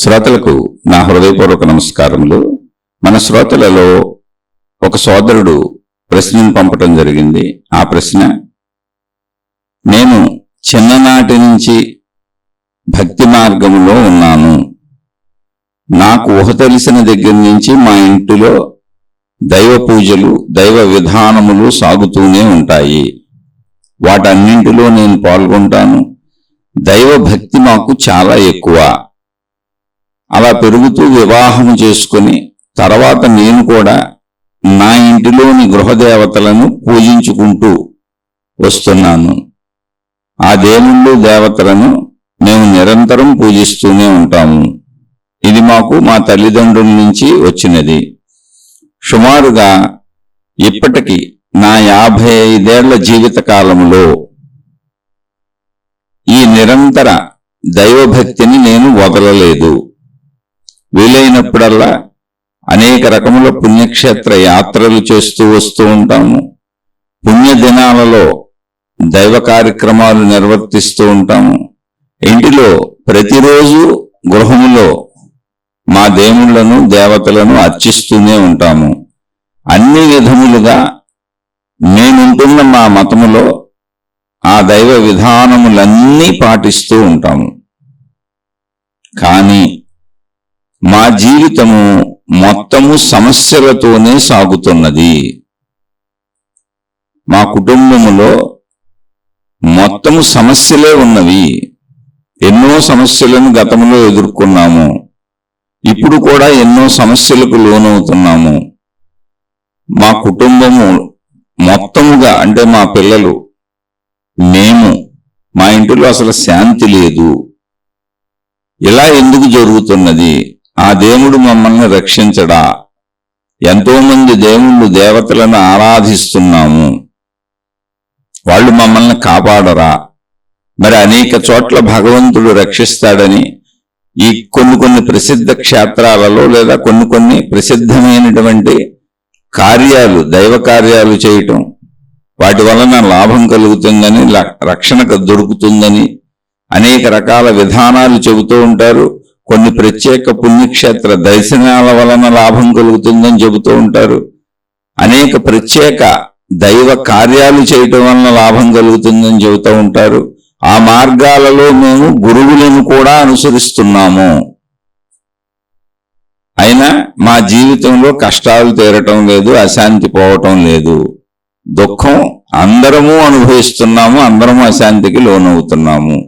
శ్రోతలకు నా హృదయపూర్వక నమస్కారములు. మన శ్రోతలలో ఒక సోదరుడు ప్రశ్నను పంపటం జరిగింది. ఆ ప్రశ్న, నేను చిన్ననాటి నుంచి భక్తి మార్గంలో ఉన్నాను. నాకు ఊహ తెలిసిన దగ్గర నుంచి మా ఇంటిలో దైవ పూజలు, దైవ విధానములు సాగుతూనే ఉంటాయి. వాటన్నింటిలో నేను పాల్గొంటాను. దైవ భక్తి మాకు చాలా ఎక్కువ. అలా పెరుగుతూ వివాహము చేసుకుని తర్వాత నేను కూడా నా ఇంటిలోని గృహదేవతలను పూజించుకుంటూ వస్తున్నాను. ఆ దేవుళ్ళు దేవతలను మేము నిరంతరం పూజిస్తూనే ఉంటాము. ఇది మాకు మా తల్లిదండ్రుల నుంచి వచ్చినది. సుమారుగా ఇప్పటికి నా 55 ఏళ్ల జీవిత కాలంలో ఈ నిరంతర దైవభక్తిని నేను వదలలేదు. వీలైనప్పుడల్లా అనేక రకముల పుణ్యక్షేత్ర యాత్రలు చేస్తూ వస్తూ ఉంటాము. పుణ్యదినాలలో దైవ కార్యక్రమాలు నిర్వర్తిస్తూ ఉంటాము. ఇంటిలో ప్రతిరోజు గృహములో మా దేవుళ్లను దేవతలను అర్చిస్తూనే ఉంటాము. అన్ని విధములుగా మేముంటున్న మా మతములో ఆ దైవ విధానములన్నీ పాటిస్తూ ఉంటాము. కానీ మా జీవితము మొత్తము సమస్యలతోనే సాగుతున్నది. మా కుటుంబములో మొత్తము సమస్యలే ఉన్నవి. ఎన్నో సమస్యలను గతంలో ఎదుర్కొన్నాము. ఇప్పుడు కూడా ఎన్నో సమస్యలకు లోనవుతున్నాము. మా కుటుంబము మొత్తముగా, అంటే మా పిల్లలు, మేము, మా ఇంటిలో అసలు శాంతి లేదు. ఇలా ఎందుకు జరుగుతున్నది? ఆ దేవుడు మమ్మల్ని రక్షించడా? ఎంతో మంది దేవుళ్ళు దేవతలను ఆరాధిస్తున్నాము, వాళ్ళు మమ్మల్ని కాపాడరా? మరి అనేక చోట్ల భగవంతుడు రక్షిస్తాడని ఈ కొన్ని ప్రసిద్ధ క్షేత్రాలలో లేదా కొన్ని ప్రసిద్ధమైనటువంటి కార్యాలు, దైవ కార్యాలు చేయటం, వాటి వలన లాభం కలుగుతుందని, రక్షణ దొరుకుతుందని అనేక రకాల విధానాలు చెబుతూ ఉంటారు. కొన్ని ప్రత్యేక పుణ్యక్షేత్ర దర్శనాల వలన లాభం కలుగుతుందని చెబుతూ ఉంటారు. అనేక ప్రత్యేక దైవ కార్యాలు చేయటం వలన లాభం కలుగుతుందని చెబుతూ ఉంటారు. ఆ మార్గాలలో మేము గురువులను కూడా అనుసరిస్తున్నాము. అయినా మా జీవితంలో కష్టాలు తీరటం లేదు, అశాంతి పోవటం లేదు. దుఃఖం అందరము అనుభవిస్తున్నాము, అందరము అశాంతికి లోనవుతున్నాము.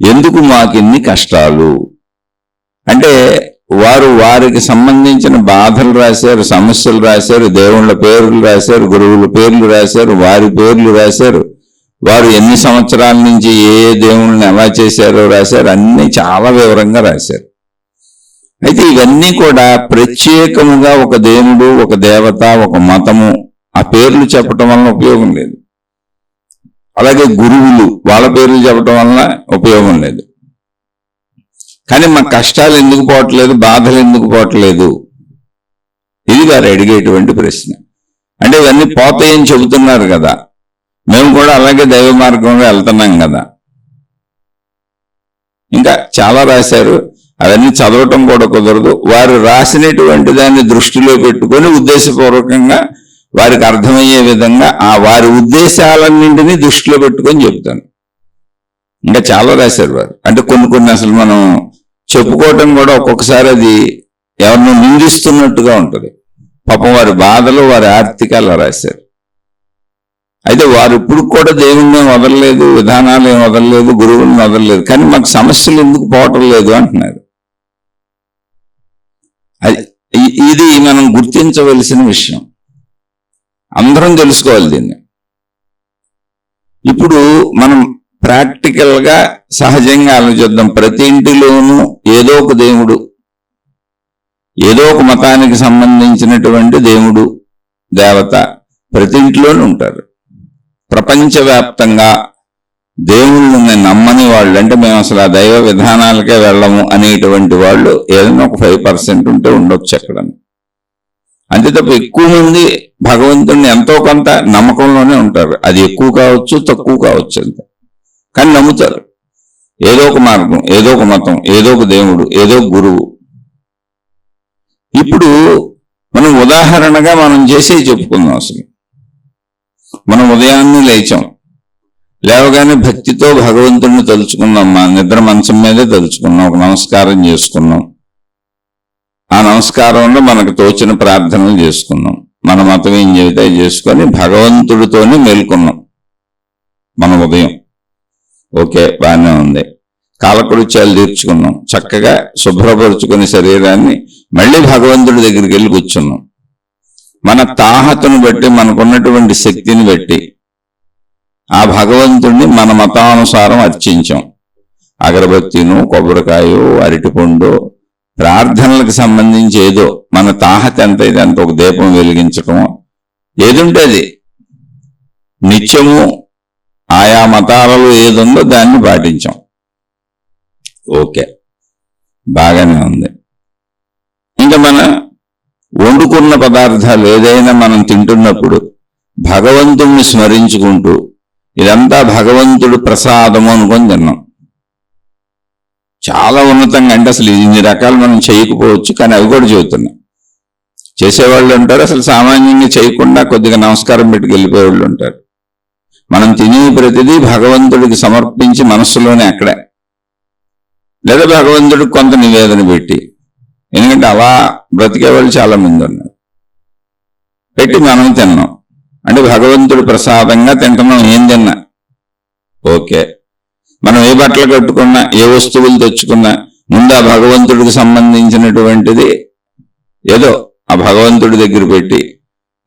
ఎందుకు మాకిన్ని కష్టాలు? అంటే వారికి సంబంధించిన బాధలు రాశారు, సమస్యలు రాశారు, దేవుళ్ళ పేర్లు రాశారు, గురువుల పేర్లు రాశారు, వారి పేర్లు రాశారు. వారు ఎన్ని సంవత్సరాల నుంచి ఏ దేవుళ్ళని ఎలా చేశారో రాశారు. అన్నీ చాలా వివరంగా రాశారు. అయితే ఇవన్నీ కూడా ప్రత్యేకముగా ఒక దేవుడు, ఒక దేవత, ఒక మతము, ఆ పేర్లు చెప్పటం వలన ఉపయోగం లేదు. అలాగే గురువులు, వాళ్ళ పేర్లు చెప్పటం వలన ఉపయోగం లేదు. కానీ మా కష్టాలు ఎందుకు పోవట్లేదు, బాధలు ఎందుకు పోవట్లేదు? ఇది వారు అడిగేటువంటి ప్రశ్న. అంటే ఇవన్నీ పోతాయని చెబుతున్నారు కదా, మేము కూడా అలాగే దైవ మార్గంలో వెళ్తున్నాం కదా. ఇంకా చాలా రాశారు, అవన్నీ చదవటం కూడా కుదరదు. వారు రాసినటువంటి దాన్ని దృష్టిలో పెట్టుకొని ఉద్దేశపూర్వకంగా వారికి అర్థమయ్యే విధంగా వారి ఉద్దేశాలన్నింటినీ దృష్టిలో పెట్టుకొని చెప్తాను. ఇంకా చాలా రాశారు వారు. అంటే కొన్ని అసలు మనం చెప్పుకోవటం కూడా ఒక్కొక్కసారి అది ఎవరినో నిందిస్తున్నట్టుగా ఉంటుంది. పాపం వారి బాధలు, వారి ఆర్థికాలు రాశారు. అయితే వారు ఇప్పుడు కూడా దేవుణ్ణి వదలలేదు, విధానాలు ఏం వదలలేదు, గురువులను వదలలేదు. కానీ మాకు సమస్యలు ఎందుకు పోవటం లేదు అంటున్నారు. ఇది మనం గుర్తించవలసిన విషయం. అందరం తెలుసుకోవాలి దీన్ని. ఇప్పుడు మనం ప్రాక్టికల్గా సహజంగా ఆలోచిద్దాం. ప్రతి ఇంటిలోనూ ఏదో ఒక దేవుడు, ఏదో ఒక మతానికి సంబంధించినటువంటి దేవుడు, దేవత ప్రతి ఇంట్లోనూ ఉంటారు. ప్రపంచవ్యాప్తంగా దేవుళ్ళని నమ్మని వాళ్ళు, అంటే మేము అసలు ఆ దైవ విధానాలకే వెళ్ళము అనేటువంటి వాళ్ళు ఏదైనా ఒక 5% ఉంటే ఉండొచ్చు అక్కడ. అంతే తప్ప ఎక్కువ మంది భగవంతుడిని ఎంతో కొంత నమ్మకంలోనే ఉంటారు. అది ఎక్కువ కావచ్చు, తక్కువ కావచ్చు, అంతే, కానీ నమ్ముతారు. ఏదో ఒక మార్గం, ఏదో ఒక మతం, ఏదో ఒక దేవుడు, ఏదో ఒక గురువు. ఇప్పుడు మనం ఉదాహరణగా మనం చేసే చెప్పుకుందాం. అసలు మనం ఉదయాన్నే లేచాం, లేవగానే భక్తితో భగవంతుడిని తలుచుకున్నాం, మా నిద్ర మంచం మీదే తలుచుకున్నాం, ఒక నమస్కారం చేసుకున్నాం. ఆ నమస్కారంలో మనకు తోచిన ప్రార్థనలు చేసుకున్నాం, మన మతం ఏం చెబితే చేసుకొని భగవంతుడితోనే మేల్కొన్నాం మన ఉదయం. ఓకే, బాగానే ఉంది. కాలకృత్యాలు తీర్చుకున్నాం, చక్కగా శుభ్రపరుచుకుని శరీరాన్ని మళ్ళీ భగవంతుడి దగ్గరికి వెళ్ళి కూర్చున్నాం. మన తాహతను బట్టి, మనకున్నటువంటి శక్తిని బట్టి ఆ భగవంతుడిని మన మతానుసారం అర్చించాం. అగరబత్తిను, కొబ్బరికాయో, అరటిపండు, ప్రార్థనలకు సంబంధించి ఏదో మన తాహత ఎంత అయితే అంత ఒక దీపం వెలిగించటం, ఏదుంటే అది నిత్యము ఆయా మతాలలో ఏదుందో దాన్ని పాటించాం. ఓకే, బాగానే ఉంది. ఇంకా మన వండుకున్న పదార్థాలు ఏదైనా మనం తింటున్నప్పుడు భగవంతుణ్ణి స్మరించుకుంటూ ఇదంతా భగవంతుడు ప్రసాదము అనుకొని తిన్నాం. చాలా ఉన్నతంగా, అంటే అసలు ఇన్ని రకాలు మనం చేయకపోవచ్చు, కానీ అవి కూడా చెబుతున్నాం. చేసేవాళ్ళు ఉంటారు, అసలు సామాన్యంగా చేయకుండా కొద్దిగా నమస్కారం పెట్టుకు వెళ్ళిపోయేవాళ్ళు ఉంటారు. మనం తినే ప్రతిదీ భగవంతుడికి సమర్పించి మనస్సులోనే అక్కడే, లేదా భగవంతుడికి కొంత నివేదన పెట్టి, ఎందుకంటే అలా బ్రతికే వాళ్ళు చాలా మంది ఉన్నారు, పెట్టి మనం తిన్నాం. అంటే భగవంతుడి ప్రసాదంగా తింటున్నాం. ఏం తిన్నా ఓకే. మనం ఏ బట్టలు కట్టుకున్నా, ఏ వస్తువులు తెచ్చుకున్నా ముందు ఆ భగవంతుడికి సంబంధించినటువంటిది ఏదో ఆ భగవంతుడి దగ్గర పెట్టి,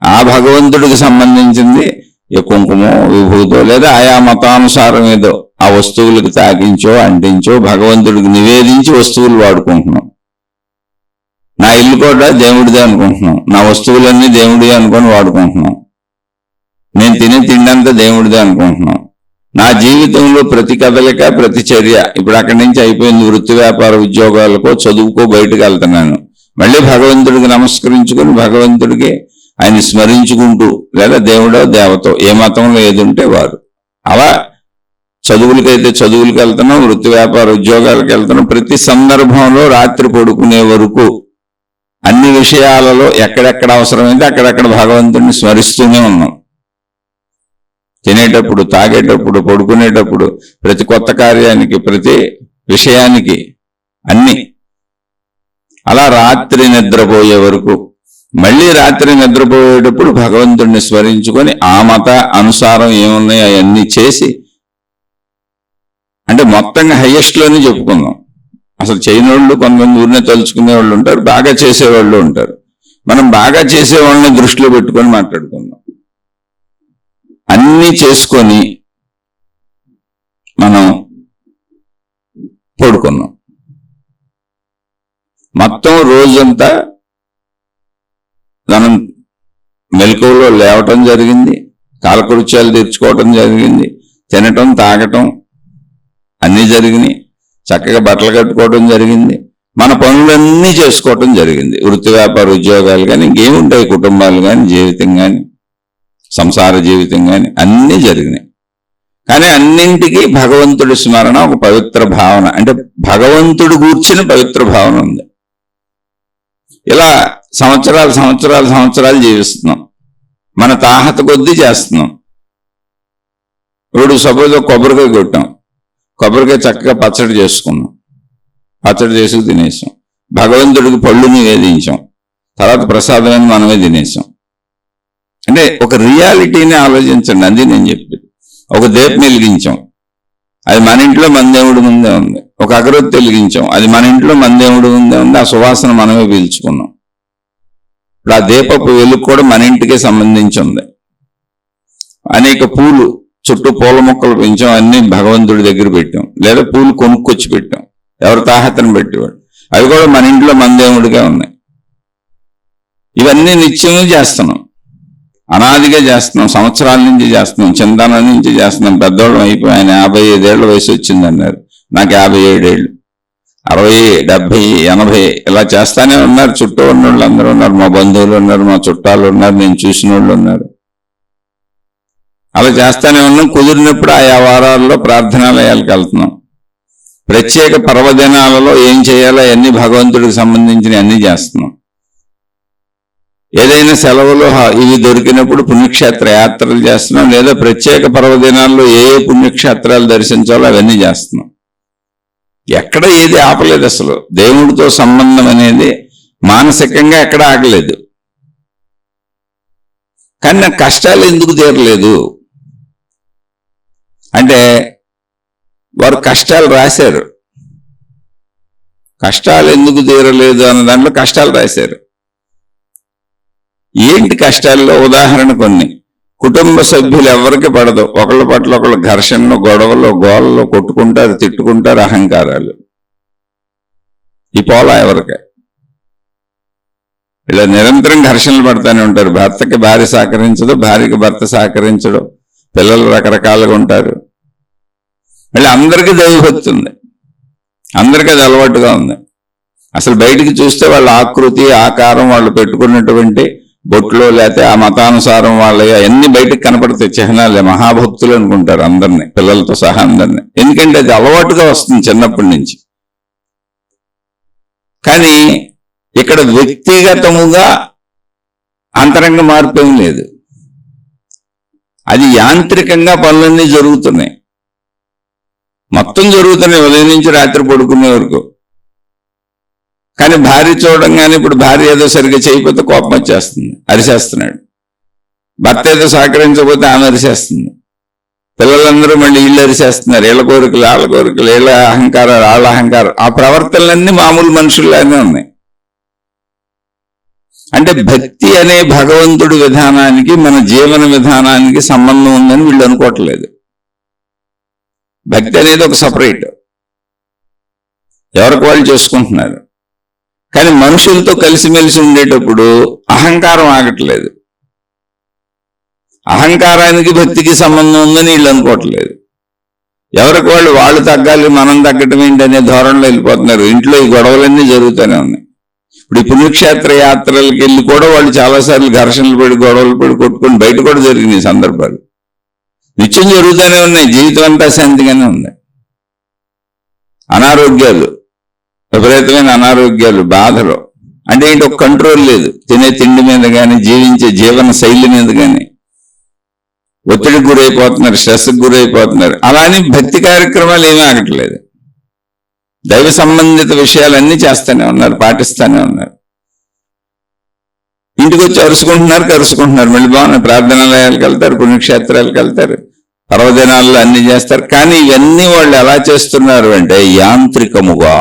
ఆ భగవంతుడికి సంబంధించింది ఏ కుంకుమో, విభూతో, లేదా ఆయా మతానుసారం ఏదో ఆ వస్తువులకు తాకించో, అంటించో భగవంతుడికి నివేదించి వస్తువులు వాడుకుంటున్నాం. నా ఇల్లు కూడా దేవుడిదే అనుకుంటున్నాం, నా వస్తువులన్నీ దేవుడిదే అనుకొని వాడుకుంటున్నాం, నేను తినే తిండంతా దేవుడిదే అనుకుంటున్నాం. నా జీవితంలో ప్రతి కదలిక, ప్రతి చర్య, ఇప్పుడు అక్కడి నుంచి అయిపోయింది, వృత్తి వ్యాపార ఉద్యోగాలకో చదువుకో బయటకు వెళ్తున్నాను, మళ్ళీ భగవంతుడికి నమస్కరించుకొని భగవంతుడికి ఆయన స్మరించుకుంటూ, లేదా దేవుడో దేవతో ఏ మతంలో ఏది ఉంటే వారు, అలా చదువులకైతే చదువులకు వెళ్తున్నాం, వృత్తి వ్యాపార ఉద్యోగాలకు వెళ్తున్నాం. ప్రతి సందర్భంలో రాత్రి పడుకునే వరకు అన్ని విషయాలలో ఎక్కడెక్కడ అవసరమైతే అక్కడెక్కడ భగవంతుడిని స్మరిస్తూనే ఉన్నాం. తినేటప్పుడు, తాగేటప్పుడు, పడుకునేటప్పుడు, ప్రతి కొత్త కార్యానికి, ప్రతి విషయానికి, అన్ని. అలా రాత్రి నిద్రపోయే వరకు, మళ్ళీ రాత్రి నిద్రపోయేటప్పుడు భగవంతుడిని స్మరించుకొని ఆ మత అనుసారం ఏమున్నాయో అవన్నీ చేసి, అంటే మొత్తంగా హైయెస్ట్లోనే చెప్పుకుందాం. అసలు చేయనోళ్ళు కొంతమంది ఊరినే తలుచుకునే వాళ్ళు ఉంటారు, బాగా చేసేవాళ్ళు ఉంటారు. మనం బాగా చేసేవాళ్ళని దృష్టిలో పెట్టుకొని మాట్లాడుకుందాం. అన్నీ చేసుకొని మనం పడుకున్నాం. మొత్తం రోజంతా మనం మెలకువలో లేవటం జరిగింది, కాలకృత్యాలు తీర్చుకోవటం జరిగింది, తినటం, తాగటం అన్నీ జరిగినాయి, చక్కగా బట్టలు కట్టుకోవడం జరిగింది, మన పనులన్నీ చేసుకోవటం జరిగింది. వృత్తి వ్యాపార ఉద్యోగాలు కానీ, ఇంకేముంటాయి, కుటుంబాలు కానీ, జీవితం కానీ, సంసార జీవితం కానీ అన్నీ జరిగినాయి. కానీ అన్నింటికీ భగవంతుడి స్మరణ, ఒక పవిత్ర భావన, అంటే భగవంతుడు గూర్చిన పవిత్ర భావన ఉంది. ఇలా సంవత్సరాలు సంవత్సరాలు సంవత్సరాలు జీవిస్తున్నాం, మన తాహత కొద్దీ చేస్తున్నాం. ఇప్పుడు సపోజ్ కొబ్బరికాయ కొట్టాం, కొబ్బరికాయ చక్కగా పచ్చడి చేసుకున్నాం, పచ్చడి చేసుకు తినేసాం, భగవంతుడికి పళ్ళు నివేదించాం, తర్వాత ప్రసాదమైన మనమే తినేసాం. అంటే ఒక రియాలిటీని ఆలోచించండి, అది నేను చెప్పేది. ఒక దీపం వెలిగించాం, అది మన ఇంట్లో మన దేవుడి ముందే ఉంది. ఒక అగరొత్తి వెలిగించాం, అది మన ఇంట్లో మన దేవుడి ముందే ఉంది, ఆ సువాసన మనమే పీల్చుకున్నాం. ఇప్పుడు ఆ దీపపు వెలుగు కూడా మన ఇంటికే సంబంధించి ఉంది. అనేక పూలు, చుట్టూ పూల మొక్కలు పెంచాం, అన్ని భగవంతుడి దగ్గర పెట్టాం, లేదా పూలు కొనుక్కొచ్చి పెట్టాం, ఎవరి తాహతను పెట్టేవాడు, అవి కూడా మన ఇంట్లో మన దేవుడిగా ఉన్నాయి. ఇవన్నీ నిత్యము చేస్తున్నాం, అనాదిగా చేస్తున్నాం, సంవత్సరాల నుంచి చేస్తున్నాం, చింతనం నుంచి చేస్తున్నాం. పెద్దవాళ్ళం అయిపోయి, ఆయన 55 ఏళ్ల వయసు వచ్చిందన్నారు, నాకు 57 ఏళ్ళు, 60, 70, 80 ఇలా చేస్తానే ఉన్నారు. చుట్టూ ఉన్న వాళ్ళు అందరూ ఉన్నారు, మా బంధువులు ఉన్నారు, మా చుట్టాలు ఉన్నారు, నేను చూసిన వాళ్ళు ఉన్నారు. అలా చేస్తానే ఉన్నాం. కుదిరినప్పుడు ఆయా వారాల్లో ప్రార్థనాలయాలకు వెళ్తున్నాం. ప్రత్యేక పర్వదినాలలో ఏం చేయాలో అన్ని భగవంతుడికి సంబంధించిన అన్ని చేస్తున్నాం. ఏదైనా సెలవులు ఇవి దొరికినప్పుడు పుణ్యక్షేత్ర యాత్రలు చేస్తున్నాం, లేదా ప్రత్యేక పర్వదినాల్లో ఏ ఏ పుణ్యక్షేత్రాలు దర్శించాలో అవన్నీ చేస్తున్నాం. ఎక్కడ ఏది ఆపలేదు. అసలు దేవుడితో సంబంధం అనేది మానసికంగా ఎక్కడ ఆగలేదు. కానీ నాకు కష్టాలు ఎందుకు తీరలేదు అంటే వారు కష్టాలు రాశారు. కష్టాలు ఎందుకు తీరలేదు అన్న దాంట్లో కష్టాలు రాశారు. ఏంటి కష్టాల్లో ఉదాహరణ కొన్ని. కుటుంబ సభ్యులు ఎవరికి పడదు, ఒకళ్ళ పట్ల ఒకళ్ళు ఘర్షణలు, గొడవలు, గోళ్ళలో కొట్టుకుంటారు, తిట్టుకుంటారు, అహంకారాలు. ఈ పోలా ఎవరికి ఇలా నిరంతరం ఘర్షణలు పడతానే ఉంటారు. భర్తకి భార్య సహకరించదు, భార్యకి భర్త సహకరించడు, పిల్లలు రకరకాలుగా ఉంటారు. మళ్ళీ అందరికీ దైవభక్తి ఉంది, అందరికీ అది అలవాటుగా ఉంది. అసలు బయటికి చూస్తే వాళ్ళ ఆకృతి, ఆకారం, వాళ్ళు పెట్టుకున్నటువంటి బొట్లో లేకపోతే ఆ మతానుసారం వాళ్ళ అన్ని బయటకు కనపడతాయి చిహ్నాలే. మహాభక్తులు అనుకుంటారు అందరినీ, పిల్లలతో సహా అందరినీ. ఎందుకంటే అది అలవాటుగా వస్తుంది చిన్నప్పటి నుంచి. కానీ ఇక్కడ వ్యక్తిగతముగా అంతరంగ మార్పు ఏం లేదు. అది యాంత్రికంగా పనులన్నీ జరుగుతున్నాయి, మొత్తం జరుగుతున్నాయి ఉదయం నుంచి రాత్రి పడుకునే వరకు. కానీ భార్య చూడంగానే ఇప్పుడు భార్య ఏదో సరిగ్గా చేయకపోతే కోపం వచ్చేస్తుంది, అరిసేస్తున్నాడు. భర్త ఏదో సహకరించకపోతే ఆమె అరిసేస్తుంది. పిల్లలందరూ మళ్ళీ వీళ్ళు అరిసేస్తున్నారు. వీళ్ళ కోరికలు వాళ్ళ కోరికలు, వీళ్ళ అహంకారాలు వాళ్ళ అహంకారం. ఆ ప్రవర్తనలన్నీ మామూలు మనుషుల్లానే ఉన్నాయి. అంటే భక్తి అనే భగవంతుడి విధానానికి మన జీవన విధానానికి సంబంధం ఉందని వీళ్ళు అనుకోవట్లేదు. భక్తి అనేది ఒక సపరేట్, ఎవరికి వాళ్ళు చేసుకుంటున్నారు. కానీ మనుషులతో కలిసిమెలిసి ఉండేటప్పుడు అహంకారం ఆగట్లేదు. అహంకారానికి భక్తికి సంబంధం ఉందని వీళ్ళు అనుకోవట్లేదు. ఎవరికి వాళ్ళు తగ్గాలి, మనం తగ్గటం ఏంటి అనే ధోరణిలో వెళ్ళిపోతున్నారు. ఇంట్లో ఈ గొడవలన్నీ జరుగుతూనే ఉన్నాయి. ఇప్పుడు ఈ పుణ్యక్షేత్ర యాత్రలకు వెళ్ళి కూడా వాళ్ళు చాలాసార్లు ఘర్షణలు పడి, గొడవలు పడి, కొట్టుకొని బయట కూడా జరిగినాయి సందర్భాలు. నిత్యం జరుగుతూనే ఉన్నాయి. జీవితం అంతా శాంతిగానే ఉంది. అనారోగ్యాలు, విపరీతమైన అనారోగ్యాలు, బాధలు. అంటే ఏంటి, ఒక కంట్రోల్ లేదు. తినే తిండి మీద కానీ, జీవించే జీవన శైలి మీద కానీ ఒత్తిడికి గురైపోతున్నారు, స్ట్రెస్కి గురైపోతున్నారు. అలానే భక్తి కార్యక్రమాలు ఏమీ ఆగట్లేదు. దైవ సంబంధిత విషయాలన్నీ చేస్తూనే ఉన్నారు, పాటిస్తూనే ఉన్నారు. ఇంటికి వచ్చి అరుచుకుంటున్నారు, కరుచుకుంటున్నారు. మళ్ళీ బాగున్నారు, ప్రార్థనాలయాలకు వెళ్తారు, పుణ్యక్షేత్రాలకు వెళ్తారు, పర్వదినాల్లో అన్ని చేస్తారు. కానీ ఇవన్నీ వాళ్ళు ఎలా చేస్తున్నారు అంటే యాంత్రికముగా.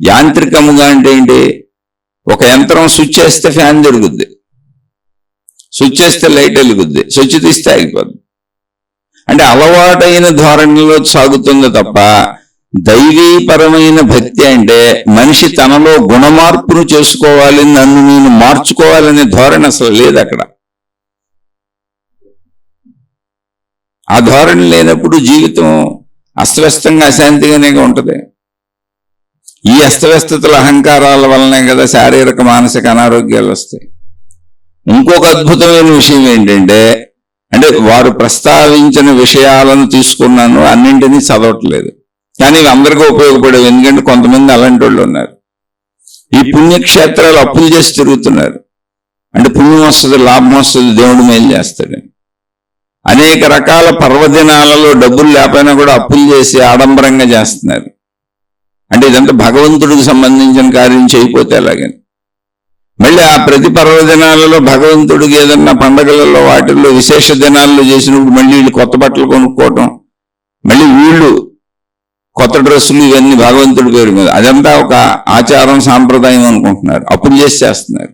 యాంత్రికముగా అంటే ఏంటి, ఒక యంత్రం స్విచ్ చేస్తే ఫ్యాన్ తిరుగుద్ది, స్విచ్ చేస్తే లైట్ వెలుగుద్ది, స్విచ్ తీస్తే ఆగిపోద్ది. అంటే అలవాటైన ధోరణిలో సాగుతుంది తప్ప దైవీపరమైన భక్తి అంటే మనిషి తనలో గుణమార్పును చేసుకోవాలి, నన్ను నేను మార్చుకోవాలనే ధోరణి అసలు లేదు అక్కడ. ఆ ధోరణి లేనప్పుడు జీవితం అస్తవ్యస్తంగా అశాంతిగానే ఉంటుంది. ఈ అస్తవ్యస్తతల అహంకారాల వల్లనే కదా శారీరక మానసిక అనారోగ్యాలు వస్తాయి. ఇంకొక అద్భుతమైన విషయం ఏంటంటే, అంటే వారు ప్రస్తావించిన విషయాలను తీసుకున్నాను, అన్నింటినీ చదవట్లేదు. కానీ ఇవి అందరికీ ఉపయోగపడేవి. ఎందుకంటే కొంతమంది అలాంటి వాళ్ళు ఉన్నారు. ఈ పుణ్యక్షేత్రాలు అప్పులు చేసి తిరుగుతున్నారు. అంటే పుణ్యం వస్తుంది, లాభం వస్తుంది, దేవుడు మేలు చేస్తాడు. అనేక రకాల పర్వదినాలలో డబ్బులు లేకపోయినా కూడా అప్పులు చేసి ఆడంబరంగా చేస్తున్నారు. అంటే ఇదంతా భగవంతుడికి సంబంధించిన కార్యం చేయకపోతే ఎలాగని. మళ్ళీ ఆ ప్రతి పర్వదినాలలో భగవంతుడికి ఏదన్నా పండగలలో వాటిల్లో విశేష దినాల్లో చేసినప్పుడు మళ్ళీ వీళ్ళు కొత్త బట్టలు కొనుక్కోవటం, మళ్ళీ వీళ్ళు కొత్త డ్రెస్సులు, ఇవన్నీ భగవంతుడి పేరు మీద. అదంతా ఒక ఆచారం, సాంప్రదాయం అనుకుంటున్నారు, అప్పులు చేసి చేస్తున్నారు.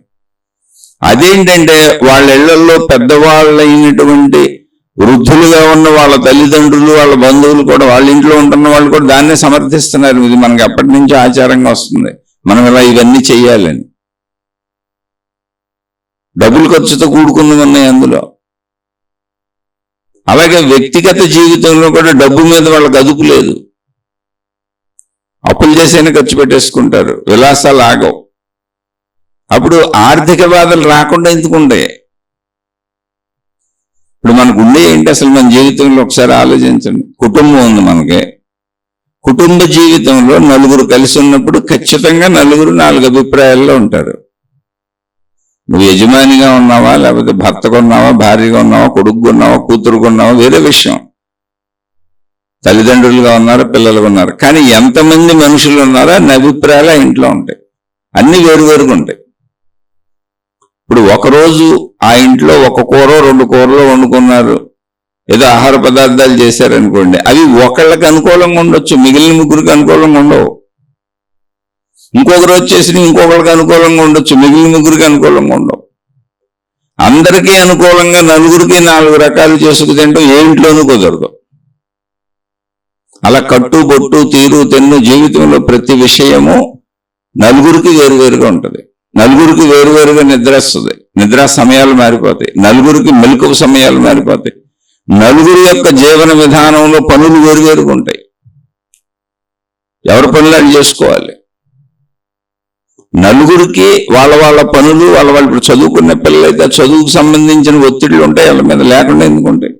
అదేంటంటే వాళ్ళ ఇళ్లలో పెద్దవాళ్ళైనటువంటి వృద్ధులుగా ఉన్న వాళ్ళ తల్లిదండ్రులు, వాళ్ళ బంధువులు కూడా, వాళ్ళ ఇంట్లో ఉంటున్న వాళ్ళు కూడా దాన్నే సమర్థిస్తున్నారు. ఇది మనకి ఎప్పటి నుంచో ఆచారంగా వస్తుంది, మనం ఇలా ఇవన్నీ చెయ్యాలని. డబ్బులు ఖర్చుతో కూడుకున్నవి ఉన్నాయి అందులో. అలాగే వ్యక్తిగత జీవితంలో కూడా డబ్బు మీద వాళ్ళకి అదుపు లేదు. అప్పులు చేసైనా ఖర్చు పెట్టేసుకుంటారు, విలాసాలు ఆగవు. అప్పుడు ఆర్థిక బాధలు రాకుండా ఎందుకుంటాయి? ఇప్పుడు మనకు ఉండే ఏంటి అసలు మన జీవితంలో ఒకసారి ఆలోచించండి. కుటుంబం ఉంది మనకి. కుటుంబ జీవితంలో నలుగురు కలిసి ఉన్నప్పుడు ఖచ్చితంగా నలుగురు 4 అభిప్రాయాల్లో ఉంటారు. నువ్వు యజమానిగా ఉన్నావా, లేకపోతే భర్తగా ఉన్నావా, భార్యగా ఉన్నావా, కొడుకుగా ఉన్నావా, కూతురుగా ఉన్నావా, వేరే విషయం. తల్లిదండ్రులుగా ఉన్నారు, పిల్లలుగా ఉన్నారు. కానీ ఎంతమంది మనుషులు ఉన్నారో అన్ని అభిప్రాయాలు ఆ ఇంట్లో ఉంటాయి. అన్ని వేరువేరుగా ఉంటాయి. ఇప్పుడు ఒకరోజు ఆ ఇంట్లో ఒక కూర 2 కూరలు వండుకున్నారు, ఏదో ఆహార పదార్థాలు చేశారనుకోండి, అవి ఒకళ్ళకి అనుకూలంగా ఉండొచ్చు, మిగిలిన ముగ్గురికి అనుకూలంగా ఉండవు. ఇంకొక రోజు చేసిన ఇంకొకరికి అనుకూలంగా ఉండొచ్చు, మిగిలిన ముగ్గురికి అనుకూలంగా ఉండవు. అందరికీ అనుకూలంగా నలుగురికి 4 రకాలు చేసుకు తింటాం ఏ ఇంట్లోనూ కుదరదు. అలా కట్టు బొట్టు తీరు తెన్ను జీవితంలో ప్రతి విషయము నలుగురికి వేరువేరుగా ఉంటుంది. నలుగురికి వేరువేరుగా నిద్ర వస్తుంది, నిద్రా సమయాలు మారిపోతాయి. నలుగురికి మెలకువ సమయాలు మారిపోతాయి. నలుగురు యొక్క జీవన విధానంలో పనులు వేరువేరుగా ఉంటాయి. ఎవరి పనులు అని చేసుకోవాలి. నలుగురికి వాళ్ళ వాళ్ళ పనులు వాళ్ళ ఇప్పుడు చదువుకునే పిల్లలైతే చదువుకు సంబంధించిన ఒత్తిడిలు ఉంటాయి, వాళ్ళ మీద లేకుండా ఎందుకు ఉంటాయి?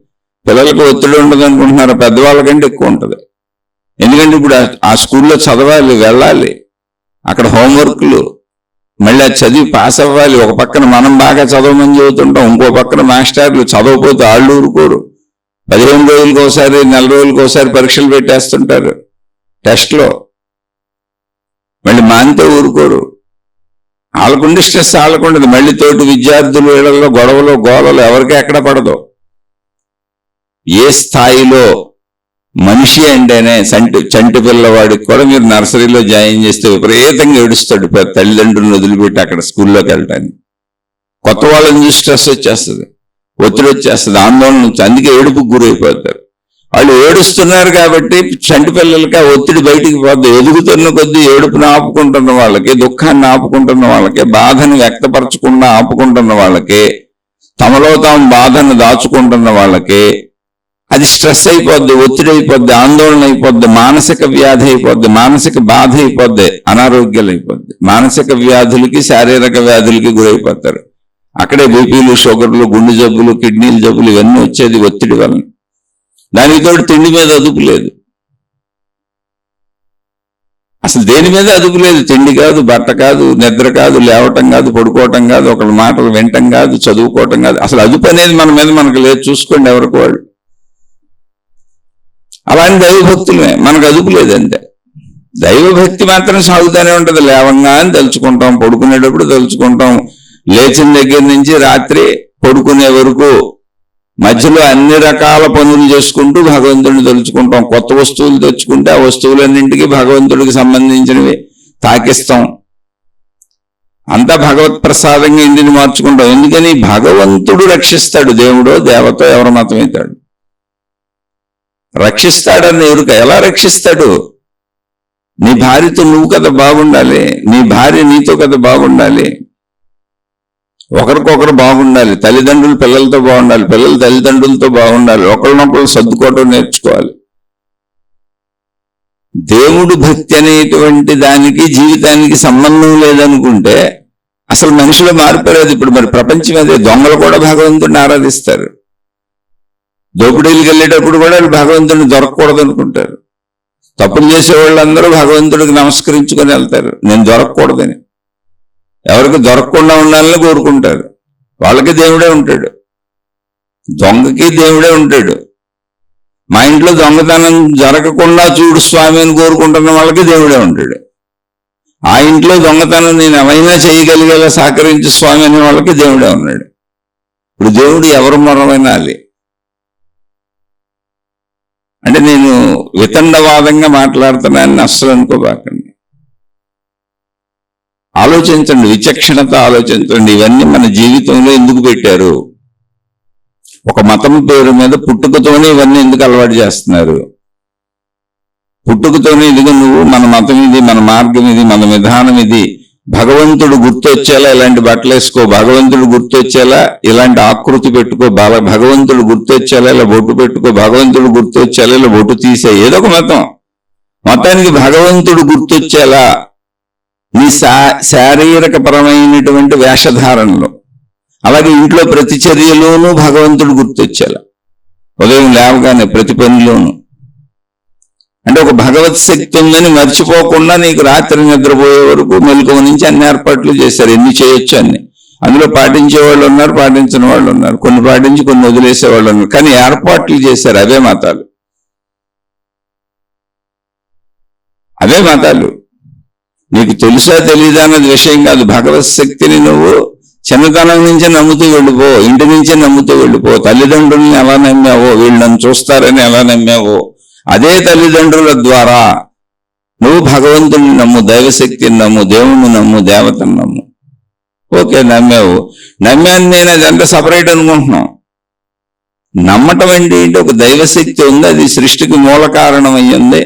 పిల్లలకు ఒత్తిడి ఉండదు అనుకుంటున్నారు, పెద్దవాళ్ళకంటే ఎక్కువ ఉంటుంది. ఎందుకంటే ఇప్పుడు ఆ స్కూల్లో చదవాలి, వెళ్ళాలి, అక్కడ హోంవర్క్లు, మళ్ళీ అది చదివి పాస్ అవ్వాలి. ఒక పక్కన మనం బాగా చదవమని చెబుతుంటాం, ఇంకో పక్కన మాస్టర్లు చదవకపోతే వాళ్ళు ఊరుకోరు. 15 రోజులకు ఒకసారి 4 రోజులకు ఒకసారి పరీక్షలు పెట్టేస్తుంటారు టెస్ట్లో, మళ్ళీ మానితే ఊరుకోరు. వాళ్ళకుండి స్ట్రెస్ వాళ్ళకుండదు. మళ్ళీ తోటి విద్యార్థులు వీళ్ళల్లో గొడవలు గోళలు ఎవరికి ఎక్కడ పడదు. ఏ స్థాయిలో మనిషి అంటేనే చంటి పిల్లవాడికి కూడా మీరు నర్సరీలో జాయిన్ చేస్తే విపరీతంగా ఏడుస్తాడు తల్లిదండ్రులను వదిలిపెట్టి అక్కడ స్కూల్లోకి వెళ్ళటానికి. కొత్త వాళ్ళని చూసి స్ట్రెస్ వచ్చేస్తుంది, ఒత్తిడి వచ్చేస్తుంది, ఆందోళన. అందుకే ఏడుపుకు గురైపోతారు. వాళ్ళు ఏడుస్తున్నారు కాబట్టి చంటి పిల్లలకి ఆ ఒత్తిడి బయటికి పోద్ది. ఎదుగుతున్న కొద్దీ ఏడుపును ఆపుకుంటున్న వాళ్ళకి, దుఃఖాన్ని ఆపుకుంటున్న వాళ్ళకి, బాధను వ్యక్తపరచకుండా ఆపుకుంటున్న వాళ్ళకి, తమలో తాము బాధను దాచుకుంటున్న వాళ్ళకి అది స్ట్రెస్ అయిపోద్ది, ఒత్తిడి అయిపోద్ది, ఆందోళన అయిపోద్ది, మానసిక వ్యాధి అయిపోద్ది, మానసిక బాధ అయిపోద్ది, అనారోగ్యాలు అయిపోద్ది. మానసిక వ్యాధులకి శారీరక వ్యాధులకి గురైపోతారు. అక్కడే బీపీలు, షుగర్లు, గుండె జబ్బులు, కిడ్నీల జబ్బులు ఇవన్నీ వచ్చేది ఒత్తిడి వలన. దానికి తోడు తిండి మీద అదుపు లేదు, అసలు దేని మీద అదుపు లేదు. తిండి కాదు, బట్ట కాదు, నిద్ర కాదు, లేవటం కాదు, పడుకోవటం కాదు, ఒకళ్ళ మాటలు వినటం కాదు, చదువుకోవటం కాదు. అసలు అదుపు అనేది మన మీద మనకు లేదు. చూసుకోండి ఎవరికి వాళ్ళు. అలాంటి దైవభక్తులమే, మనకు అదుపు లేదంతే. దైవభక్తి మాత్రం సాగుతూనే ఉంటుంది. లేవంగా అని తలుచుకుంటాం, పడుకునేటప్పుడు తలుచుకుంటాం, లేచిన దగ్గర నుంచి రాత్రి పడుకునే వరకు మధ్యలో అన్ని రకాల పనులు చేసుకుంటూ భగవంతుడిని తలుచుకుంటాం. కొత్త వస్తువులు తెచ్చుకుంటే ఆ వస్తువులన్నింటికి భగవంతుడికి సంబంధించినవి తాకిస్తాం. అంతా భగవత్ ప్రసాదంగా ఇంటిని మార్చుకుంటాం. ఎందుకని? భగవంతుడు రక్షిస్తాడు. దేవుడో దేవతో ఎవరి మతమవుతాడు, రక్షిస్తాడని ఎరుక. ఎలా రక్షిస్తాడు? నీ భార్యతో నువ్వు కదా బాగుండాలి, నీ భార్య నీతో కదా బాగుండాలి, ఒకరికొకరు బాగుండాలి. తల్లిదండ్రులు పిల్లలతో బాగుండాలి, పిల్లలు తల్లిదండ్రులతో బాగుండాలి, ఒకరినొకరు సర్దుకోవడం నేర్చుకోవాలి. దేవుడు భక్తి అనేటువంటి దానికి జీవితానికి సంబంధం లేదనుకుంటే అసలు మనిషిలో మార్పులేదు. ఇప్పుడు మరి ప్రపంచం అదే. దొంగలు కూడా భగవంతుడిని ఆరాధిస్తారు. దోపిడీలకు వెళ్ళేటప్పుడు కూడా వాళ్ళు భగవంతుడిని దొరకకూడదు అనుకుంటారు. తప్పులు చేసే వాళ్ళందరూ భగవంతుడికి నమస్కరించుకొని వెళ్తారు, నేను దొరకకూడదని. ఎవరికి దొరకకుండా ఉండాలని కోరుకుంటారు. వాళ్ళకి దేవుడే ఉంటాడు, దొంగకి దేవుడే ఉంటాడు. మా ఇంట్లో దొంగతనం జరగకుండా చూడు స్వామి అని కోరుకుంటున్న వాళ్ళకి దేవుడే ఉంటాడు. ఆ ఇంట్లో దొంగతనం నేను ఏమైనా చేయగలిగేలా సహకరించు స్వామి అనే వాళ్ళకి దేవుడే ఉన్నాడు. ఇప్పుడు దేవుడు ఎవరు మొరవినాలి అంటే నేను వితండవాదంగా మాట్లాడుతున్నానని అస్సలు అనుకోబాకండి. ఆలోచించండి, విచక్షణతో ఆలోచించండి. ఇవన్నీ మన జీవితంలో ఎందుకు పెట్టారు? ఒక మతం పేరు మీద పుట్టుకతోనే ఇవన్నీ ఎందుకు అలవాటు చేస్తున్నారు? పుట్టుకతోనే ఇదిగో నువ్వు మన మతం ఇది, మన మార్గం ఇది, మన విధానం ఇది, భగవంతుడు గుర్తొచ్చేలా ఇలాంటి బట్టలు వేసుకో, భగవంతుడు గుర్తొచ్చేలా ఇలాంటి ఆకృతి పెట్టుకో, భగవంతుడు గుర్తొచ్చేలా ఇలా బొట్టు పెట్టుకో, భగవంతుడు గుర్తొచ్చేలా ఇలా బొట్టు తీసే. ఏదో ఒక మతం. మొత్తానికి భగవంతుడు గుర్తొచ్చేలా నీ శారీరక పరమైనటువంటి వేషధారణలో, అలాగే ఇంట్లో ప్రతి చర్యలోనూ భగవంతుడు గుర్తొచ్చేలా, ఉదయం లేవగానే ప్రతి పనిలోనూ అంటే ఒక భగవత్ శక్తి ఉందని మర్చిపోకుండా నీకు రాత్రి నిద్రపోయే వరకు మెలకువ నుంచి అన్ని ఏర్పాట్లు చేశారు. ఎన్ని చేయొచ్చు అన్ని. అందులో పాటించే వాళ్ళు ఉన్నారు, పాటించిన వాళ్ళు ఉన్నారు, కొన్ని పాటించి కొన్ని వదిలేసే వాళ్ళు ఉన్నారు, కానీ ఏర్పాట్లు చేశారు. అవే మతాలు, అవే మతాలు. నీకు తెలుసా తెలీదా అన్నది విషయం కాదు. భగవత్ శక్తిని నువ్వు చిన్నతనం నుంచే నమ్ముతూ వెళ్ళిపో, ఇంటి నుంచే నమ్ముతూ వెళ్ళిపో. తల్లిదండ్రుల్ని ఎలా నమ్మావో, వీళ్ళు నన్ను చూస్తారని ఎలా నమ్మావో, అదే తల్లిదండ్రుల ద్వారా నువ్వు భగవంతుని నమ్ము, దైవశక్తిని నమ్ము, దేవుణ్ణి నమ్ము, దేవతను నమ్ము. ఓకే, నమ్మావు. నమ్మాను నేను, అదంతా సపరేట్ అనుకుంటున్నాం. నమ్మటం ఏంటి? ఒక దైవశక్తి ఉంది, అది సృష్టికి మూల కారణం అయ్యింది,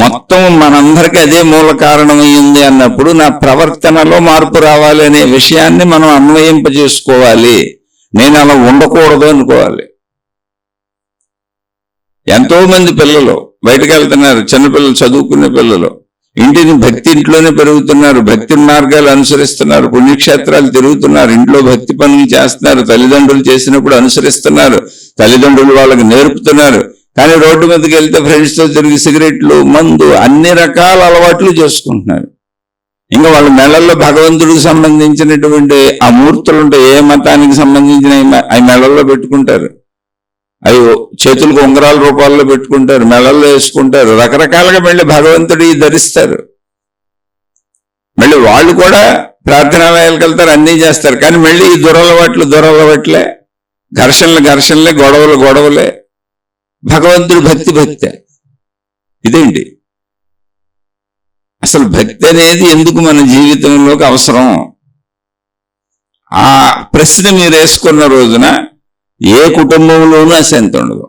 మొత్తం మనందరికీ అదే మూల కారణమయ్యింది అన్నప్పుడు నా ప్రవర్తనలో మార్పు రావాలి అనే విషయాన్ని మనం అన్వయింపజేసుకోవాలి. నేను అలా ఉండకూడదు అనుకోవాలి. ఎంతో మంది పిల్లలు బయటకు వెళ్తున్నారు, చిన్నపిల్లలు, చదువుకునే పిల్లలు, ఇంటిని భక్తి ఇంట్లోనే పెరుగుతున్నారు, భక్తి మార్గాలు అనుసరిస్తున్నారు, పుణ్యక్షేత్రాలు తిరుగుతున్నారు, ఇంట్లో భక్తి పనులు చేస్తున్నారు, తల్లిదండ్రులు చేసినప్పుడు అనుసరిస్తున్నారు, తల్లిదండ్రులు వాళ్ళకి నేర్పుతున్నారు. కానీ రోడ్డు మీదకి వెళ్తే ఫ్రెండ్స్తో తిరిగి సిగరెట్లు, మందు, అన్ని రకాల అలవాట్లు చేసుకుంటున్నారు. ఇంకా వాళ్ళ మెడల్లో భగవంతుడికి సంబంధించినటువంటి ఆ మూర్తులు ఉంటాయి, ఏ మతానికి సంబంధించిన అవి మెడల్లో పెట్టుకుంటారు, అవి చేతులకు ఉంగరాల రూపాల్లో పెట్టుకుంటారు, మెడల్లో వేసుకుంటారు, రకరకాలుగా మళ్ళీ భగవంతుడి ధరిస్తారు. మళ్ళీ వాళ్ళు కూడా ప్రార్థనాలయాలకు వెళ్తారు, అన్నీ చేస్తారు. కానీ మళ్ళీ ఈ దురలవాట్లే, ఘర్షణలే, గొడవలే. భగవంతుడు భక్తే. ఇదేంటి అసలు భక్తి అనేది ఎందుకు మన జీవితంలోకి అవసరం? ఆ ప్రశ్న మీరు వేసుకున్న రోజున ఏ కుటుంబంలోనూ అశాంతి ఉండదు,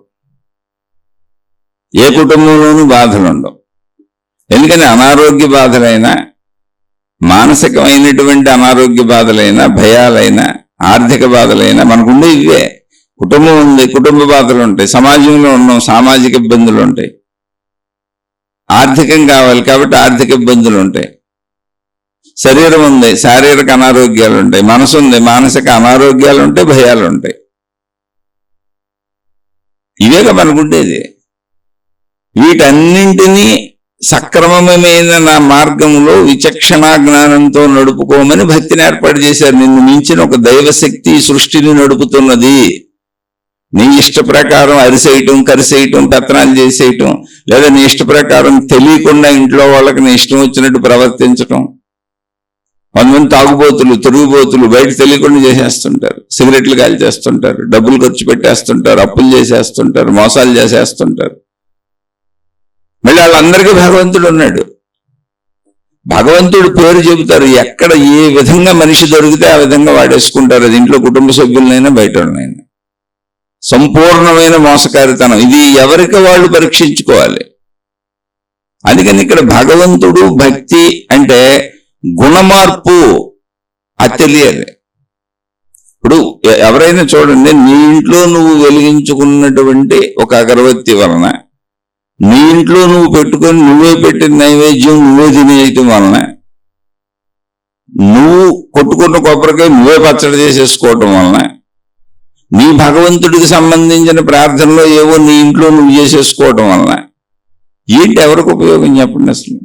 ఏ కుటుంబంలోనూ బాధలు ఉండవు. ఎందుకని అనారోగ్య బాధలైనా, మానసికమైనటువంటి అనారోగ్య బాధలైనా, భయాలైనా, ఆర్థిక బాధలైనా మనకుండే ఇవే. కుటుంబం ఉంది, కుటుంబ బాధలు ఉంటాయి. సమాజంలో ఉన్నాం, సామాజిక ఇబ్బందులు ఉంటాయి. ఆర్థికం కావాలి కాబట్టి ఆర్థిక ఇబ్బందులు ఉంటాయి. శరీరం ఉంది, శారీరక అనారోగ్యాలు ఉంటాయి. మనసు ఉంది, మానసిక అనారోగ్యాలు ఉంటాయి, భయాలు ఉంటాయి. ఇవేగా మనకుండేది. వీటన్నింటినీ సక్రమమైన నా మార్గంలో విచక్షణా జ్ఞానంతో నడుపుకోమని భక్తిని ఏర్పాటు చేశారు. నిన్ను మించిన ఒక దైవశక్తి సృష్టిని నడుపుతున్నది. నీ ఇష్ట ప్రకారం అరిసేయటం, కరిసేయటం, పెత్తనాలు చేసేయటం, లేదా నీ ఇష్ట ప్రకారం తెలియకుండా ఇంట్లో వాళ్ళకి నీ ఇష్టం వచ్చినట్టు ప్రవర్తించటం. కొంతమంది తాగుబోతులు, తిరుగుబోతులు బయట తెలియకుండా చేసేస్తుంటారు, సిగరెట్లు కాల్చేస్తుంటారు, డబ్బులు ఖర్చు పెట్టేస్తుంటారు, అప్పులు చేసేస్తుంటారు, మోసాలు చేసేస్తుంటారు. మళ్ళీ వాళ్ళందరికీ భగవంతుడు ఉన్నాడు. భగవంతుడు పేరు చెబుతారు, ఎక్కడ ఏ విధంగా మనిషి దొరికితే ఆ విధంగా వాడేసుకుంటారు. అది ఇంట్లో కుటుంబ సభ్యులనైనా బయట వాళ్ళనైనా. సంపూర్ణమైన మోసకారితనం. ఇది ఎవరికి వాళ్ళు పరీక్షించుకోవాలి. అందుకని ఇక్కడ భగవంతుడు భక్తి అంటే గుణమార్పు అది తెలియాలి. ఇప్పుడు ఎవరైనా చూడండి, నీ ఇంట్లో నువ్వు వెలిగించుకున్నటువంటి ఒక అగరబత్తి వలన, నీ ఇంట్లో నువ్వు పెట్టుకొని నువ్వే పెట్టిన నైవేద్యం నువ్వే తినేయటం వలన, నువ్వు కొట్టుకున్న కొబ్బరికాయ నువ్వే పచ్చడి చేసేసుకోవటం వలన, నీ భగవంతుడికి సంబంధించిన ప్రార్థనలో ఏవో నీ ఇంట్లో నువ్వు చేసేసుకోవటం వలన ఏంటి ఎవరికి ఉపయోగం చెప్పండి? అసలు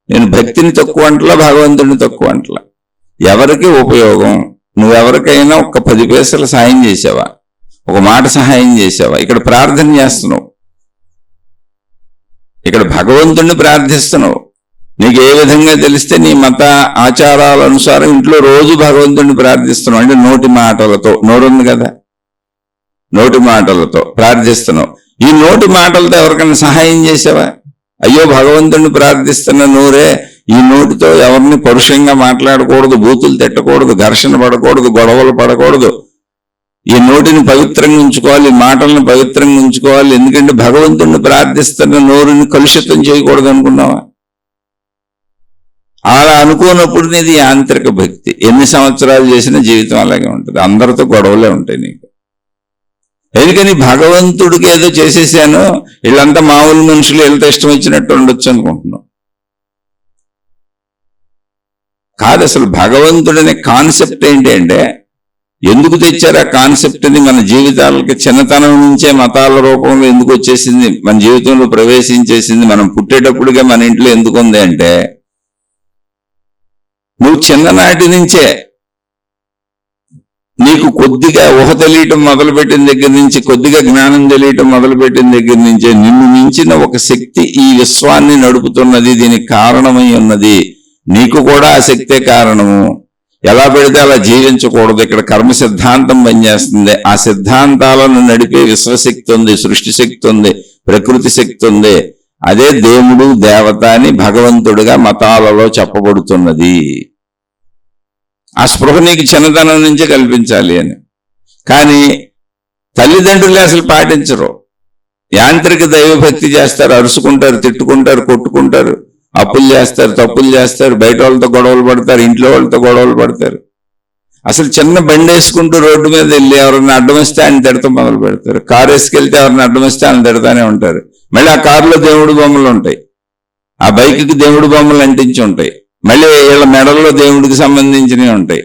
నేను భక్తిని తక్కువ అంటలా, భగవంతుడిని తక్కువ అంటలా. ఎవరికి ఉపయోగం? నువ్వెవరికైనా ఒక 10 పైసలు సహాయం చేసావా, ఒక మాట సహాయం చేసావా? ఇక్కడ ప్రార్థన చేస్తున్నావు, ఇక్కడ భగవంతుడిని ప్రార్థిస్తున్నావు. నీకు ఏ విధంగా తెలిస్తే నీ మత ఆచారాల అనుసారం ఇంట్లో రోజు భగవంతుడిని ప్రార్థిస్తున్నావు. అంటే నోటి మాటలతో, నోరుంది కదా, నోటి మాటలతో ప్రార్థిస్తున్నావు. ఈ నోటి మాటలతో ఎవరికైనా సహాయం చేసావా? అయ్యో భగవంతుడిని ప్రార్థిస్తున్న నోరే, ఈ నోటితో ఎవరిని పరుషంగా మాట్లాడకూడదు, బూతులు తిట్టకూడదు, ఘర్షణ పడకూడదు, గొడవలు పడకూడదు. ఈ నోటిని పవిత్రంగా ఉంచుకోవాలి, మాటలను పవిత్రంగా ఉంచుకోవాలి. ఎందుకంటే భగవంతుడిని ప్రార్థిస్తున్న నోరుని కలుషితం చేయకూడదు అనుకున్నావా? అలా అనుకోనప్పుడు నీది యాంత్రిక భక్తి. ఎన్ని సంవత్సరాలు చేసినా జీవితం అలాగే ఉంటుంది, అందరితో గొడవలే ఉంటాయి నీకు. ఎందుకని భగవంతుడికి ఏదో చేసేసాను, వీళ్ళంతా మామూలు మనుషులు, వీళ్ళతో ఇష్టం వచ్చినట్టు ఉండొచ్చు అనుకుంటున్నావు. కాదు, అసలు భగవంతుడనే కాన్సెప్ట్ ఏంటి అంటే ఎందుకు తెచ్చారు ఆ కాన్సెప్ట్ని మన జీవితాలకి? చిన్నతనం నుంచే మతాల రూపంలో ఎందుకు వచ్చేసింది, మన జీవితంలో ప్రవేశించేసింది? మనం పుట్టేటప్పుడుగా మన ఇంట్లో ఎందుకు ఉంది అంటే, నువ్వు చిన్ననాటి నుంచే నీకు కొద్దిగా ఊహ తెలియటం మొదలుపెట్టిన దగ్గర నుంచి, కొద్దిగా జ్ఞానం తెలియటం మొదలుపెట్టిన దగ్గర నుంచే నిన్ను మించిన ఒక శక్తి ఈ విశ్వాన్ని నడుపుతున్నది, దీనికి కారణమై ఉన్నది. నీకు కూడా ఆ శక్తే కారణము. ఎలా పెడితే అలా జీవించకూడదు. ఇక్కడ కర్మ సిద్ధాంతం పనిచేస్తుంది. ఆ సిద్ధాంతాలను నడిపే విశ్వశక్తి ఉంది, సృష్టి శక్తి ఉంది, ప్రకృతి శక్తి ఉంది. అదే దేవుడు, దేవత అని భగవంతుడిగా మతాలలో చెప్పబడుతున్నది. ఆ స్పృహ నీకు చిన్నతనం నుంచే కల్పించాలి అని. కానీ తల్లిదండ్రులే అసలు పాటించరు. యాంత్రిక దైవభక్తి చేస్తారు, అరుచుకుంటారు, తిట్టుకుంటారు, కొట్టుకుంటారు, అప్పులు చేస్తారు, తప్పులు చేస్తారు, బయట వాళ్ళతో గొడవలు పడతారు, ఇంట్లో వాళ్ళతో గొడవలు పడతారు. అసలు చిన్న బండి వేసుకుంటూ రోడ్డు మీద వెళ్ళి ఎవరిని అడ్డం వస్తే ఆయన తిడతా మొదలు పెడతారు. కారు వేసుకెళ్తే ఎవరిని అడ్డం వస్తే ఆయన తిడతానే ఉంటారు. మళ్ళీ ఆ కారులో దేవుడి బొమ్మలు ఉంటాయి, ఆ బైక్కి దేవుడి బొమ్మలు అంటించి ఉంటాయి, మళ్ళీ వీళ్ళ మెడల్లో దేవుడికి సంబంధించినవి ఉంటాయి.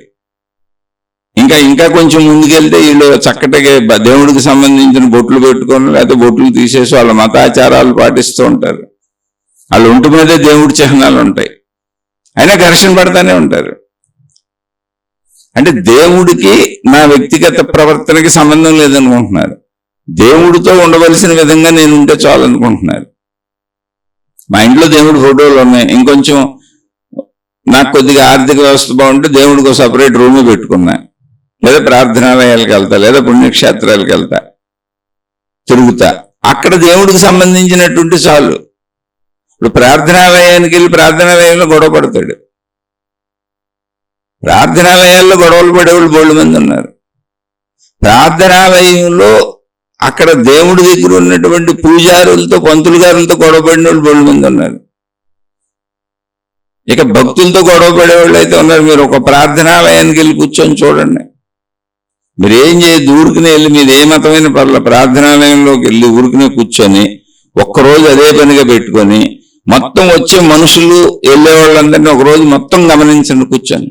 ఇంకా కొంచెం ముందుకెళ్తే వీళ్ళు చక్కటిగా దేవుడికి సంబంధించిన బొట్లు పెట్టుకొని, లేకపోతే బొట్లు తీసేసి వాళ్ళ మతాచారాలు పాటిస్తూ ఉంటారు. వాళ్ళ ఒంటి మీదే దేవుడి చిహ్నాలు ఉంటాయి, అయినా ఘర్షణ పడతానే ఉంటారు. అంటే దేవుడికి నా వ్యక్తిగత ప్రవర్తనకి సంబంధం లేదనుకుంటున్నారు. దేవుడితో ఉండవలసిన విధంగా నేను ఉంటే చాలు అనుకుంటున్నారు. మా ఇంట్లో దేవుడి ఫోటోలు ఉన్నాయి, ఇంకొంచెం నాకు కొద్దిగా ఆర్థిక వ్యవస్థ బాగుంటే దేవుడికి ఒక సపరేట్ రూమ్ పెట్టుకున్నా, లేదా ప్రార్థనాలయాలకు వెళ్తా, లేదా పుణ్యక్షేత్రాలకు వెళ్తా, తిరుగుతా. అక్కడ దేవుడికి సంబంధించినటువంటి చాలు. ఇప్పుడు ప్రార్థనాలయానికి వెళ్ళి ప్రార్థనాలయంలో గొడవ పడతాడు. ప్రార్థనాలయాల్లో గొడవలు పడేవాళ్ళు బోళ్ళు మంది ఉన్నారు. ప్రార్థనాలయంలో అక్కడ దేవుడి దగ్గర ఉన్నటువంటి పూజారులతో, పంతులు గారులతో గొడవ పడిన వాళ్ళు బోళ్ళు మంది ఉన్నారు. ఇక భక్తులతో గొడవ పడేవాళ్ళు అయితే ఉన్నారు. మీరు ఒక ప్రార్థనాలయానికి వెళ్ళి కూర్చొని చూడండి. మీరు ఏం చేయదు, ఊరికినే వెళ్ళి, మీరు ఏ మతమైన పర్ల ప్రార్థనాలయంలోకి వెళ్ళి ఊరికినే కూర్చొని ఒక్కరోజు అదే పనిగా పెట్టుకొని మొత్తం వచ్చే మనుషులు వెళ్ళే వాళ్ళందరినీ ఒకరోజు మొత్తం గమనించండి. కూర్చొని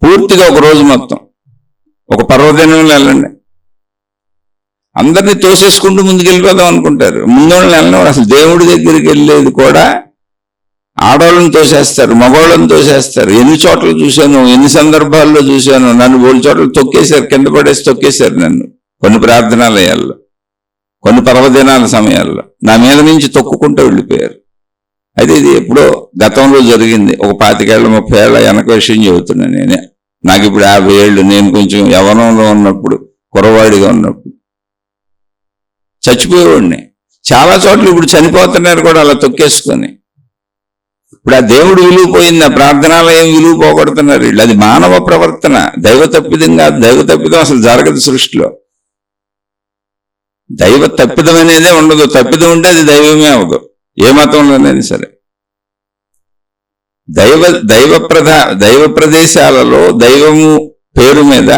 పూర్తిగా ఒకరోజు మొత్తం ఒక పర్వదినంలో వెళ్ళండి. అందరినీ తోసేసుకుంటూ ముందుకు వెళ్ళిపోదాం అనుకుంటారు. ముందు వాళ్ళని వెళ్ళినవాడు అసలు దేవుడి దగ్గరికి వెళ్ళేది కూడా ఆడవాళ్ళని తోసేస్తారు, మగవాళ్ళని తోసేస్తారు. ఎన్ని చోట్ల చూశాను, ఎన్ని సందర్భాల్లో చూశాను. నన్ను 3 చోట్ల తొక్కేశారు, కింద పడేసి తొక్కేశారు నన్ను. కొన్ని ప్రార్థనాలయాల్లో, కొన్ని పర్వదినాల సమయాల్లో నా మీద నుంచి తొక్కుకుంటూ వెళ్ళిపోయారు. అయితే ఇది ఎప్పుడో గతంలో జరిగింది, ఒక 25 ఏళ్ళ 30 ఏళ్ళ వెనక విషయం చెబుతున్నాను నేనే. నాకు ఇప్పుడు 50 ఏళ్ళు. నేను కొంచెం యవ్వనంలో ఉన్నప్పుడు, కుర్రవాడిగా ఉన్నప్పుడు చచ్చిపోయేవాడిని. చాలా చోట్ల ఇప్పుడు చనిపోతున్నారు కూడా అలా తొక్కేసుకొని. ఇప్పుడు ఆ దేవుడు విలువ పోయింది, ఆ ప్రార్థనాలయం విలువ పోగొడుతున్నారు వీళ్ళు. అది మానవ ప్రవర్తన, దైవ తప్పిదం కాదు. దైవ తప్పిదం అసలు జరగదు సృష్టిలో. దైవ తప్పిదం అనేదే ఉండదు. తప్పిదం ఉంటే అది దైవమే అవ్వదు, ఏ మతంలోనైనా సరే. దైవ ప్రదేశాలలో దైవము పేరు మీద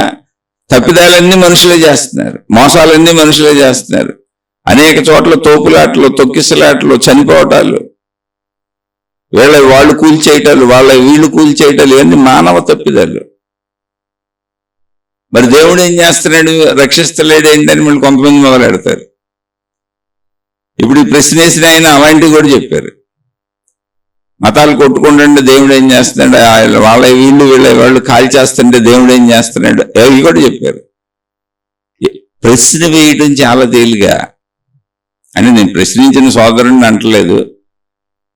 తప్పిదాలన్నీ మనుషులే చేస్తున్నారు, మోసాలన్నీ మనుషులే చేస్తున్నారు. అనేక చోట్ల తోపులాటలు, తొక్కిసలాటలు, చనిపోవటాలు, వాళ్ళు కూల్చేయటాలు, వీళ్ళు కూల్చేయటాలు, ఇవన్నీ మానవ తప్పిదాలు. మరి దేవుడు ఏం చేస్తున్నాడు? రక్షిస్తలేడు ఏంటని మళ్ళీ కొంతమంది మొదలెడతారు. ఇప్పుడు ఈ ప్రశ్న వేసిన ఆయన అలాంటివి కూడా చెప్పారు. మతాలు కొట్టుకుంటుంటే దేవుడు ఏం చేస్తున్నాడు, వాళ్ళు కాల్ చేస్తుంటే దేవుడు ఏం చేస్తున్నాడు, అవి కూడా చెప్పారు. ప్రశ్న వేయటం చాలా తేలిగా అని నేను ప్రశ్నించిన సోదరుడిని అంటలేదు.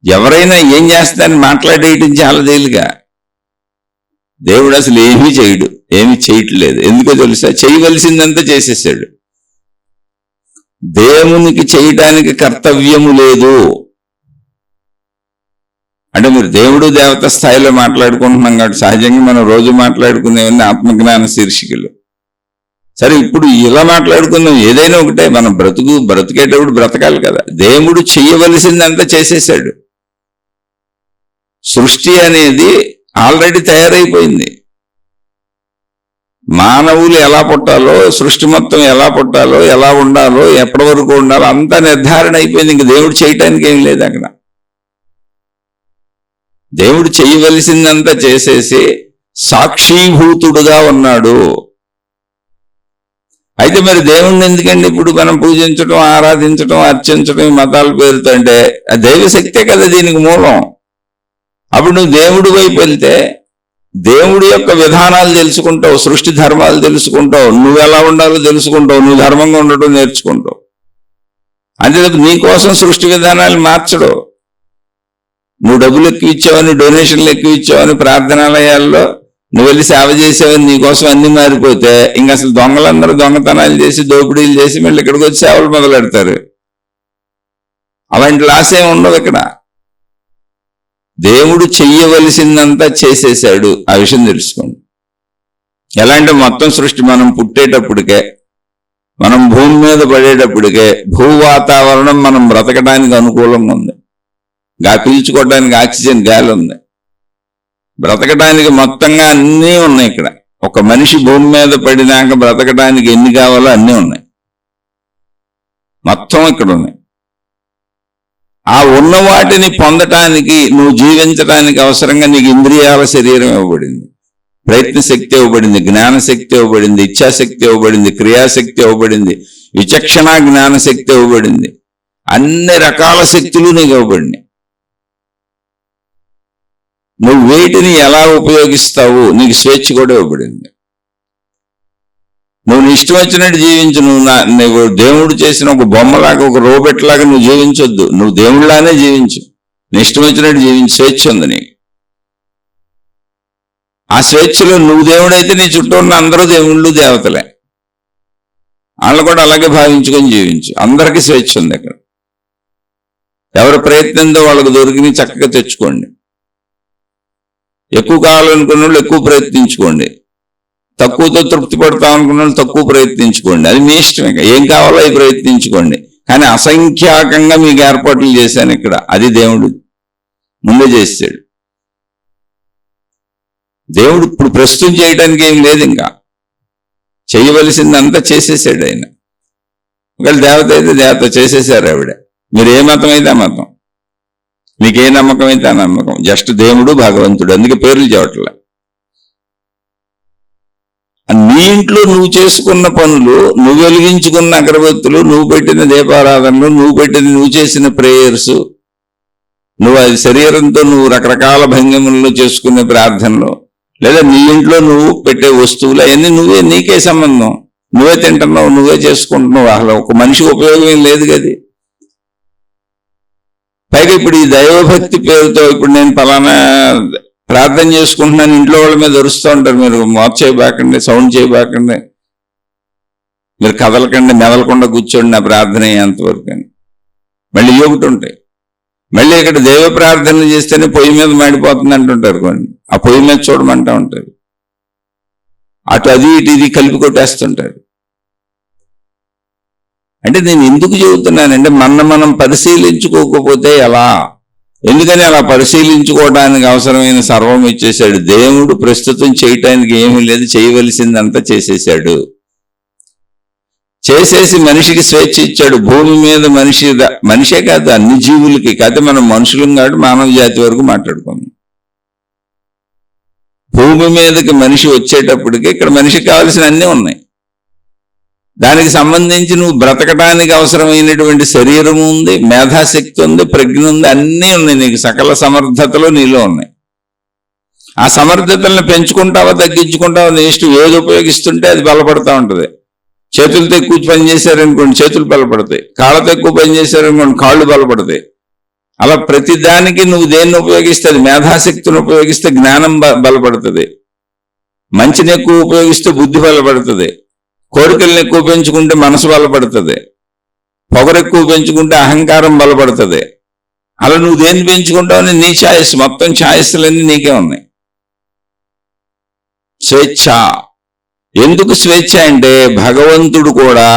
ఎవరైనా ఏం చేస్తారని మాట్లాడేయటం చాలా తేలిగా. దేవుడు అసలు ఏమీ చేయడు, ఏమీ చేయట్లేదు. ఎందుకో తెలుసా? చేయవలసిందంతా చేసేసాడు. దేవునికి చేయటానికి కర్తవ్యము లేదు. అంటే మీరు దేవుడు దేవత స్థాయిలో మాట్లాడుకుంటున్నాం కాబట్టి సహజంగా మనం రోజు మాట్లాడుకునేవన్నీ ఆత్మజ్ఞాన శీర్షికలు. సరే, ఇప్పుడు ఇలా మాట్లాడుకుందాం. ఏదైనా ఒకటే, మనం బ్రతికేటప్పుడు బ్రతకాలి కదా. దేవుడు చేయవలసిందంతా చేసేసాడు. సృష్టి అనేది ఆల్రెడీ తయారైపోయింది. మానవులు ఎలా పుట్టాలో, సృష్టి మొత్తం ఎలా పుట్టాలో, ఎలా ఉండాలో, ఎప్పటి వరకు ఉండాలో అంతా నిర్ధారణ అయిపోయింది. ఇంక దేవుడు చేయటానికి ఏం లేదు అక్కడ. దేవుడు చేయవలసిందంతా చేసేసి సాక్షీభూతుడుగా ఉన్నాడు. అయితే మరి దేవుణ్ణి ఎందుకండి ఇప్పుడు మనం పూజించడం, ఆరాధించడం, అర్చించడం ఈ మతాల పేరుతో? అంటే ఆ దైవశక్తే కదా దీనికి మూలం. అప్పుడు నువ్వు దేవుడి వైపు వెళ్తే దేవుడి యొక్క విధానాలు తెలుసుకుంటావు, సృష్టి ధర్మాలు తెలుసుకుంటావు, నువ్వు ఎలా ఉండాలో తెలుసుకుంటావు, నువ్వు ధర్మంగా ఉండటం నేర్చుకుంటావు. అంతే తప్ప నీ కోసం సృష్టి విధానాలు మార్చడు. నువ్వు డబ్బులు ఎక్కువ ఇచ్చావని, డొనేషన్లు ఎక్కువ ఇచ్చావని, ప్రార్థనాలయాల్లో నువ్వు వెళ్ళి సేవ చేసావని నీకోసం అన్ని మారిపోతే ఇంక అసలు దొంగలందరూ దొంగతనాలు చేసి దోపిడీలు చేసి మళ్ళీ ఇక్కడికి వచ్చి సేవలు మొదలెడతారు. అలాంటి లాస్ ఏమి ఉండవు ఇక్కడ. దేవుడు చెయ్యవలసిందంతా చేసేసాడు. ఆ విషయం తెలుసుకోండి. ఎలా అంటే మొత్తం సృష్టి మనం పుట్టేటప్పటికే, మనం భూమి మీద పడేటప్పటికే భూ వాతావరణం మనం బ్రతకడానికి అనుకూలంగా ఉంది. పీల్చుకోవడానికి ఆక్సిజన్ గాలి ఉంది, బ్రతకడానికి మొత్తంగా అన్నీ ఉన్నాయి. ఇక్కడ ఒక మనిషి భూమి మీద పడినాక బ్రతకడానికి ఎన్ని కావాలో అన్నీ ఉన్నాయి, మొత్తం ఇక్కడ ఉన్నాయి. ఆ ఉన్న వాటిని పొందటానికి, నువ్వు జీవించడానికి అవసరంగా నీకు ఇంద్రియాల శరీరం ఇవ్వబడింది, ప్రయత్న శక్తి ఇవ్వబడింది, జ్ఞానశక్తి ఇవ్వబడింది, ఇచ్ఛాశక్తి ఇవ్వబడింది, క్రియాశక్తి ఇవ్వబడింది, విచక్షణ జ్ఞానశక్తి ఇవ్వబడింది. అన్ని రకాల శక్తులు నీకు ఇవ్వబడినాయి. నువ్వు వేటిని ఎలా ఉపయోగిస్తావు, నీకు స్వేచ్ఛ కూడా ఇవ్వబడింది. నువ్వు ఇష్టం వచ్చినట్టు జీవించు. నువ్వు దేవుడు చేసిన ఒక బొమ్మలాగా, ఒక రోబోట్ లాగా నువ్వు జీవించొద్దు. నువ్వు దేవుడిలానే జీవించు, నీ ఇష్టం వచ్చినట్టు జీవించు. స్వేచ్ఛ ఉంది నీకు. ఆ స్వేచ్ఛలో నువ్వు దేవుడైతే నీ చుట్టూ ఉన్న అందరూ దేవుళ్ళు దేవతలే. వాళ్ళు కూడా అలాగే భావించుకొని జీవించు. అందరికీ స్వేచ్ఛ ఉంది అక్కడ. ఎవరి ప్రయత్నంతో వాళ్ళకు దొరికిని చక్కగా తెచ్చుకోండి. ఎక్కువ కావాలనుకున్న వాళ్ళు ఎక్కువ ప్రయత్నించుకోండి, తక్కువతో తృప్తి పడతాం అనుకున్న వాళ్ళు తక్కువ ప్రయత్నించుకోండి. అది మీ ఇష్టమే. ఏం కావాలో అవి ప్రయత్నించుకోండి. కానీ అసంఖ్యాకంగా మీకు ఏర్పాట్లు చేశాను ఇక్కడ. అది దేవుడు ముందే చేసాడు. దేవుడు ఇప్పుడు ప్రస్తుతం చేయడానికి ఏం లేదు, ఇంకా చేయవలసిందంతా చేసేసాడు ఆయన. ఒకవేళ దేవత అయితే దేవత చేసేసారు ఆవిడ. మీరు ఏ మతం అయితే ఆ మతం, మీకు ఏ నమ్మకం అయితే ఆ నమ్మకం. జస్ట్ దేవుడు భగవంతుడు, అందుకే పేర్లు చెప్పట్లే. నీ ఇంట్లో నువ్వు చేసుకున్న పనులు, నువ్వు వెలిగించుకున్న అగరబత్తులు, నువ్వు పెట్టిన దీపారాధనలు, నువ్వు చేసిన ప్రేయర్స్, నువ్వు అది శరీరంతో నువ్వు రకరకాల భంగిమల్లో చేసుకునే ప్రార్థనలు, లేదా నీ ఇంట్లో నువ్వు పెట్టే వస్తువులు, అవన్నీ నీకే సంబంధం. నువ్వే తింటున్నావు, నువ్వే చేసుకుంటున్నావు. అసలు ఒక మనిషికి ఉపయోగం ఏం లేదు కదా. పైగా ఇప్పుడు ఈ దైవభక్తి పేరుతో ఇప్పుడు నేను ఫలానా ప్రార్థన చేసుకుంటున్నాను, ఇంట్లో వాళ్ళ మీద అరుస్తూ ఉంటారు. మీరు మోత చేయబాకండి, సౌండ్ చేయబాకండి, మీరు కదలకండి, మెదలకుండా కూర్చోండి, నా ప్రార్థన అయ్యేంతవరకు అని. మళ్ళీ ఒకటి ఉంటాయి. మళ్ళీ ఇక్కడ దైవ ప్రార్థనలు చేస్తేనే పొయ్యి మీద మాడిపోతుంది అంటుంటారు కొన్ని. ఆ పొయ్యి మీద చూడమంటా ఉంటారు. అటు అది ఇటు ఇది కలిపి కొట్టేస్తుంటారు. అంటే నేను ఎందుకు చెబుతున్నానంటే మనం పరిశీలించుకోకపోతే ఎలా? ఎందుకని అలా పరిశీలించుకోవడానికి అవసరమైన సర్వం ఇచ్చేశాడు దేవుడు. ప్రస్తుతం చేయటానికి ఏమీ లేదు, చేయవలసిందంతా చేసేశాడు. చేసేసి మనిషికి స్వేచ్ఛ ఇచ్చాడు. భూమి మీద మనిషే కాదు అన్ని జీవులకి. కాదు మనం మనుషులం కాబట్టి మానవ జాతి వరకు మాట్లాడుకున్నాం. భూమి మీదకి మనిషి వచ్చేటప్పటికి ఇక్కడ మనిషికి కావాల్సిన అన్నీ ఉన్నాయి. దానికి సంబంధించి నువ్వు బ్రతకడానికి అవసరమైనటువంటి శరీరం ఉంది, మేధాశక్తి ఉంది, ప్రజ్ఞ ఉంది, అన్నీ ఉన్నాయి. నీకు సకల సమర్థతలు నీలో ఉన్నాయి. ఆ సమర్థతలను పెంచుకుంటావా తగ్గించుకుంటావా నీ ఇష్టం. ఏది ఉపయోగిస్తుంటే అది బలపడతా ఉంటుంది. చేతులతో ఎక్కువ పని చేశారనుకోండి చేతులు బలపడతాయి, కాళ్ళతో ఎక్కువ పని చేశారనుకోండి కాళ్ళు బలపడతాయి. అలా ప్రతి దానికి నువ్వు దేన్ని ఉపయోగిస్తే, అది మేధాశక్తిని ఉపయోగిస్తే జ్ఞానం బలపడుతుంది, మంచిని ఎక్కువ ఉపయోగిస్తే బుద్ధి బలపడుతుంది, కోరికలను ఎక్కువ పెంచుకుంటే మనసు బలపడుతుంది, పొగరు ఎక్కువ పెంచుకుంటే అహంకారం బలపడుతుంది. అలా నువ్వు దేన్ని పెంచుకుంటావని నీ ఛాయిస్. మొత్తం ఛాయిస్లన్నీ నీకే ఉన్నాయి. స్వేచ్ఛ. ఎందుకు స్వేచ్ఛ అంటే భగవంతుడు కూడా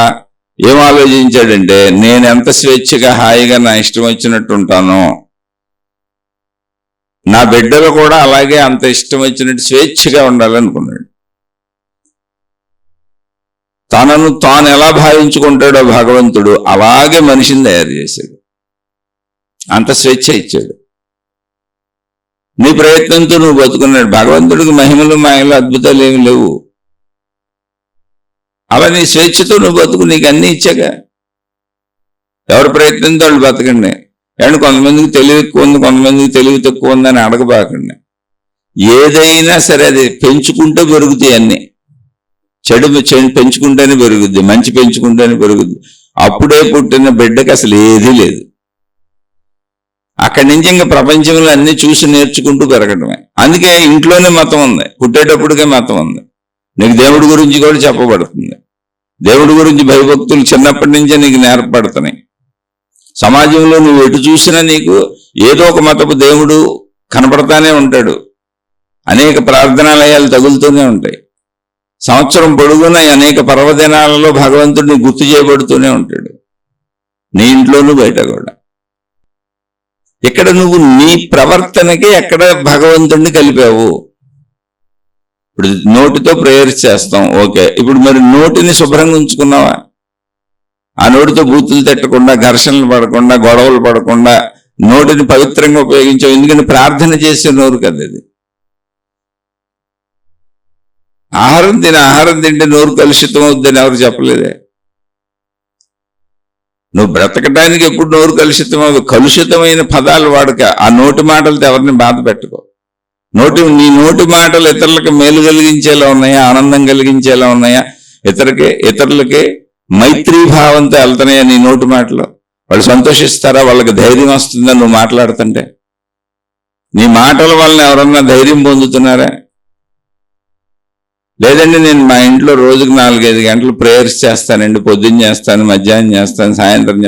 ఏం ఆలోచించాడంటే నేను ఎంత స్వేచ్ఛగా హాయిగా నా ఇష్టం వచ్చినట్టు ఉంటానో నా బిడ్డలు కూడా అలాగే అంత ఇష్టం వచ్చినట్టు స్వేచ్ఛగా ఉండాలనుకున్నాడు. తనను తాను ఎలా భావించుకుంటాడో భగవంతుడు అలాగే మనిషిని తయారు చేశాడు. అంత స్వేచ్ఛ ఇచ్చాడు. నీ ప్రయత్నంతో నువ్వు బతుకున్నాడు. భగవంతుడికి మహిమలు మాయలు అద్భుతాలు ఏమి లేవు. అలా నీ స్వేచ్ఛతో నువ్వు బతుకు, నీకు అన్నీ ఇచ్చాక. ఎవరి ప్రయత్నంతో వాళ్ళు బతకండి. అండ్ కొంతమందికి తెలివి ఎక్కువ ఉంది, కొంతమందికి తెలివి తక్కువ ఉందని అడగబాకండి. ఏదైనా సరే అది పెంచుకుంటే పెరుగుతాయి అన్నీ. చెడు పెంచుకుంటేనే పెరుగుద్ది, మంచి పెంచుకుంటేనే పెరుగుద్ది. అప్పుడే పుట్టిన బిడ్డకి అసలు ఏదీ లేదు. అక్కడి నుంచి ఇంకా ప్రపంచంలో అన్ని చూసి నేర్చుకుంటూ పెరగడమే. అందుకే ఇంట్లోనే మతం ఉంది, పుట్టేటప్పటికే మతం ఉంది. నీకు దేవుడి గురించి కూడా చెప్పబడుతుంది. దేవుడి గురించి భయభక్తులు చిన్నప్పటి నుంచే నీకు నేర్పడుతున్నాయి. సమాజంలో నువ్వు ఎటు చూసినా నీకు ఏదో ఒక మతపు దేవుడు కనపడతానే ఉంటాడు. అనేక ప్రార్థనాలయాలు తగులుతూనే ఉంటాయి. సంవత్సరం పొడుగున అనేక పర్వదినాలలో భగవంతుడిని గుర్తు చేయబడుతూనే ఉంటాడు, నీ ఇంట్లోనూ బయట కూడా. ఇక్కడ నువ్వు నీ ప్రవర్తనకి ఎక్కడ భగవంతుడిని కలిపావు. ఇప్పుడు నోటితో ప్రేయర్స్ చేస్తాం, ఓకే. ఇప్పుడు మరి నోటిని శుభ్రంగా ఉంచుకున్నావా? ఆ నోటితో బూతులు తిట్టకుండా, ఘర్షణలు పడకుండా, గొడవలు పడకుండా నోటిని పవిత్రంగా ఉపయోగించావు. ఎందుకంటే ప్రార్థన చేసే నోరు కదా అది. ఆహారం తింటే నోరు కలుషితం అవుద్దని ఎవరు చెప్పలేదే. నువ్వు బ్రతకడానికి ఎప్పుడు నోరు కలుషితమైన పదాలు వాడక. ఆ నోటి మాటలతో ఎవరిని బాధ పెట్టుకో. నీ నోటి మాటలు ఇతరులకు మేలు కలిగించేలా ఉన్నాయా, ఆనందం కలిగించేలా ఉన్నాయా, ఇతరులకి మైత్రీభావంతో వెళ్తున్నాయా నీ నోటి మాటలు? వాళ్ళు సంతోషిస్తారా? వాళ్ళకి ధైర్యం వస్తుందా నువ్వు మాట్లాడుతుంటే? నీ మాటల వలన ఎవరన్నా ధైర్యం పొందుతున్నారా? లేదండి నేను మా ఇంట్లో రోజుకు 4-5 గంటలు ప్రేయర్స్ చేస్తానండి, పొద్దున్న చేస్తాను, మధ్యాహ్నం చేస్తాను, సాయంత్రం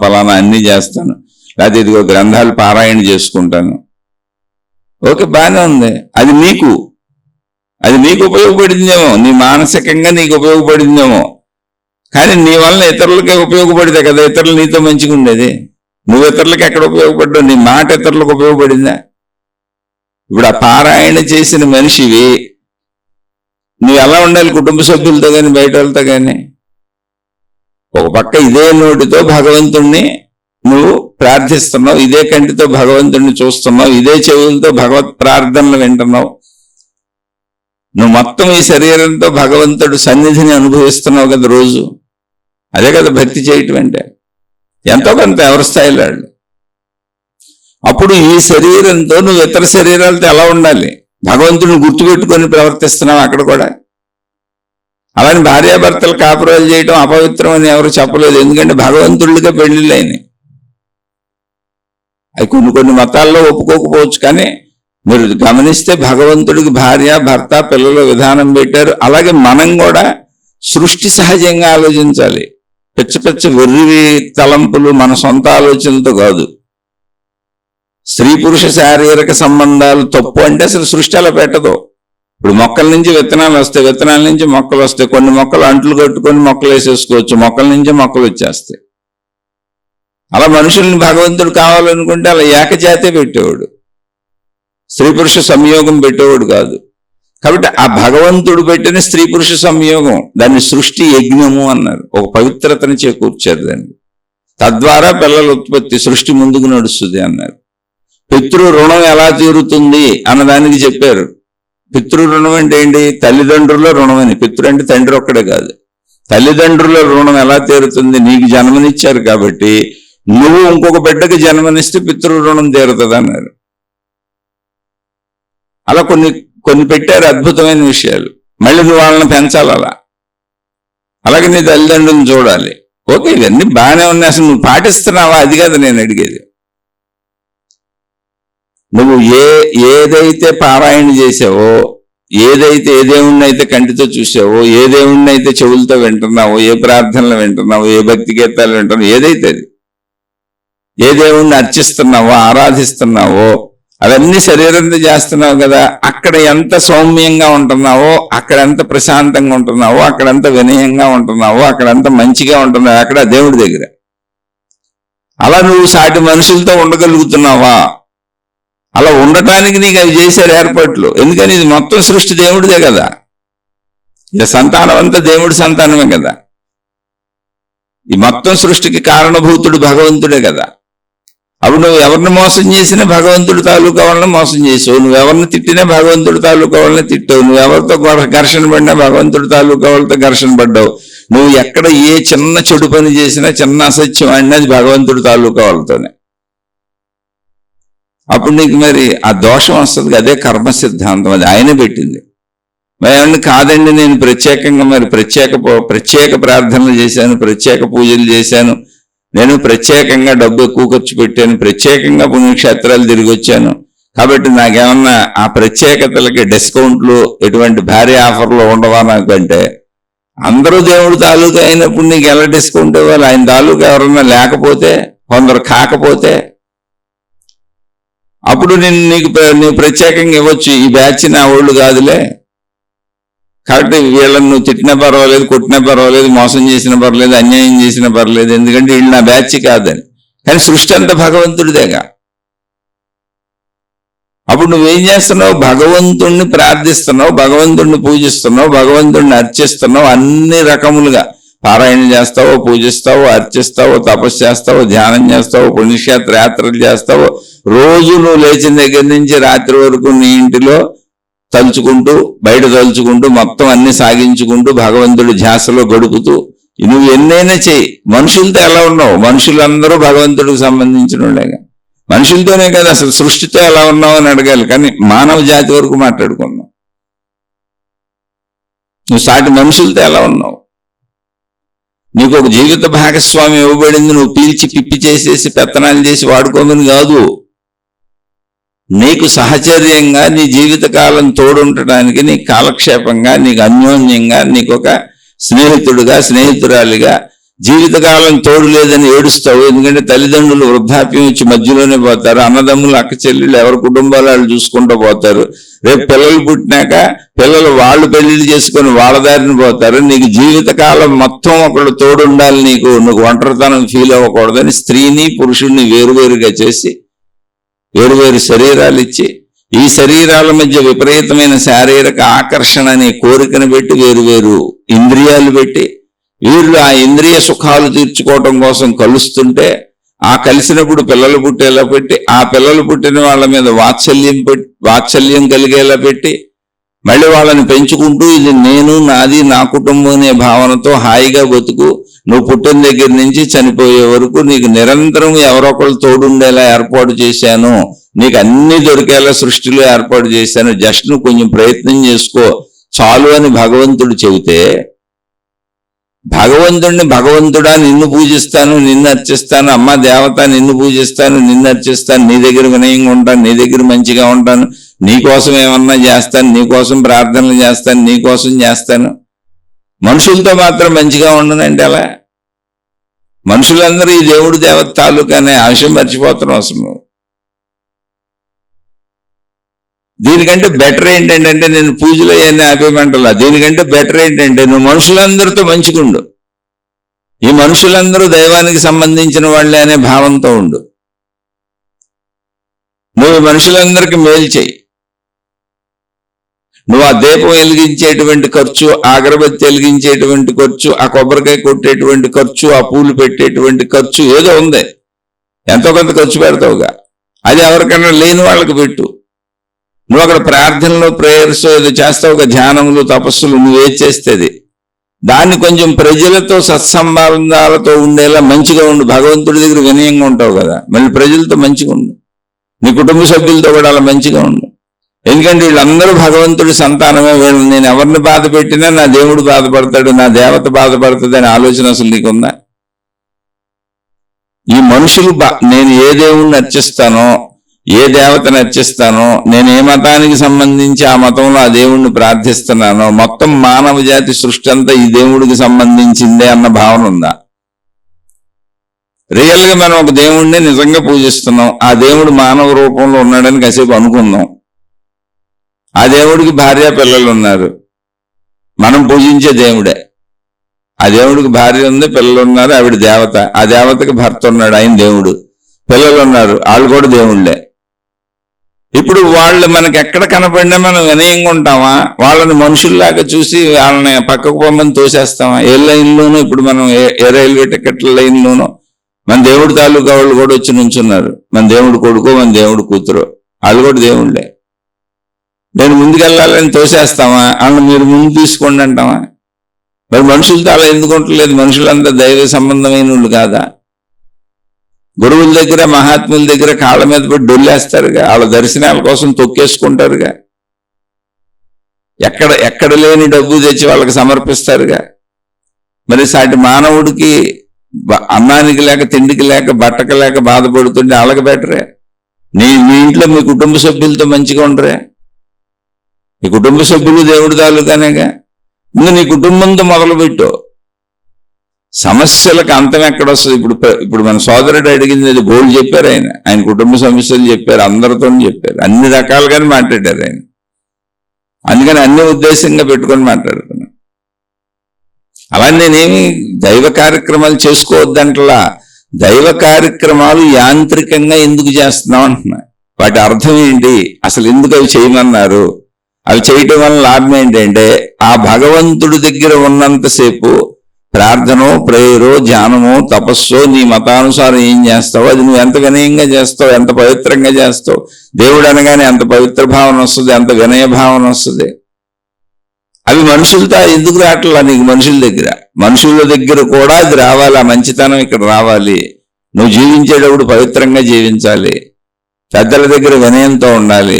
ఫలానా అన్నీ చేస్తాను, లేకపోతే ఇదిగో గ్రంథాలు పారాయణ చేసుకుంటాను. ఓకే, బాగానే ఉంది. అది నీకు ఉపయోగపడిందేమో, నీ మానసికంగా నీకు ఉపయోగపడిందేమో. కానీ నీ వలన ఇతరులకే ఉపయోగపడితే కదా ఇతరులు నీతో మంచిగా ఉండేది. నువ్వు ఇతరులకి ఎక్కడ ఉపయోగపడ్డావు? నీ మాట ఇతరులకు ఉపయోగపడిందా? ఇప్పుడు ఆ పారాయణ చేసిన మనిషివి నువ్వు ఎలా ఉండాలి? కుటుంబ సభ్యులతో కానీ బయట వాళ్ళతో కానీ. ఒక పక్క ఇదే నోటితో భగవంతుణ్ణి నువ్వు ప్రార్థిస్తున్నావు, ఇదే కంటితో భగవంతుణ్ణి చూస్తున్నావు, ఇదే చెవులతో భగవత్ ప్రార్థనలు వింటున్నావు. నువ్వు మొత్తం ఈ శరీరంతో భగవంతుడు సన్నిధిని అనుభవిస్తున్నావు కదా రోజు. అదే కదా భక్తి చేయటం అంటే. ఎంతో కొంత ఎవరి స్థాయిలో. అప్పుడు ఈ శరీరంతో నువ్వు ఇతర శరీరాలతో ఎలా ఉండాలి? భగవంతుడిని గుర్తుపెట్టుకొని ప్రవర్తిస్తున్నావు అక్కడ కూడా. అలాని భార్యాభర్తలు కాపురాలు చేయటం అపవిత్రం అని ఎవరు చెప్పలేదు. ఎందుకంటే భగవంతుడిగా పెళ్లిళ్ళు అయినాయి. అవి కొన్ని మతాల్లో ఒప్పుకోకపోవచ్చు, కానీ మీరు గమనిస్తే భగవంతుడికి భార్య, భర్త, పిల్లల విధానం పెట్టారు. అలాగే మనం కూడా సృష్టి సహజంగా ఆలోచించాలి. పిచ్చ వెర్రి తలంపులు మన సొంత ఆలోచనలతో కాదు. స్త్రీ పురుష శారీరక సంబంధాలు తప్పు అంటే అసలు సృష్టి అలా పెట్టదు. ఇప్పుడు మొక్కల నుంచి విత్తనాలు వస్తాయి, విత్తనాల నుంచి మొక్కలు వస్తాయి. కొన్ని మొక్కలు అంట్లు కట్టుకొని మొక్కలు వేసేసుకోవచ్చు, మొక్కల నుంచే మొక్కలు వచ్చేస్తాయి. అలా మనుషుల్ని భగవంతుడు కావాలనుకుంటే అలా ఏకజాతే పెట్టేవాడు, స్త్రీ పురుష సంయోగం పెట్టేవాడు కాదు. కాబట్టి ఆ భగవంతుడు పెట్టిన స్త్రీ పురుష సంయోగం, దాన్ని సృష్టి యజ్ఞము అన్నారు. ఒక పవిత్రతని చేకూర్చారు దాన్ని. తద్వారా పిల్లల ఉత్పత్తి, సృష్టి ముందుకు నడుస్తుంది అన్నారు. పితృ రుణం ఎలా తీరుతుంది అన్నదానికి చెప్పారు. పితృ రుణం అంటే ఏంటి? తల్లిదండ్రుల రుణం అని. పితృ అంటే తండ్రి ఒక్కడే కాదు, తల్లిదండ్రుల రుణం ఎలా తీరుతుంది? నీకు జన్మనిచ్చారు కాబట్టి నువ్వు ఇంకొక బిడ్డకి జన్మనిస్తే పితృ రుణం తీరుతుంది అన్నారు. అలా కొన్ని పెట్టారు అద్భుతమైన విషయాలు. మళ్ళీ నువ్వు వాళ్ళని పెంచాలి అలా. అలాగే నీ తల్లిదండ్రులను చూడాలి. ఓకే, ఇవన్నీ బాగానే ఉన్నాయి. అసలు నువ్వు పాటిస్తున్నావా? అది కాదు నేను అడిగేది. నువ్వు ఏదైతే పారాయణ చేసావో, ఏ దేవుణ్ణి అయితే కంటితో చూసావో, ఏ దేవుణ్ణి అయితే చెవులతో వింటున్నావో, ఏ ప్రార్థనలు వింటున్నావో, ఏ భక్తి గీతాలు వింటున్నావో, ఏదైతే అది, ఏ దేవుణ్ణి అర్చిస్తున్నావో, ఆరాధిస్తున్నావో, అవన్నీ శరీరంతో చేస్తున్నావు కదా. అక్కడ ఎంత సౌమ్యంగా ఉంటున్నావో, అక్కడ ఎంత ప్రశాంతంగా ఉంటున్నావో, అక్కడ ఎంత వినయంగా ఉంటున్నావో, అక్కడ ఎంత మంచిగా ఉంటున్నావో అక్కడ దేవుడి దగ్గర. అలా నువ్వు సాటి మనుషులతో ఉండగలుగుతున్నావా? అలా ఉండటానికి నీకు అవి చేశారు ఏర్పాట్లు. ఎందుకని ఇది మొత్తం సృష్టి దేవుడిదే కదా. ఇది సంతానం అంతా దేవుడి సంతానమే కదా. ఈ మొత్తం సృష్టికి కారణభూతుడు భగవంతుడే కదా. అప్పుడు నువ్వు ఎవరిని మోసం చేసినా భగవంతుడి తాలూకా వాళ్ళని మోసం చేసావు, నువ్వెవరిని తిట్టినా భగవంతుడి తాలూకా వాళ్ళని తిట్టావు, నువ్వెవరితో ఘర్షణ పడినా భగవంతుడి తాలూకా వాళ్ళతో ఘర్షణ పడ్డావు. నువ్వు ఎక్కడ ఏ చిన్న చెడు పని చేసినా, చిన్న అసత్యం ఆడినా అది భగవంతుడి తాలూకా వాళ్ళతోనే. అప్పుడు నీకు మరి ఆ దోషం వస్తుంది. అదే కర్మ సిద్ధాంతం, అది ఆయనే పెట్టింది. మరి ఏమన్నా కాదండి నేను ప్రత్యేకంగా మరి ప్రత్యేక ప్రార్థనలు చేశాను, ప్రత్యేక పూజలు చేశాను, నేను ప్రత్యేకంగా డబ్బు ఎక్కువ ఖర్చు పెట్టాను, ప్రత్యేకంగా పుణ్యక్షేత్రాలు తిరిగి వచ్చాను, కాబట్టి నాకేమన్నా ఆ ప్రత్యేకతలకి డిస్కౌంట్లు ఎటువంటి భారీ ఆఫర్లు ఉండవా నాకంటే, అందరూ దేవుడు తాలూకా అయినప్పుడు నీకు ఎలా డిస్కౌంట్ ఇవ్వాలి? ఆయన తాలూకా ఎవరన్నా లేకపోతే, కొందరు కాకపోతే అప్పుడు నీకు ప్రత్యేకంగా ఇవ్వచ్చు. ఈ బ్యాచ్ నా వాళ్ళు కాదులే, కాబట్టి వీళ్ళని నువ్వు తిట్టినా పర్వాలేదు, కొట్టినా పర్వాలేదు, మోసం చేసినా పర్లేదు, అన్యాయం చేసినా పర్లేదు, ఎందుకంటే వీళ్ళు నా బ్యాచ్ కాదని. కానీ సృష్టి అంతా భగవంతుడిదేగా. అప్పుడు నువ్వేం చేస్తున్నావు? భగవంతుణ్ణి ప్రార్థిస్తున్నావు, భగవంతుణ్ణి పూజిస్తున్నావు, భగవంతుణ్ణి అర్చిస్తున్నావు. అన్ని రకములుగా పారాయణ చేస్తావు, పూజిస్తావు, అర్చిస్తావు, తపస్సు చేస్తావు, ధ్యానం చేస్తావు, పుణ్యక్షేత్ర యాత్రలు చేస్తావు. రోజు నువ్వు లేచిన దగ్గర నుంచి రాత్రి వరకు నీ ఇంటిలో తలుచుకుంటూ, బయట తలుచుకుంటూ, మొత్తం అన్ని సాగించుకుంటూ, భగవంతుడి ధ్యాసలో గడుపుతూ నువ్వు ఎన్నైనా చెయ్యి. మనుషులతో ఎలా ఉన్నావు? మనుషులందరూ భగవంతుడికి సంబంధించిన వాళ్ళేగా. మనుషులతోనే కదా, అసలు సృష్టితో ఎలా ఉన్నావు అని అడగాలి. కానీ మానవ జాతి వరకు మాట్లాడుకున్నావు. నువ్వు సాటి మనుషులతో ఎలా ఉన్నావు? నీకు ఒక జీవిత భాగస్వామి ఇవ్వబడింది, నువ్వు పీల్చి పిప్పి చేసేసి పెత్తనాలు చేసి వాడుకోమని కాదు. నీకు సహచర్యంగా నీ జీవితకాలం తోడుండటానికి, నీకు కాలక్షేపంగా, నీకు అన్యోన్యంగా, నీకు ఒక స్నేహితుడుగా, స్నేహితురాలిగా జీవితకాలం తోడు లేదని ఏడుస్తావు. ఎందుకంటే తల్లిదండ్రులు వృద్ధాప్యం ఇచ్చి మధ్యలోనే పోతారు, అన్నదమ్ములు అక్క చెల్లెళ్ళు ఎవరి కుటుంబాలు వాళ్ళు చూసుకుంటూ పోతారు. రేపు పిల్లలు పుట్టినాక పిల్లలు వాళ్ళు పెళ్లిళ్ళు చేసుకొని వాళ్ళ దారిని పోతారు. నీకు జీవితకాలం మొత్తం ఒకళ్ళు తోడు ఉండాలి, నువ్వు ఒంటరితనం ఫీల్ అవ్వకూడదని స్త్రీని పురుషుడిని వేరువేరుగా చేసి వేరువేరు శరీరాలు ఇచ్చి, ఈ శరీరాల మధ్య విపరీతమైన శారీరక ఆకర్షణ అనే కోరికను పెట్టి వేరువేరు ఇంద్రియాలు పెట్టి వీళ్ళు ఆ ఇంద్రియ సుఖాలు తీర్చుకోవటం కోసం కలుస్తుంటే, ఆ కలిసినప్పుడు పిల్లలు పుట్టేలా పెట్టి, ఆ పిల్లలు పుట్టిన వాళ్ళ మీద వాత్సల్యం కలిగేలా పెట్టి, మళ్ళీ వాళ్ళని పెంచుకుంటూ ఇది నేను, నాది, నా కుటుంబం అనే భావనతో హాయిగా బతుకు. నువ్వు పుట్టిన దగ్గర నుంచి చనిపోయే వరకు నీకు నిరంతరం ఎవరొకళ్ళు తోడుండేలా ఏర్పాటు చేశాను, నీకు అన్ని దొరికేలా సృష్టిలో ఏర్పాటు చేశాను, జస్ట్ నువ్వు కొంచెం ప్రయత్నం చేసుకో చాలు అని భగవంతుడు చెబితే, భగవంతుడిని భగవంతుడా నిన్ను పూజిస్తాను, నిన్ను అర్చిస్తాను, అమ్మ దేవత నిన్ను పూజిస్తాను, నిన్ను అర్చిస్తాను, నీ దగ్గర వినయంగా ఉంటాను, నీ దగ్గర మంచిగా ఉంటాను, నీకోసం ఏమన్నా చేస్తాను, నీకోసం ప్రార్థనలు చేస్తాను, నీకోసం చేస్తాను, మనుషులతో మాత్రం మంచిగా ఉండనంటే అలా? మనుషులందరూ ఈ దేవుడు దేవత తాలూకా అనే విషయం మర్చిపోతున్నాం అసలు. దీనికంటే బెటర్ ఏంటంటే, నేను పూజలు అయ్యాన్ని ఆపేమంటలా, దీనికంటే బెటర్ ఏంటంటే నువ్వు మనుషులందరితో మంచిగుండు. ఈ మనుషులందరూ దైవానికి సంబంధించిన వాళ్ళే అనే భావంతో ఉండు. నువ్వు మనుషులందరికీ మేలు చెయ్యి. నువ్వు ఆ దీపం వెలిగించేటువంటి ఖర్చు, ఆ అగరబత్తి వెలిగించేటువంటి ఖర్చు, ఆ కొబ్బరికాయ కొట్టేటువంటి ఖర్చు, ఆ పూలు పెట్టేటువంటి ఖర్చు ఏదో ఉంది, ఎంతో కొంత ఖర్చు పెడతావుగా, అది ఎవరికైనా లేని వాళ్ళకి పెట్టు. నువ్వు అక్కడ ప్రార్థనలు, ప్రేయర్స్ ఏదో చేస్తావుగా, ధ్యానములు, తపస్సులు, నువ్వేది చేస్తేది దాన్ని కొంచెం ప్రజలతో సత్సంబంధాలతో ఉండేలా మంచిగా ఉండు. భగవంతుడి దగ్గర వినయంగా ఉంటావు కదా, మళ్ళీ ప్రజలతో మంచిగా ఉండు, నీ కుటుంబ సభ్యులతో కూడా అలా మంచిగా ఉండు. ఎందుకంటే వీళ్ళందరూ భగవంతుడి సంతానమే. వీళ్ళు నేను ఎవరిని బాధ పెట్టినా నా దేవుడు బాధపడతాడు, నా దేవత బాధపడుతుంది అనే ఆలోచన అసలు నీకుందా? ఈ మనుషులు నేను ఏ దేవుణ్ణి అర్చిస్తానో, ఏ దేవతను అర్చిస్తానో, నేను ఏ మతానికి సంబంధించి ఆ మతంలో ఆ దేవుణ్ణి ప్రార్థిస్తున్నానో, మొత్తం మానవ జాతి సృష్టి అంతా ఈ దేవుడికి సంబంధించిందే అన్న భావన ఉందా? రియల్ గా మనం ఒక దేవుణ్ణి నిజంగా పూజిస్తున్నాం, ఆ దేవుడు మానవ రూపంలో ఉన్నాడని కాసేపు అనుకుందాం. ఆ దేవుడికి భార్య పిల్లలు ఉన్నారు, మనం పూజించే దేవుడే. ఆ దేవుడికి భార్య ఉంది, పిల్లలు ఉన్నారు, ఆవిడ దేవత. ఆ దేవతకి భర్త ఉన్నాడు, ఆయన దేవుడు. పిల్లలు ఉన్నారు, వాళ్ళు కూడా దేవుళ్ళే. ఇప్పుడు వాళ్ళు మనకి ఎక్కడ కనపడినా మనం వినయంగా ఉంటామా? వాళ్ళని మనుషుల్లాగా చూసి వాళ్ళని పక్కకు పోమని తోసేస్తామా? ఏ లైన్లోనూ ఇప్పుడు మనం ఏ రైల్వే టికెట్ల లైన్లోనూ మన దేవుడి తాలూకా వాళ్ళు కూడా వచ్చి నుంచున్నారు. మన దేవుడు కొడుకు, మన దేవుడు కూతురు, వాళ్ళు కూడా దేవుళ్ళే. నేను ముందుకెళ్ళాలని తోసేస్తామా? వాళ్ళని మీరు ముందు తీసుకోండి అంటామా? మరి మనుషులతో అలా ఎందుకు ఉండలేదు? మనుషులంతా దైవ సంబంధమైన వాళ్ళు కాదా? గురువుల దగ్గర మహాత్ముల దగ్గర కాళ్ళ మీద పడి డొల్లేస్తారుగా, వాళ్ళ దర్శనాల కోసం తొక్కేసుకుంటారుగా, ఎక్కడ లేని డబ్బు తెచ్చి వాళ్ళకి సమర్పిస్తారుగా. మరి సాటి మానవుడికి అన్నానికి లేక తిండికి లేక బట్టక లేక బాధపడుతుంటే వాళ్ళకి బెటరే. మీ ఇంట్లో మీ కుటుంబ సభ్యులతో మంచిగా ఉండరే? మీ కుటుంబ సభ్యులు దేవుడి తాలూకానేగా. ముందు నీ కుటుంబంతో మొదలుపెట్టు. సమస్యలకు అంతం ఎక్కడొస్తుంది? ఇప్పుడు మన సోదరుడు అడిగింది అది గోల్డ్ చెప్పారు. ఆయన కుటుంబ సమస్యలు చెప్పారు, అందరితో చెప్పారు, అన్ని రకాలుగానే మాట్లాడారు ఆయన. అందుకని అన్ని ఉద్దేశంగా పెట్టుకొని మాట్లాడుతున్నాను. అలా నేనేమి దైవ కార్యక్రమాలు చేసుకోవద్దంటలా, దైవ కార్యక్రమాలు యాంత్రికంగా ఎందుకు చేస్తున్నాం అంటున్నా. వాటి అర్థం ఏంటి, అసలు ఎందుకు అవి చేయమన్నారు, అవి చేయటం వల్ల లాభం ఏంటంటే ఆ భగవంతుడి దగ్గర ఉన్నంతసేపు ప్రార్థనో ప్రేయరో ధ్యానమో తపస్సో నీ మతానుసారం ఏం చేస్తావో అది నువ్వు ఎంత వినయంగా చేస్తావు, ఎంత పవిత్రంగా చేస్తావు. దేవుడు అనగానే ఎంత పవిత్ర భావన వస్తుంది, ఎంత వినయ భావన వస్తుంది. అవి మనుషులతో ఎందుకు రావట్లా నీకు? మనుషుల దగ్గర కూడా అది రావాలి, ఆ మంచితనం ఇక్కడ రావాలి. నువ్వు జీవించేటప్పుడు పవిత్రంగా జీవించాలి, పెద్దల దగ్గర వినయంతో ఉండాలి,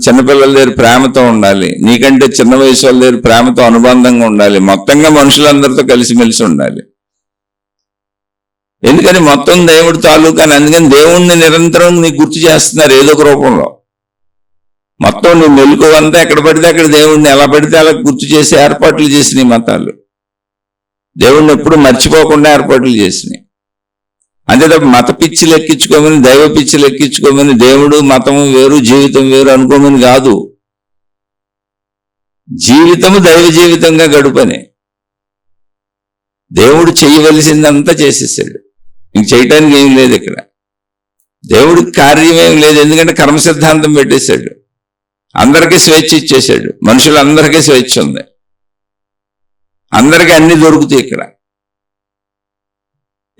చిన్నపిల్లల దగ్గర ప్రేమతో ఉండాలి, నీకంటే చిన్న వయసు వాళ్ళ దగ్గర ప్రేమతో అనుబంధంగా ఉండాలి, మొత్తంగా మనుషులందరితో కలిసిమెలిసి ఉండాలి. ఎందుకని మొత్తం దేవుడి తాలూకాని. అందుకని దేవుణ్ణి నిరంతరం నీకు గుర్తు చేస్తున్నారు ఏదో ఒక రూపంలో. మొత్తం నువ్వు మెలుకువంతా ఎక్కడ పడితే అక్కడ దేవుణ్ణి ఎలా పడితే అలా గుర్తు చేసి ఏర్పాట్లు చేసినాయి మతాలు. దేవుణ్ణి ఎప్పుడు మర్చిపోకుండా ఏర్పాట్లు చేసినాయి. అంతే తప్ప మత పిచ్చి లెక్కించుకోమని, దైవ పిచ్చి లెక్కించుకోమని, దేవుడు మతము వేరు జీవితం వేరు అనుకోమని కాదు. జీవితము దైవ జీవితంగా గడుపని. దేవుడు చేయవలసిందంతా చేసేసాడు, ఇంక చేయటానికి ఏం లేదు ఇక్కడ. దేవుడికి కార్యమేం లేదు, ఎందుకంటే కర్మ సిద్ధాంతం పెట్టేశాడు. అందరికీ స్వేచ్ఛ ఇచ్చేశాడు, మనుషులందరికీ స్వేచ్ఛ ఉంది, అందరికీ అన్ని దొరుకుతాయి ఇక్కడ.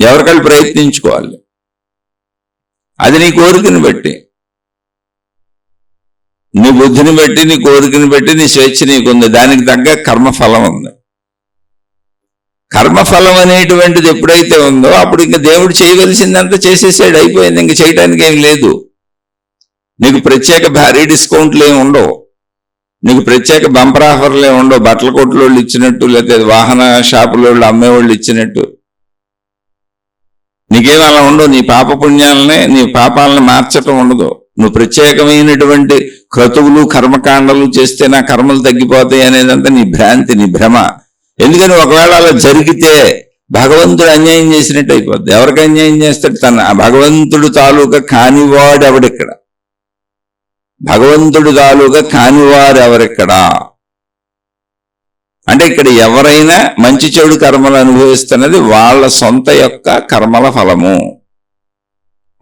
ఎవరికళ్ళు ప్రయత్నించుకోవాలి. అది నీ కోరికని బట్టి, నీ బుద్ధిని బట్టి, నీ కోరికని బట్టి నీ స్వేచ్ఛ నీకుంది. దానికి తగ్గ కర్మఫలం ఉంది. కర్మఫలం అనేటువంటిది ఎప్పుడైతే ఉందో అప్పుడు ఇంకా దేవుడు చేయవలసిందంతా చేసేసాడు, అయిపోయింది. ఇంక చేయటానికి ఏం లేదు. నీకు ప్రత్యేక భారీ డిస్కౌంట్లు ఏమి ఉండవు, నీకు ప్రత్యేక బంపర్ ఆఫర్లు ఏమి ఉండవు. బట్టల కొట్లు వాళ్ళు ఇచ్చినట్టు, లేకపోతే వాహన షాపుల వాళ్ళు అమ్మేవాళ్ళు ఇచ్చినట్టు నీకేం అలా ఉండవు. నీ పాపపుణ్యాలనే, నీ పాపాలను మార్చటం ఉండదు. నువ్వు ప్రత్యేకమైనటువంటి క్రతువులు కర్మకాండలు చేస్తే నా కర్మలు తగ్గిపోతాయి అనేదంతా నీ భ్రాంతి, నీ భ్రమ. ఎందుకని ఒకవేళ అలా జరిగితే భగవంతుడు అన్యాయం చేసినట్టు అయిపోద్ది. ఎవరికి అన్యాయం చేస్తాడు? భగవంతుడు తాలూకా కానివాడు ఎవడిక్కడ? భగవంతుడు తాలూకా కానివారు ఎవరెక్కడా? అంటే ఇక్కడ ఎవరైనా మంచి చెడు కర్మలు అనుభవిస్తున్నది వాళ్ళ సొంత యొక్క కర్మల ఫలము.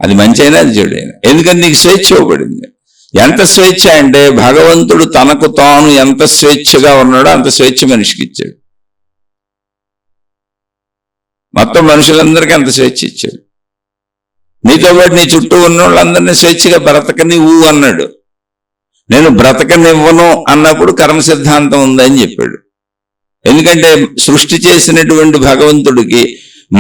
అది మంచి అయినా అది చెడు అయినా. ఎందుకని నీకు స్వేచ్ఛ ఇవ్వబడింది. ఎంత స్వేచ్ఛ అంటే భగవంతుడు తనకు తాను ఎంత స్వేచ్ఛగా ఉన్నాడో అంత స్వేచ్ఛ మనిషికి ఇచ్చాడు. మొత్తం మనుషులందరికీ అంత స్వేచ్ఛ ఇచ్చాడు. నీతో పాటు నీ చుట్టూ ఉన్న వాళ్ళందరినీ స్వేచ్ఛగా బ్రతకనివ్వు అన్నాడు. నేను బ్రతకనివ్వను అన్నప్పుడు కర్మ సిద్ధాంతం ఉందని చెప్పాడు. ఎందుకంటే సృష్టి చేసినటువంటి భగవంతుడికి,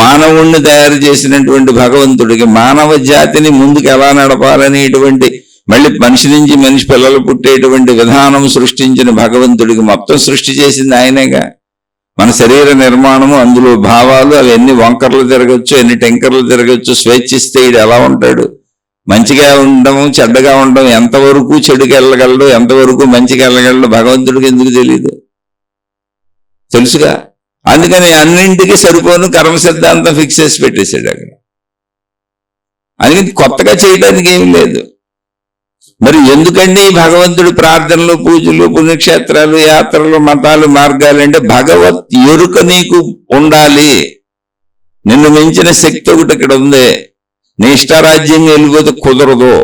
మానవుణ్ణి తయారు చేసినటువంటి భగవంతుడికి మానవ జాతిని ముందుకు ఎలా నడపాలనేటువంటి, మళ్ళీ మనిషి నుంచి మనిషి పిల్లలు పుట్టేటువంటి విధానం సృష్టించిన భగవంతుడికి మొత్తం సృష్టి చేసింది ఆయనేగా. మన శరీర నిర్మాణము, అందులో భావాలు, అవి ఎన్ని వంకర్లు తిరగచ్చు, ఎన్ని టెంకర్లు తిరగచ్చు. స్వేచ్ఛిస్తే ఈడు ఎలా ఉంటాడు? మంచిగా ఉండము, చెడ్డగా ఉండడం, ఎంతవరకు చెడుకి వెళ్ళగలడు, ఎంతవరకు మంచిగా వెళ్ళగలడు భగవంతుడికి ఎందుకు తెలియదు? తెలుసుగా. అందుకని అన్నింటికి సరిపోను కర్మ సిద్ధాంతం ఫిక్స్ చేసి పెట్టేశాడు అక్కడ. అందుకని కొత్తగా చేయడానికి ఏమి లేదు. మరి ఎందుకండి భగవంతుడి ప్రార్థనలు, పూజలు, పుణ్యక్షేత్రాలు, యాత్రలు, మతాలు, మార్గాలు అంటే భగవత్ ఎరుక నీకు ఉండాలి. నిన్ను మించిన శక్తి ఒకటి ఇక్కడ ఉంది. నీ ఇష్టారాజ్యంగా వెళ్ళిపోతే కుదరదు.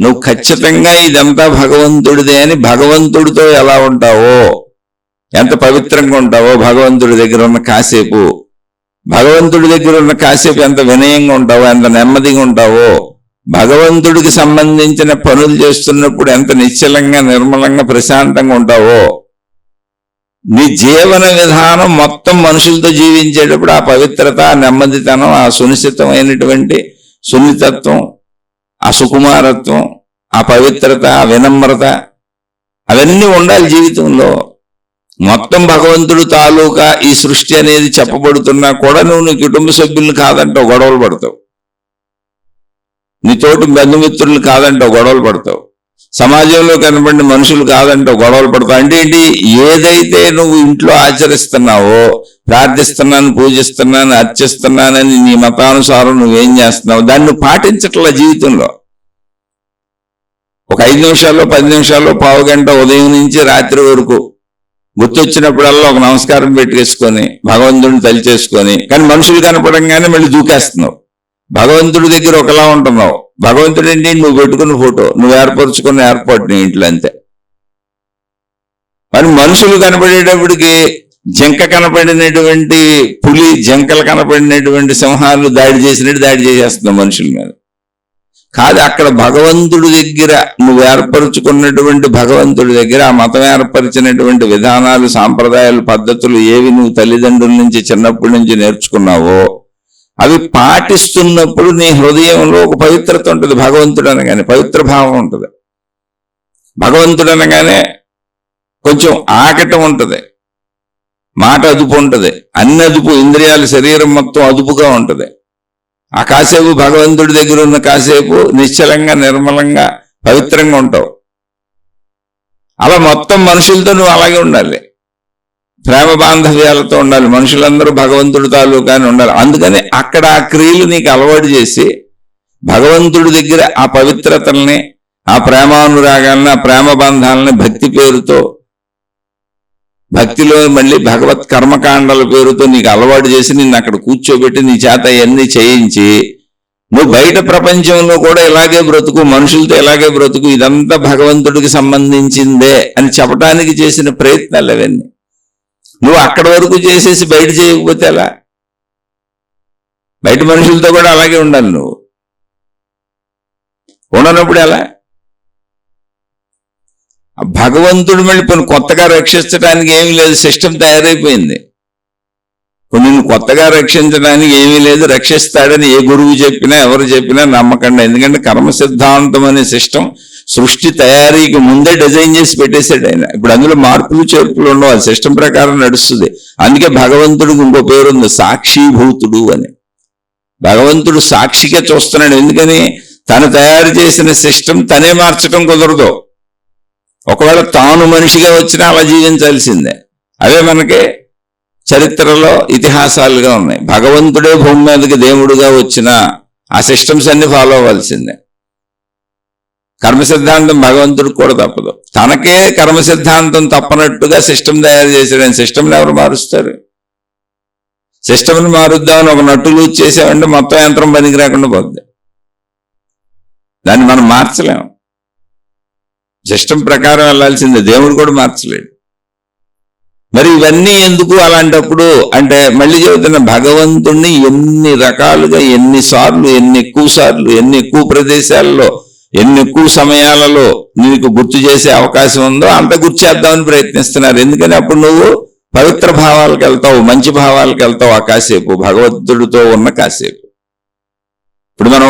నువ్వు ఖచ్చితంగా ఇదంతా భగవంతుడిదే అని భగవంతుడితో ఎలా ఉంటావో, ఎంత పవిత్రంగా ఉంటావో, భగవంతుడి దగ్గర ఉన్న కాసేపు, భగవంతుడి దగ్గర ఉన్న కాసేపు ఎంత వినయంగా ఉంటావో, ఎంత నెమ్మదిగా ఉంటావో, భగవంతుడికి సంబంధించిన పనులు చేస్తున్నప్పుడు ఎంత నిశ్చలంగా, నిర్మలంగా, ప్రశాంతంగా ఉంటావో, నీ జీవన విధానం మొత్తం మనుషులతో జీవించేటప్పుడు ఆ పవిత్రత, ఆ నెమ్మదితనం, ఆ సునిశ్చితమైనటువంటి సున్నితత్వం, ఆ సుకుమారత్వం, ఆ పవిత్రత, ఆ వినమ్రత అవన్నీ ఉండాలి జీవితంలో. మొత్తం భగవంతుడు తాలూకా ఈ సృష్టి అనేది చెప్పబడుతున్నా కూడా నువ్వు నీ కుటుంబ సభ్యులను కాదంటావు, గొడవలు పడతావు. నీ తోటి బంధుమిత్రులు కాదంటావు, గొడవలు పడతావు. సమాజంలో కనబడిన మనుషులు కాదంటావు, గొడవలు పడతావు. అంటే ఏంటి? ఏదైతే నువ్వు ఇంట్లో ఆచరిస్తున్నావో, ప్రార్థిస్తున్నాను, పూజిస్తున్నాను, అర్చిస్తున్నానని నీ మతానుసారం నువ్వేం చేస్తున్నావు, దాన్ని నువ్వు పాటించట్లా జీవితంలో. ఒక 5 నిమిషాల్లో 10 నిమిషాల్లో పావు గంట ఉదయం నుంచి రాత్రి వరకు గుర్తొచ్చినప్పుడల్లా ఒక నమస్కారం పెట్టేసుకొని భగవంతుడిని తలిచేసుకొని, కానీ మనుషులు కనపడంగానే మళ్ళీ దూకేస్తున్నావు. భగవంతుడి దగ్గర ఒకలా ఉంటున్నావు. భగవంతుడు ఏంటి? నువ్వు పెట్టుకున్న ఫోటో, నువ్వు ఏర్పరచుకున్న ఏర్పాటు నీ ఇంట్లో అంతే. మరి మనుషులు కనపడేటప్పటికి జింక కనపడినటువంటి పులి, జింకలు కనపడినటువంటి సింహాలు దాడి చేసినట్టు దాడి చేసేస్తున్నావు మనుషుల మీద. కాదు, అక్కడ భగవంతుడి దగ్గర నువ్వు ఏర్పరచుకున్నటువంటి భగవంతుడి దగ్గర ఆ మతం ఏర్పరిచినటువంటి విధానాలు, సాంప్రదాయాలు, పద్ధతులు ఏవి నువ్వు తల్లిదండ్రుల నుంచి చిన్నప్పటి నుంచి నేర్చుకున్నావో అవి పాటిస్తున్నప్పుడు నీ హృదయంలో ఒక పవిత్రత ఉంటుంది. భగవంతుడు అనగానే పవిత్ర భావం ఉంటుంది. భగవంతుడు అనగానే కొంచెం ఆకటం ఉంటుంది, మాట అదుపు ఉంటుంది, అన్ని అదుపు, ఇంద్రియాలు, శరీరం మొత్తం అదుపుగా ఉంటుంది. ఆ కాసేపు భగవంతుడి దగ్గర ఉన్న కాసేపు నిశ్చలంగా, నిర్మలంగా, పవిత్రంగా ఉంటావు. అలా మొత్తం మనుషులతో నువ్వు అలాగే ఉండాలి, ప్రేమ బాంధవ్యాలతో ఉండాలి. మనుషులందరూ భగవంతుడి తాలూకాని ఉండాలి. అందుకని అక్కడ ఆ క్రియలు నీకు అలవాటు చేసి భగవంతుడి దగ్గర ఆ పవిత్రతల్ని, ఆ ప్రేమానురాగాల్ని, ఆ ప్రేమ బంధాలని భక్తి పేరుతో, భక్తిలో మళ్ళీ భగవత్ కర్మకాండల పేరుతో నీకు అలవాటు చేసి నిన్ను అక్కడ కూర్చోబెట్టి నీ చేత అవన్నీ చేయించి నువ్వు బయట ప్రపంచంలో కూడా ఇలాగే బ్రతుకు, మనుషులతో ఇలాగే బ్రతుకు, ఇదంతా భగవంతుడికి సంబంధించిందే అని చెప్పడానికి చేసిన ప్రయత్నాలు అవన్నీ. నువ్వు అక్కడి వరకు చేసేసి బయట చేయకపోతే ఎలా? బయట మనుషులతో కూడా అలాగే ఉండాలి. నువ్వు ఉండనప్పుడు ఎలా? భగవంతుడు మళ్ళీ కొత్తగా రక్షించడానికి ఏమీ లేదు, సిస్టమ్ తయారైపోయింది. నిన్ను కొత్తగా రక్షించడానికి ఏమీ లేదు. రక్షిస్తాడని ఏ గురువు చెప్పినా, ఎవరు చెప్పినా నమ్మకండి. ఎందుకంటే కర్మ సిద్ధాంతం అనే సిస్టమ్ సృష్టి తయారీకి ముందే డిజైన్ చేసి పెట్టేశాడు ఆయన. ఇప్పుడు అందులో మార్పులు చేర్పులు ఉండవు, అది సిస్టమ్ ప్రకారం నడుస్తుంది. అందుకే భగవంతుడికి ఇంకో పేరు ఉంది, సాక్షిభూతుడు అని. భగవంతుడు సాక్షిగా చూస్తున్నాడు. ఎందుకని? తను తయారు చేసిన సిస్టమ్ తనే మార్చడం కుదరదు. ఒకవేళ తాను మనిషిగా వచ్చినా అలా జీవించాల్సిందే. అవే మనకి చరిత్రలో ఇతిహాసాలుగా ఉన్నాయి. భగవంతుడే భూమి మీదకి దేవుడుగా వచ్చిన ఆ సిస్టమ్స్ అన్ని ఫాలో అవ్వాల్సిందే. కర్మ సిద్ధాంతం భగవంతుడికి కూడా తప్పదు. తనకే కర్మ సిద్ధాంతం తప్పనట్టుగా సిస్టమ్ తయారు చేశాడు. సిస్టమ్ని ఎవరు మారుస్తారు? సిస్టమ్ని మారుద్దామని ఒక నట్టులు చేసామంటే మొత్తం యంత్రం పనికి రాకుండా పోద్ది. దాన్ని మనం మార్చలేము. సిస్టమ్ ప్రకారం వెళ్ళాల్సిందే. దేవుడు కూడా మార్చలేడు. మరి ఇవన్నీ ఎందుకు అలాంటప్పుడు అంటే మళ్ళీ చెబుతున్న భగవంతుణ్ణి ఎన్ని రకాలుగా, ఎన్నిసార్లు, ఎన్ని ఎక్కువ ప్రదేశాల్లో, ఎన్ని ఎక్కువ సమయాలలో నీకు గుర్తు చేసే అవకాశం ఉందో అంత గుర్తు చేద్దామని ప్రయత్నిస్తున్నారు. ఎందుకని అప్పుడు నువ్వు పవిత్ర భావాలకు వెళ్తావు, మంచి భావాలకు వెళ్తావు. ఆ కాసేపు భగవంతుడితో ఉన్న కాసేపు. ఇప్పుడు మనం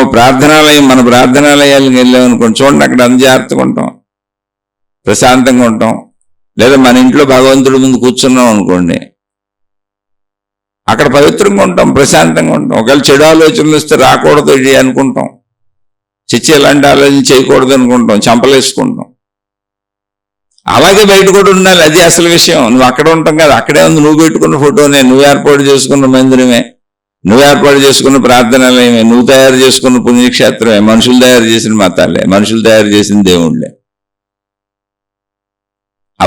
మన ప్రార్థనాలయాలకు వెళ్ళామనుకోండి, చూడండి, అక్కడ అంత జాగ్రత్తగా ఉంటాం, ప్రశాంతంగా ఉంటాం. లేదా మన ఇంట్లో భగవంతుడి ముందు కూర్చున్నాం అనుకోండి, అక్కడ పవిత్రంగా ఉంటాం, ప్రశాంతంగా ఉంటాం. ఒకవేళ చెడు ఆలోచనలు వస్తే రాకూడదు ఇది అనుకుంటాం, చిచ్చి ఎలాంటి ఆలోచన చేయకూడదు అనుకుంటాం, చంపలేసుకుంటాం. అలాగే బయట కూడా ఉండాలి. అది అసలు విషయం. నువ్వు అక్కడ ఉంటాం కదా, అక్కడే ఉంది నువ్వు పెట్టుకున్న ఫోటోనే, నువ్వు ఏర్పాటు చేసుకున్న మందిరమే, నువ్వు ఏర్పాటు చేసుకున్న ప్రార్థనాలయమే, నువ్వు తయారు చేసుకున్న పుణ్యక్షేత్రమే, మనుషులు తయారు చేసిన మతాలే, మనుషులు తయారు చేసిన దేవుళ్ళే. ఆ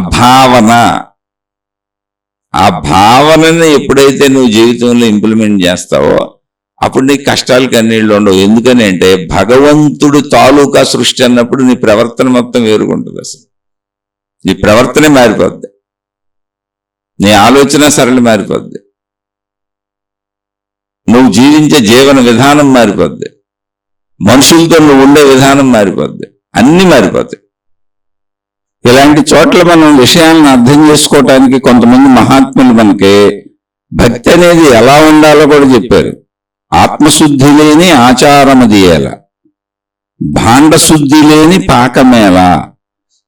భావనని ఎప్పుడైతే నువ్వు జీవితంలో ఇంప్లిమెంట్ చేస్తావో అప్పుడు నీకు కష్టాలు కన్నీళ్ళు ఉండవు. ఎందుకని అంటే భగవంతుడు తాలూకా సృష్టి అన్నప్పుడు నీ ప్రవర్తన మొత్తం వేరుగుంటుంది. అసలు నీ ప్రవర్తనే మారిపోద్ది, నీ ఆలోచన సరళి మారిపోద్ది, నువ్వు జీవించే జీవన విధానం మారిపోద్ది, మనుషులతో నువ్వు ఉండే విధానం మారిపోద్ది, అన్నీ మారిపోతాయి. ఇలాంటి చోట్ల మనం విషయాలను అర్థం చేసుకోవటానికి కొంతమంది మహాత్ములు మనకి భక్తి అనేది ఎలా ఉండాలో కూడా చెప్పారు. ఆత్మశుద్ధి లేని ఆచారమదియేల, భాండశుద్ధి లేని పాకమేళ,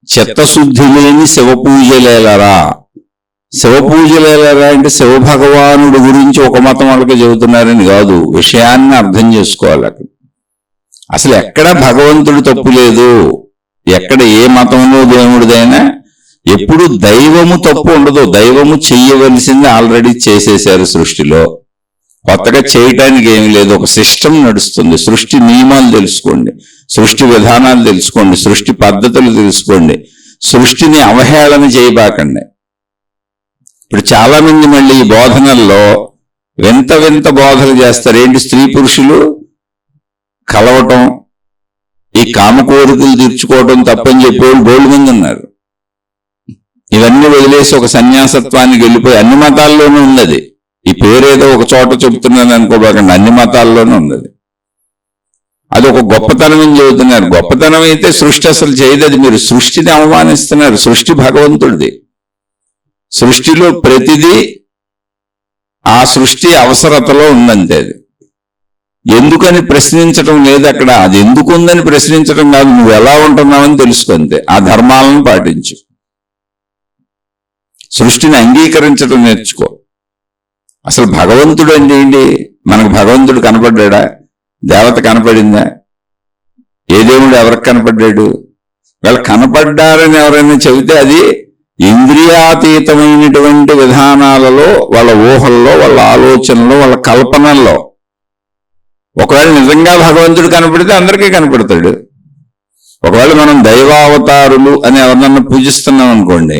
చిత్తశుద్ధి లేని శివపూజలేలరా. శివపూజలేలరా అంటే శివభగవానుడి గురించి ఒక మతం వాళ్ళకి చెబుతున్నారని కాదు, విషయాన్ని అర్థం చేసుకోవాలి. అసలు ఎక్కడ భగవంతుడు తప్పు లేదు, ఎక్కడ ఏ మతంలో దేవుడిదైనా ఎప్పుడు దైవము తప్పు ఉండదు. దైవము చెయ్యవలసింది ఆల్రెడీ చేసేశారు సృష్టిలో, కొత్తగా చేయటానికి ఏమి లేదు. ఒక సిస్టమ్ నడుస్తుంది. సృష్టి నియమాలు తెలుసుకోండి, సృష్టి విధానాలు తెలుసుకోండి, సృష్టి పద్ధతులు తెలుసుకోండి, సృష్టిని అవహేళన చేయబాకండి. ఇప్పుడు చాలా మంది మళ్ళీ ఈ బోధనల్లో వింత వింత బోధనలు చేస్తారు. ఏంటి, స్త్రీ పురుషులు కలవటం, ఈ కామ కోరికలు తీర్చుకోవటం తప్పని చెప్పేవాళ్ళు బోల్డ్ మంది ఉన్నారు. ఇవన్నీ వదిలేసి ఒక సన్యాసత్వానికి వెళ్ళిపోయి, అన్ని మతాల్లోనూ ఉన్నది. ఈ పేరేదో ఒక చోట చెబుతున్నాను అనుకోబాకండి, అన్ని మతాల్లోనూ ఉన్నది. అది ఒక గొప్పతనం అని చెబుతున్నారు. గొప్పతనం అయితే సృష్టి అసలు చేయదు, అది మీరు సృష్టిని అవమానిస్తున్నారు. సృష్టి భగవంతుడిది. సృష్టిలో ప్రతిదీ ఆ సృష్టి అవసరతలో ఉందంతే. అది ఎందుకని ప్రశ్నించటం లేదు అక్కడ. అది ఎందుకు ఉందని ప్రశ్నించటం కాదు, నువ్వు ఎలా ఉంటున్నావని తెలుసుకుంటే ఆ ధర్మాలను పాటించు. సృష్టిని అంగీకరించడం నేర్చుకో. అసలు భగవంతుడు అంటే ఏంటి? మనకు భగవంతుడు కనపడ్డా? దేవత కనపడిందా? ఏ దేవుడు ఎవరికి కనపడ్డాడు? వాళ్ళు కనపడ్డారని ఎవరైనా చెబితే అది ఇంద్రియాతీతమైనటువంటి విధానాలలో, వాళ్ళ ఊహల్లో, వాళ్ళ ఆలోచనలో, వాళ్ళ కల్పనల్లో. ఒకవేళ నిజంగా భగవంతుడు కనపడితే అందరికీ కనపడతాడు. ఒకవేళ మనం దైవావతారులు అని ఎవరినన్నా పూజిస్తున్నాం అనుకోండి,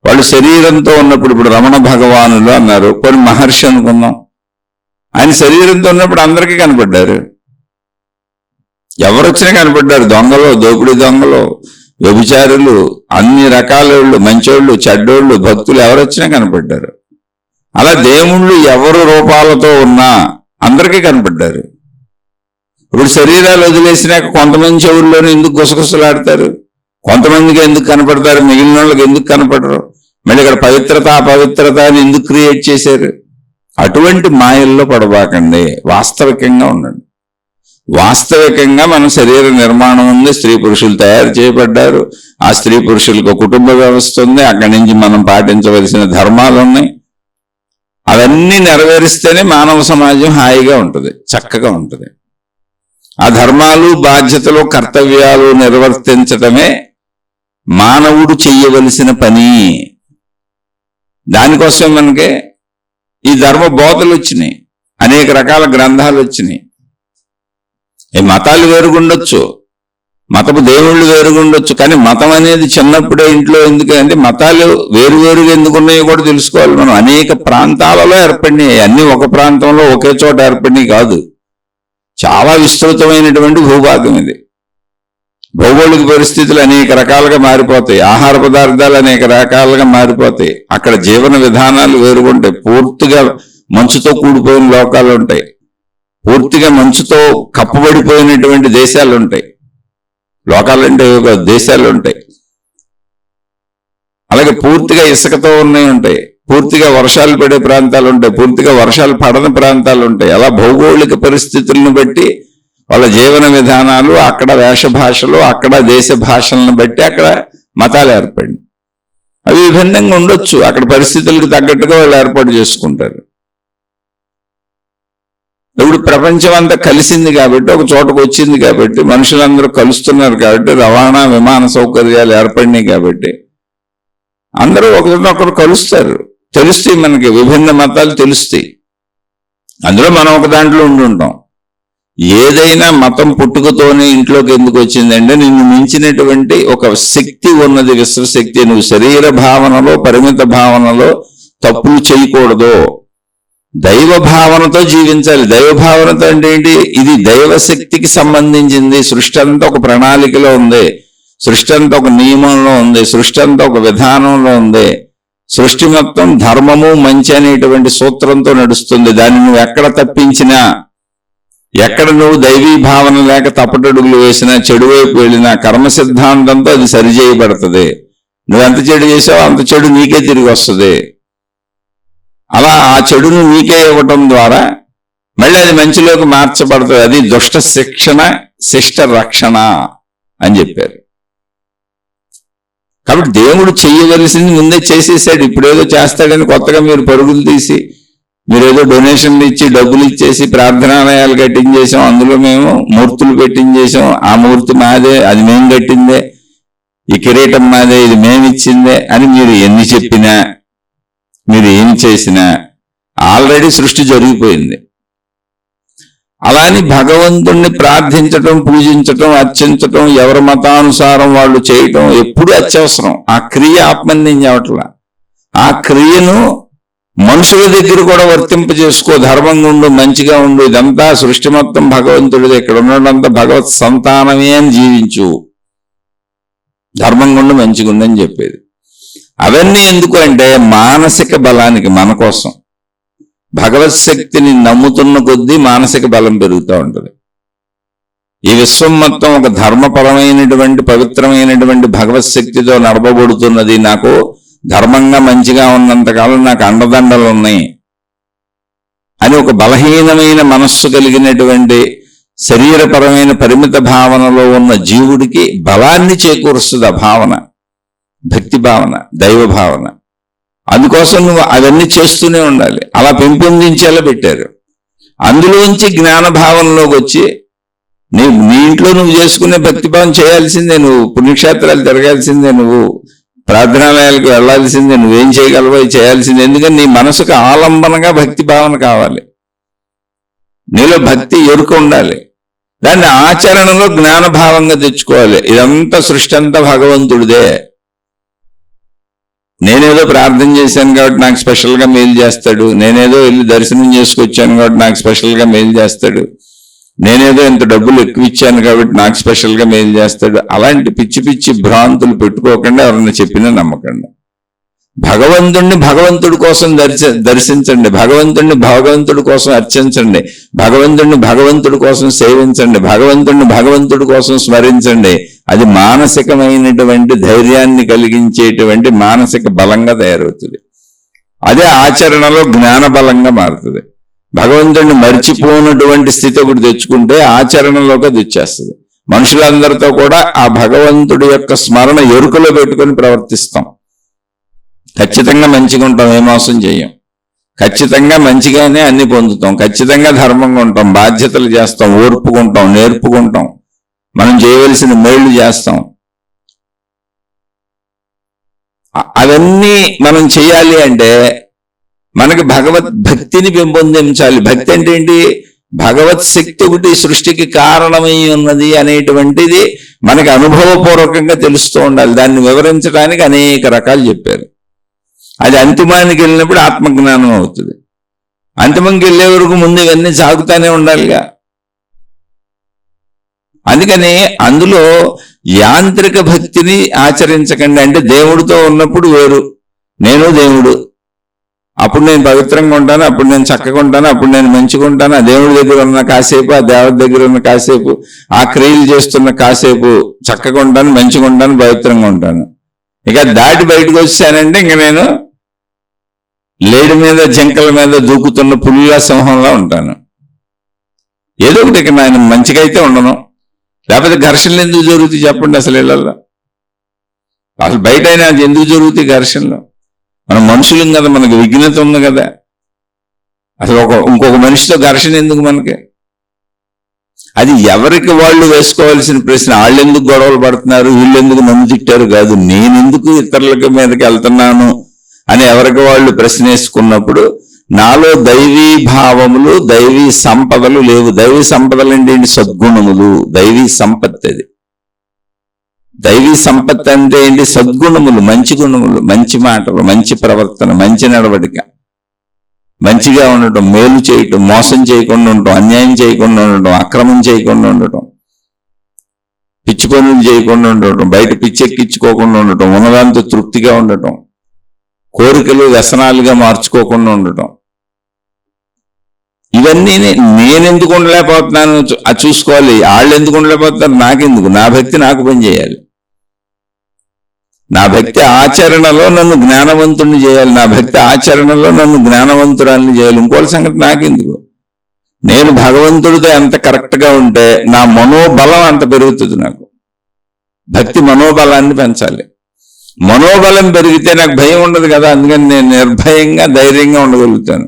వాళ్ళు శరీరంతో ఉన్నప్పుడు, ఇప్పుడు రమణ భగవానులు అన్నారు, కొన్ని మహర్షి అనుకుందాం, ఆయన శరీరంతో ఉన్నప్పుడు అందరికీ కనపడ్డారు. ఎవరొచ్చినా కనపడ్డారు. దొంగలు, దోపిడీ దొంగలు, వ్యభిచారులు, అన్ని రకాల మంచోళ్ళు, చెడ్డోళ్ళు, భక్తులు ఎవరొచ్చినా కనపడ్డారు. అలా దేవుళ్ళు ఎవరు రూపాలతో ఉన్నా అందరికీ కనపడ్డారు. ఇప్పుడు శరీరాలు వదిలేసినాక కొంతమంది చెవుల్లోనే ఎందుకు గుసగుసలాడతారు? కొంతమందికి ఎందుకు కనపడతారు, మిగిలిన వాళ్ళకి ఎందుకు కనపడరు? మళ్ళీ ఇక్కడ పవిత్రత అపవిత్రత అని ఎందుకు క్రియేట్ చేశారు? అటువంటి మాయల్లో పడబాకండి, వాస్తవికంగా ఉండండి. వాస్తవికంగా మన శరీర నిర్మాణం ఉంది, స్త్రీ పురుషులు తయారు చేయబడ్డారు. ఆ స్త్రీ పురుషులకు కుటుంబ వ్యవస్థ ఉంది, అక్కడి నుంచి మనం పాటించవలసిన ధర్మాలు ఉన్నాయి. అవన్నీ నెరవేరిస్తేనే మానవ సమాజం హాయిగా ఉంటుంది, చక్కగా ఉంటుంది. ఆ ధర్మాలు, బాధ్యతలు, కర్తవ్యాలు నిర్వర్తించటమే మానవుడు చెయ్యవలసిన పని. దానికోసం మనకి ఈ ధర్మ బోధలు వచ్చినాయి, అనేక రకాల గ్రంథాలు వచ్చినాయి. ఈ మతాలు వేరుగుండొచ్చు, మతపు దేవుళ్ళు వేరుగుండొచ్చు, కానీ మతం అనేది చిన్నప్పుడే ఇంట్లో ఎందుకు అంటే, మతాలు వేరువేరుగా ఎందుకున్నాయో కూడా తెలుసుకోవాలి మనం. అనేక ప్రాంతాలలో ఏర్పడినాయి, అన్ని ఒక ప్రాంతంలో ఒకే చోట ఏర్పడినాయి కాదు. చాలా విస్తృతమైనటువంటి భూభాగం ఇది. భౌగోళిక పరిస్థితులు అనేక రకాలుగా మారిపోతాయి, ఆహార పదార్థాలు అనేక రకాలుగా మారిపోతాయి, అక్కడ జీవన విధానాలు వేరుగుంటాయి. పూర్తిగా మంచుతో కూడిపోయిన లోకాలు ఉంటాయి, పూర్తిగా మంచుతో కప్పబడిపోయినటువంటి దేశాలు ఉంటాయి. లోకాలంటే దేశాలు ఉంటాయి. అలాగే పూర్తిగా ఇసుకతో ఉన్నాయి ఉంటాయి, పూర్తిగా వర్షాలు పడే ప్రాంతాలు ఉంటాయి, పూర్తిగా వర్షాలు పడని ప్రాంతాలు ఉంటాయి. అలా భౌగోళిక పరిస్థితులను బట్టి వాళ్ళ జీవన విధానాలు, అక్కడ వేష భాషలు, అక్కడ దేశ భాషలను బట్టి అక్కడ మతాలు ఏర్పడి అవి విభిన్నంగా ఉండొచ్చు. అక్కడ పరిస్థితులకు తగ్గట్టుగా వాళ్ళు ఏర్పాటు చేసుకుంటారు. ఇప్పుడు ప్రపంచం అంతా కలిసింది కాబట్టి, ఒక చోటకు వచ్చింది కాబట్టి, మనుషులందరూ కలుస్తున్నారు కాబట్టి, రవాణా విమాన సౌకర్యాలు ఏర్పడినాయి కాబట్టి అందరూ ఒకరినొకరు కలుస్తారు. తెలుస్తాయి, మనకి విభిన్న మతాలు తెలుస్తాయి. అందులో మనం ఒక దాంట్లో ఉండుంటాం. ఏదైనా మతం పుట్టుకతోనే ఇంట్లోకి ఎందుకు వచ్చిందంటే, నిన్ను మించినటువంటి ఒక శక్తి ఉన్నది, విశ్వశక్తి. నువ్వు శరీర భావనలో, పరిమిత భావనలో తప్పులు చేయకూడదు, దైవ భావనతో జీవించాలి. దైవ భావనతో అంటే ఏంటి? ఇది దైవశక్తికి సంబంధించింది. సృష్టి అంతా ఒక ప్రణాళికలో ఉంది, సృష్టి అంతా ఒక నియమంలో ఉంది, సృష్టి అంతా ఒక విధానంలో ఉంది. సృష్టి మొత్తం ధర్మము మంచి అనేటువంటి సూత్రంతో నడుస్తుంది. దాన్ని నువ్వు ఎక్కడ తప్పించినా, ఎక్కడ నువ్వు దైవీ భావన లేక తప్పటడుగులు వేసినా, చెడు వైపు వెళ్ళినా, కర్మ సిద్ధాంతంతో అది సరిచేయబడుతుంది. నువ్వు ఎంత చెడు చేసావో అంత చెడు నీకే తిరిగి వస్తుంది. అలా ఆ చెడును నీకే ఇవ్వటం ద్వారా మళ్ళీ అది మంచిలోకి మార్చబడుతుంది. అది దుష్ట శిక్షణ శిష్ట రక్షణ అని చెప్పారు. కాబట్టి దేవుడు చెయ్యవలసింది ముందే చేసేసాడు. ఇప్పుడేదో చేస్తాడని కొత్తగా మీరు పరుగులు తీసి మీరేదో డొనేషన్లు ఇచ్చి డబ్బులు ఇచ్చేసి ప్రార్థనాలయాలు కట్టించేసాం, అందులో మేము మూర్తులు పెట్టించేసాం, ఆ మూర్తి మాదే, అది మేము కట్టిందే, ఈ కిరీటం మాదే, ఇది మేమిచ్చిందే అని మీరు ఎన్ని చెప్పినా మీరు ఏం చేసినా ఆల్రెడీ సృష్టి జరిగిపోయింది. అలాని భగవంతుణ్ణి ప్రార్థించటం, పూజించటం, అర్చించటం, ఎవరి మతానుసారం వాళ్ళు చేయటం ఎప్పుడూ అత్యవసరం. ఆ క్రియ ఆత్మన్యం చేయట్లా. ఆ క్రియను మనుషుల దగ్గర కూడా వర్తింపజేసుకో. ధర్మంగా ఉండు, మంచిగా ఉండు, ఇదంతా సృష్టి మొత్తం భగవంతుడిది, ఇక్కడ ఉన్నదంతా భగవత్ సంతానమే అని జీవించు, ధర్మంగా ఉండు, మంచిగా ఉండని చెప్పేది. అవన్నీ ఎందుకు అంటే మానసిక బలానికి, మన కోసం. భగవత్ శక్తిని నమ్ముతున్న కొద్దీ మానసిక బలం పెరుగుతూ ఉంటుంది. ఈ విశ్వం మొత్తం ఒక ధర్మపరమైనటువంటి పవిత్రమైనటువంటి భగవత్ శక్తితో నడపబడుతున్నది. నాకు ధర్మంగా మంచిగా ఉన్నంతకాలం నాకు అండదండలు ఉన్నాయి అని ఒక బలహీనమైన మనస్సు కలిగినటువంటి శరీరపరమైన పరిమిత భావనలో ఉన్న జీవుడికి బలాన్ని చేకూరుస్తుంది ఆ భావన, భక్తి భావన, దైవ భావన. అందుకోసం నువ్వు అవన్నీ చేస్తూనే ఉండాలి. అలా పెంపొందించేలా పెట్టారు. అందులోంచి జ్ఞాన భావనలోకి వచ్చి నీ ఇంట్లో నువ్వు చేసుకునే భక్తి భావన చేయాల్సిందే, నువ్వు పుణ్యక్షేత్రాలు తిరగాల్సిందే, నువ్వు ప్రార్థనాలయాలకు వెళ్లాల్సిందే, నువ్వేం చేయగలవో చేయాల్సిందే. ఎందుకంటే నీ మనసుకు ఆలంబనగా భక్తి భావన కావాలి, నీలో భక్తి ఎరుక ఉండాలి. దాన్ని ఆచరణలో జ్ఞానభావంగా తెచ్చుకోవాలి. ఇదంతా సృష్టి అంతా భగవంతుడిదే. నేనేదో ప్రార్థన చేశాను కాబట్టి నాకు స్పెషల్గా మేలు చేస్తాడు, నేనేదో వెళ్ళి దర్శనం చేసుకొచ్చాను కాబట్టి నాకు స్పెషల్గా మేలు చేస్తాడు, నేనేదో ఇంత డబ్బులు ఎక్కువ ఇచ్చాను కాబట్టి నాకు స్పెషల్గా మేలు చేస్తాడు. అలాంటి పిచ్చి పిచ్చి భ్రాంతులు పెట్టుకోకుండా ఎవరన్నా చెప్పినా నమ్మకండి. భగవంతుడిని భగవంతుడి కోసం దర్శించండి, భగవంతుడిని భగవంతుడి కోసం అర్చించండి, భగవంతుడిని భగవంతుడి కోసం సేవించండి, భగవంతుడిని భగవంతుడి కోసం స్మరించండి. అది మానసికమైనటువంటి ధైర్యాన్ని కలిగించేటువంటి మానసిక బలంగా తయారవుతుంది. అదే ఆచరణలో జ్ఞాన బలంగా మారుతుంది. భగవంతుడిని మర్చిపోయినటువంటి స్థితి ఒకటి తెచ్చుకుంటే ఆచరణలోకి అది వచ్చేస్తుంది. మనుషులందరితో కూడా ఆ భగవంతుడి యొక్క స్మరణ ఎరుకలో పెట్టుకొని ప్రవర్తిస్తాం. ఖచ్చితంగా మంచిగా ఉంటాం, ఏ మోసం చేయం, ఖచ్చితంగా మంచిగానే అన్ని పొందుతాం, ఖచ్చితంగా ధర్మంగా ఉంటాం, బాధ్యతలు చేస్తాం, ఓర్పుకుంటాం, నేర్పుకుంటాం, మనం చేయవలసిన మేళ్లు చేస్తాం. అవన్నీ మనం చేయాలి అంటే మనకి భగవద్ భక్తిని పెంపొందించాలి. భక్తి అంటే ఏంటి? భగవత్ శక్తి ఒకటి సృష్టికి కారణమై ఉన్నది అనేటువంటిది మనకి అనుభవపూర్వకంగా తెలుస్తూ ఉండాలి. దాన్ని వివరించడానికి అనేక రకాలు చెప్పారు. అది అంతిమానికి వెళ్ళినప్పుడు ఆత్మజ్ఞానం అవుతుంది. అంతిమంకి వెళ్ళే వరకు ముందు ఇవన్నీ సాగుతానే ఉండాలిగా. అందుకని అందులో యాంత్రిక భక్తిని ఆచరించకండి. అంటే దేవుడితో ఉన్నప్పుడు వేరు, నేను దేవుడు, అప్పుడు నేను పవిత్రంగా ఉంటాను, అప్పుడు నేను చక్కగా ఉంటాను, అప్పుడు నేను మంచిగా ఉంటాను. ఆ దేవుడి దగ్గర ఉన్న కాసేపు, ఆ దేవత దగ్గర ఉన్న కాసేపు, ఆ క్రియలు చేస్తున్న కాసేపు చక్కగా ఉంటాను, మంచిగా ఉంటాను, పవిత్రంగా ఉంటాను. ఇక దాటి బయటకు వచ్చానంటే ఇంక నేను లేడి మీద జింకల మీద దూకుతున్న పులిలా సింహంలా ఉంటాను. ఏదో ఒకటి ఇక నేను మంచిగా అయితే ఉండను. లేకపోతే ఘర్షణలు ఎందుకు జరుగుతాయి చెప్పండి? అసలు ఇళ్లలో అసలు బయట అయినా అది ఎందుకు జరుగుతాయి ఘర్షణలు? మనం మనుషులం కదా, మనకు విఘ్నత ఉంది కదా. అసలు ఇంకొక మనిషితో ఘర్షణ ఎందుకు మనకి? అది ఎవరికి వాళ్ళు వేసుకోవాల్సిన ప్రశ్న. వాళ్ళు ఎందుకు గొడవలు పడుతున్నారు, వీళ్ళు ఎందుకు నన్ను తిట్టారు కాదు, నేనెందుకు ఇతరుల మీదకి వెళ్తున్నాను అని ఎవరికి వాళ్ళు ప్రశ్న వేసుకున్నప్పుడు నాలో దైవీ భావములు, దైవీ సంపదలు లేవు. దైవీ సంపదలు అంటే ఏంటి? సద్గుణములు, దైవీ సంపత్తి. అది దైవీ సంపత్తి అంటే ఏంటి? సద్గుణములు, మంచి గుణములు, మంచి మాటలు, మంచి ప్రవర్తన, మంచి నడవడిక, మంచిగా ఉండటం, మేలు చేయటం, మోసం చేయకుండా ఉండటం, అన్యాయం చేయకుండా ఉండటం, అక్రమం చేయకుండా ఉండటం, పిచ్చి పనులు చేయకుండా ఉండటం, బయట పిచ్చెక్కించుకోకుండా ఉండటం, ఉన్నదాంతో తృప్తిగా ఉండటం, కోరికలు వ్యసనాలుగా మార్చుకోకుండా ఉండటం. ఇవన్నీ నేనెందుకు ఉండలేకపోతున్నాను అది చూసుకోవాలి. వాళ్ళు ఎందుకు ఉండలేకపోతున్నారు, నాకెందుకు, నా భక్తి నాకు పని చేయాలి. నా భక్తి ఆచరణలో నన్ను జ్ఞానవంతుడిని చేయాలి, నా భక్తి ఆచరణలో నన్ను జ్ఞానవంతురాలని చేయాలి. ఇంకోటి సంగతి నాకెందుకు? నేను భగవంతుడితో ఎంత కరెక్ట్గా ఉంటే నా మనోబలం అంత పెరుగుతుంది. నాకు భక్తి మనోబలాన్ని పెంచాలి. మనోబలం పెరిగితే నాకు భయం ఉండదు కదా, అందుకని నేను నిర్భయంగా ధైర్యంగా ఉండగలుగుతాను.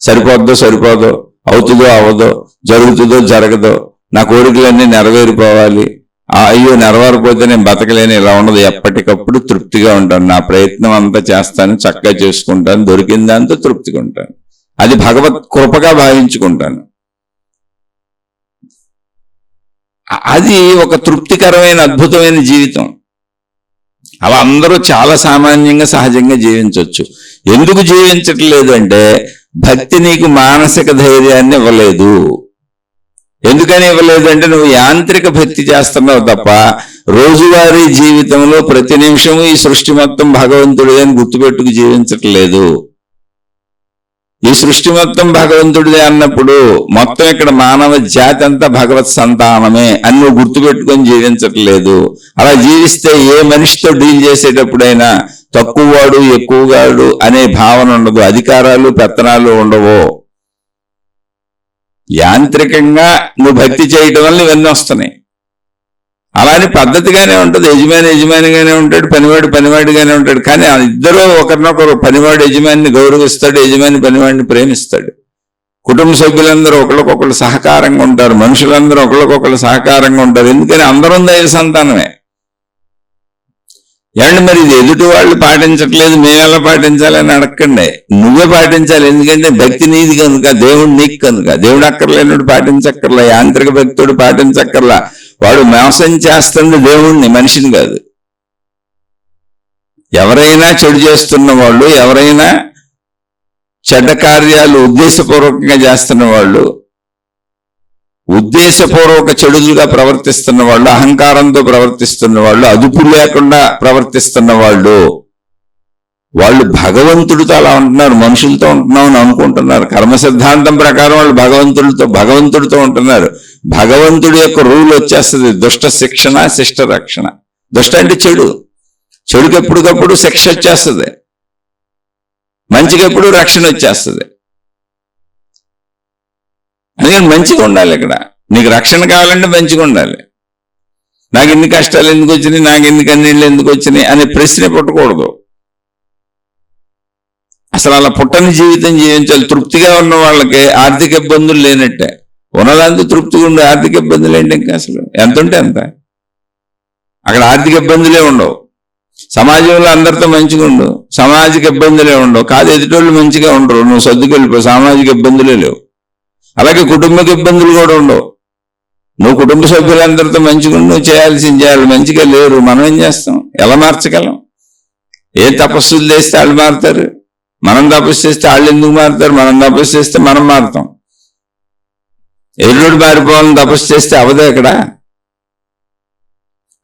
సరిపోదో, అవుతుందో అవదో, జరుగుతుందో జరగదో, నా కోరికలన్నీ నెరవేరిపోవాలి, అయ్యో నెరవేరిపోతే నేను బతకలేని, ఇలా ఉండదు. ఎప్పటికప్పుడు తృప్తిగా ఉంటాను, నా ప్రయత్నం అంతా చేస్తాను, చక్కగా చేసుకుంటాను, దొరికిన దాంతో తృప్తిగా ఉంటాను. అది భగవత్ కృపగా భావించుకుంటాను. అది ఒక తృప్తికరమైన అద్భుతమైన జీవితం. అలా అందరూ చాలా సామాన్యంగా సహజంగా జీవించవచ్చు. ఎందుకు జీవించట్లేదు అంటే భక్తి నీకు మానసిక ధైర్యాన్ని ఇవ్వలేదు. ఎందుకని ఇవ్వలేదు అంటే నువ్వు యాంత్రిక భక్తి చేస్తున్నావు తప్ప రోజువారీ జీవితంలో ప్రతి నిమిషము ఈ సృష్టి మొత్తం భగవంతుడిదే అని గుర్తుపెట్టుకు జీవించట్లేదు. ఈ సృష్టి మొత్తం భగవంతుడిదే అన్నప్పుడు మొత్తం ఇక్కడ మానవ జాతి అంతా భగవత్ సంతానమే అని నువ్వు గుర్తుపెట్టుకొని జీవించట్లేదు. అలా జీవిస్తే ఏ మనిషితో డీల్ చేసేటప్పుడైనా తక్కువవాడు ఎక్కువగాడు అనే భావన ఉండదు, అధికారాలు పెత్తనాలు ఉండవు. యాంత్రికంగా నువ్వు భక్తి చేయటం వల్ల ఇవన్నీ వస్తున్నాయి. అలానే పద్ధతిగానే ఉంటుంది, యజమానిగానే ఉంటాడు, పనివాడిగానే ఉంటాడు. కానీ ఇద్దరు ఒకరినొకరు, పనివాడు యజమానిని గౌరవిస్తాడు, యజమాని పనివాడిని ప్రేమిస్తాడు. కుటుంబ సభ్యులందరూ ఒకరికొకరు సహకారంగా ఉంటారు, మనుషులందరూ ఒకరికొకరు సహకారంగా ఉంటారు. ఎందుకని అందరం దైవ సంతానమే. ఏమండి మరి ఇది ఎదుటి వాళ్ళు పాటించట్లేదు, మేమెలా పాటించాలని అడగండి, నువ్వే పాటించాలి. ఎందుకంటే భక్తి నీది కనుక, దేవుడు నీకు కనుక. దేవుడు అక్కర్లేనుడు పాటించక్కర్లా, యాంత్రిక భక్తుడు పాటించక్కర్లా. వాడు మోసం చేస్తుంది దేవుణ్ణి, మనిషిని కాదు. ఎవరైనా చెడు చేస్తున్న వాళ్ళు, ఎవరైనా చెడ్డ కార్యాలు ఉద్దేశపూర్వకంగా చేస్తున్న వాళ్ళు, ఉద్దేశపూర్వక చెడులుగా ప్రవర్తిస్తున్న వాళ్ళు, అహంకారంతో ప్రవర్తిస్తున్న వాళ్ళు, అదుపు లేకుండా ప్రవర్తిస్తున్న వాళ్ళు, వాళ్ళు భగవంతుడితో అలా ఉంటున్నారు, మనుషులతో ఉంటున్నాం అని అనుకుంటున్నారు. కర్మ సిద్ధాంతం ప్రకారం వాళ్ళు భగవంతుడితో ఉంటున్నారు. భగవంతుడి యొక్క రూల్ వచ్చేస్తుంది, దుష్ట శిక్షణ శిష్ట రక్షణ. దుష్ట అంటే చెడుకి ఎప్పటికప్పుడు శిక్ష వచ్చేస్తుంది, మంచికి ఎప్పుడు రక్షణ వచ్చేస్తుంది. అందుకని మంచిగా ఉండాలి. ఇక్కడ నీకు రక్షణ కావాలంటే మంచిగా ఉండాలి. నాకు ఎన్ని కష్టాలు ఎందుకు వచ్చినాయి, నాకు ఎన్ని కన్నీళ్ళు ఎందుకు వచ్చినాయి అనే ప్రశ్న పుట్టకూడదు. అసలు అలా పుట్టని జీవితం జీవించాలి. తృప్తిగా ఉన్న వాళ్ళకి ఆర్థిక ఇబ్బందులు లేనట్టే. ఉన్నదాంతో తృప్తిగా ఉండే ఆర్థిక ఇబ్బందులు ఏంటి? ఇంకా అసలు ఎంత ఉంటే అంత. అక్కడ ఆర్థిక ఇబ్బందులే ఉండవు. సమాజంలో అందరితో మంచిగా ఉండు, సామాజిక ఇబ్బందులే ఉండవు. కాదు ఎదుటోళ్ళు మంచిగా ఉండరు, నువ్వు సర్దుకెళ్ళిపో, సామాజిక ఇబ్బందులే లేవు. అలాగే కుటుంబక ఇబ్బందులు కూడా ఉండవు. నువ్వు కుటుంబ సభ్యులందరితో మంచిగా నువ్వు చేయాల్సింది చేయాలి, మంచిగా లేరు, మనం ఏం చేస్తాం? ఎలా మార్చగలం? ఏ తపస్సులు చేస్తే వాళ్ళు మారుతారు, మనం తపస్సు చేస్తే వాళ్ళు ఎందుకు మారుతారు? మనం తపస్సు చేస్తే మనం మారుతాం. ఎరుడు మారిపోవాలని తపస్సు చేస్తే అవదే ఇక్కడ.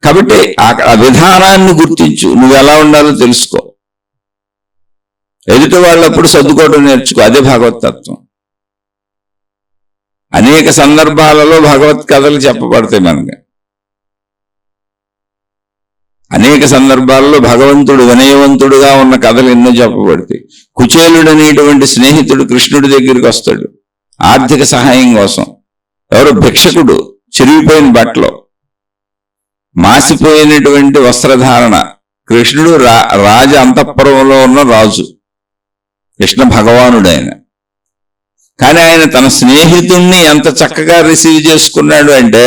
కాబట్టి ఆ విధానాన్ని గుర్తించు, నువ్వు ఎలా ఉండాలో తెలుసుకో. ఎదుటి వాళ్ళప్పుడు సర్దుకోవడం నేర్చుకో, అదే భగవతత్వం. అనేక సందర్భాలలో భగవత్ కథలు చెప్పబడతాయి మనకి. అనేక సందర్భాల్లో భగవంతుడు వినయవంతుడుగా ఉన్న కథలు ఎన్నో చెప్పబడతాయి. కుచేలుడు అనేటువంటి స్నేహితుడు కృష్ణుడి దగ్గరికి వస్తాడు ఆర్థిక సహాయం కోసం. ఎవరు? భిక్షకుడు, చిరిగిపోయిన బట్టలు, మాసిపోయినటువంటి వస్త్రధారణ. కృష్ణుడు రాజ అంతఃపురంలో ఉన్న రాజు, కృష్ణ భగవానుడు ఆయన. కానీ ఆయన తన స్నేహితుణ్ణి ఎంత చక్కగా రిసీవ్ చేసుకున్నాడు అంటే,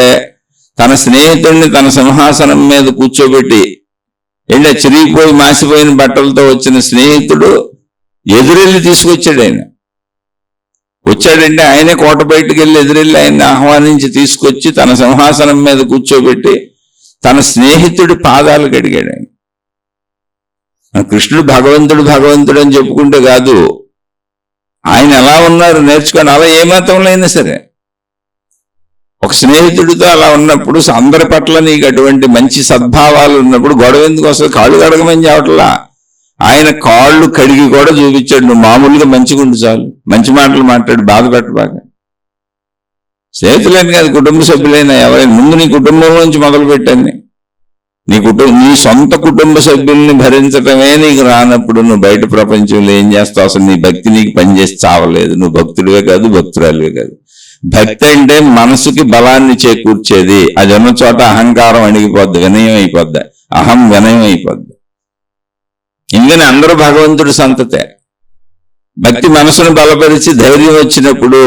తన స్నేహితుణ్ణి తన సింహాసనం మీద కూర్చోబెట్టి, ఏంటంటే చిరిగిపోయి మాసిపోయిన బట్టలతో వచ్చిన స్నేహితుడు ఎదురెళ్ళి తీసుకొచ్చాడు. ఆయన వచ్చాడంటే ఆయనే కోట బయటకు వెళ్ళి ఎదురెళ్ళి ఆయన్ని ఆహ్వానించి తీసుకొచ్చి తన సింహాసనం మీద కూర్చోబెట్టి తన స్నేహితుడి పాదాలు కడిగాడు. ఆయన కృష్ణుడు భగవంతుడు అని చెప్పుకుంటే కాదు, ఆయన ఎలా ఉన్నారు నేర్చుకొని. అలా ఏ మతంలో అయినా సరే ఒక స్నేహితుడితో అలా ఉన్నప్పుడు, అందరి పట్ల నీకు అటువంటి మంచి సద్భావాలు ఉన్నప్పుడు గొడవ ఎందుకు వస్తుంది? కాళ్ళు కడగమని చెప్పట్లా, ఆయన కాళ్ళు కడిగి కూడా చూపించాడు. నువ్వు మామూలుగా మంచిగా ఉండి చాలు, మంచి మాటలు మాట్లాడు, బాధ పెట్టబాగా. స్నేహితులైన కాదు, కుటుంబ సభ్యులైనా ఎవరైనా ముందు నీ కుటుంబం నుంచి మొదలు పెట్టండి. నీ సొంత కుటుంబ సభ్యుల్ని భరించటమే నీకు రానప్పుడు నువ్వు బయట ప్రపంచంలో ఏం చేస్తావు? అసలు నీ భక్తి నీకు పనిచేసి చావలేదు. నువ్వు భక్తుడివే కాదు, భక్తురాలివే కాదు. భక్తి అంటే మనసుకి బలాన్ని చేకూర్చేది. అది ఉన్న చోట అహంకారం అణిగిపోద్ది, వినయం అయిపోద్ది, అహం వినయం అయిపోద్ది. ఇంకని అందరూ భగవంతుడి సంతతే. భక్తి మనసును బలపరిచి ధైర్యం వచ్చినప్పుడు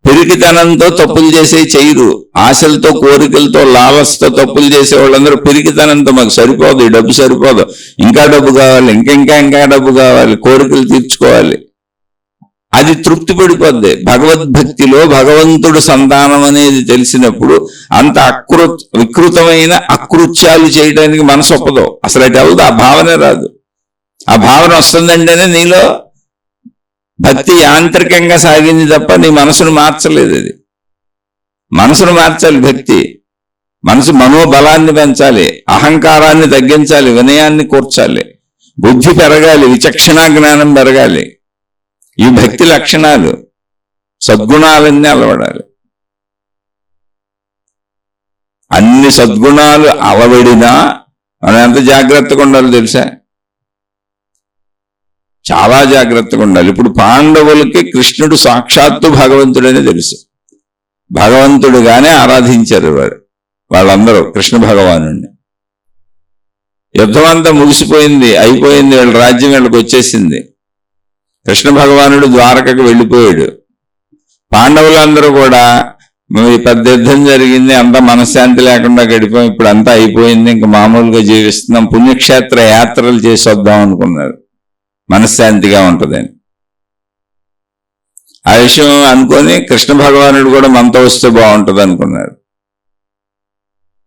పిరికితనంతో తప్పులు చేసే చెయ్యరు. ఆశలతో, కోరికలతో, లాలస్తో తప్పులు చేసే వాళ్ళందరూ పిరికితనంతో మాకు సరిపోదు, ఈ డబ్బు సరిపోదు, ఇంకా డబ్బు కావాలి, ఇంకా డబ్బు కావాలి, కోరికలు తీర్చుకోవాలి, అది తృప్తి పడిపోద్ది. భగవద్భక్తిలో భగవంతుడు సంతానం అనేది తెలిసినప్పుడు అంత వికృతమైన అకృత్యాలు చేయడానికి మనసు ఒప్పదు. అసలు అటు అవుదు, ఆ భావనే రాదు. ఆ భావన వస్తుందంటేనే నీలో భక్తి యాంత్రికంగా సాగింది తప్ప నీ మనసును మార్చలేదు. అది మనసును మార్చాలి. భక్తి మనసు మనోబలాన్ని పెంచాలి, అహంకారాన్ని తగ్గించాలి, వినయాన్ని కూర్చాలి, బుద్ధి పెరగాలి, విచక్షణ జ్ఞానం పెరగాలి. ఈ భక్తి లక్షణాలు, సద్గుణాలన్నీ అలవడాలి. అన్ని సద్గుణాలు అలవడినా మనం ఎంత జాగ్రత్తగా ఉండాలో తెలుసా? చాలా జాగ్రత్తగా ఉండాలి. ఇప్పుడు పాండవులకి కృష్ణుడు సాక్షాత్తు భగవంతుడని తెలుసు. భగవంతుడుగానే ఆరాధించారు వాళ్ళందరూ కృష్ణ భగవానుడిని. యుద్ధం అంతా ముగిసిపోయింది, అయిపోయింది, వీళ్ళ రాజ్యం వీళ్ళకి వచ్చేసింది. కృష్ణ భగవానుడు ద్వారకకు వెళ్ళిపోయాడు. పాండవులందరూ కూడా పెద్ద యుద్ధం జరిగింది, అంతా మనశ్శాంతి లేకుండా గడిపాం, ఇప్పుడు అంతా అయిపోయింది, ఇంకా మామూలుగా జీవిస్తున్నాం, పుణ్యక్షేత్ర యాత్రలు చేసి వద్దాం అనుకున్నారు, మనశ్శాంతిగా ఉంటుందని. ఆ విషయం అనుకొని కృష్ణ భగవానుడు కూడా మనతో వస్తే బాగుంటుంది అనుకున్నాడు.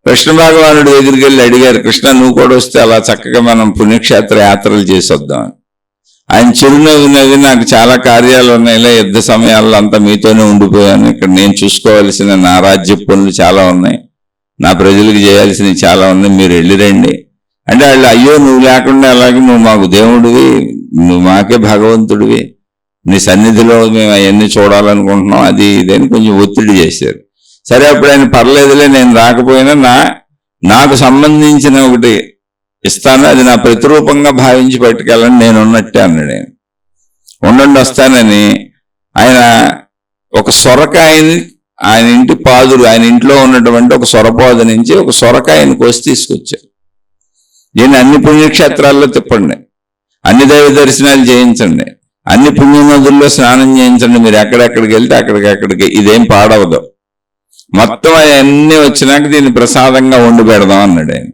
కృష్ణ భగవానుడు దగ్గరికి వెళ్ళి అడిగారు, కృష్ణ నువ్వు కూడా వస్తే అలా చక్కగా మనం పుణ్యక్షేత్ర యాత్రలు చేసి వద్దామని. ఆయన చిరునవ్వు నవ్వి, నాకు చాలా కార్యాలు ఉన్నాయిలే, యుద్ధ సమయాల్లో అంతా మీతోనే ఉండిపోయాను, ఇక్కడ నేను చూసుకోవాల్సిన నా రాజ్య పనులు చాలా ఉన్నాయి, నా ప్రజలకు చేయాల్సినవి చాలా ఉన్నాయి, మీరు వెళ్ళిరండి అంటే వాళ్ళు, అయ్యో నువ్వు లేకుండా అలాగే, నువ్వు మాకు దేవుడివి, నువ్వు మాకే భగవంతుడివి, నీ సన్నిధిలో మేము అవన్నీ చూడాలనుకుంటున్నాం, అది ఇదని కొంచెం ఒత్తిడి చేశారు. సరే అప్పుడు ఆయన, పర్లేదులే నేను రాకపోయినా నాకు సంబంధించిన ఒకటి ఇస్తాను, అది నా ప్రతిరూపంగా భావించి పట్టుకెళ్ళని నేను ఉన్నట్టే అన్నాడు. ఆయన ఉండండి వస్తానని ఆయన ఒక సొరకాయని, ఆయన ఇంటి పాదులు, ఆయన ఇంట్లో ఉన్నటువంటి ఒక సొరపాదు నుంచి ఒక సొరకాయని కోసి తీసుకొచ్చారు. దీన్ని అన్ని పుణ్యక్షేత్రాల్లో తిప్పండి, అన్ని దైవ దర్శనాలు చేయించండి, అన్ని పుణ్యనదుల్లో స్నానం చేయించండి, మీరు ఎక్కడెక్కడికి వెళ్తే అక్కడికి, ఇదేం పాడవదు, మొత్తం అవన్నీ వచ్చినాక దీన్ని ప్రసాదంగా వండి పెడదాం అన్నాడు ఆయన.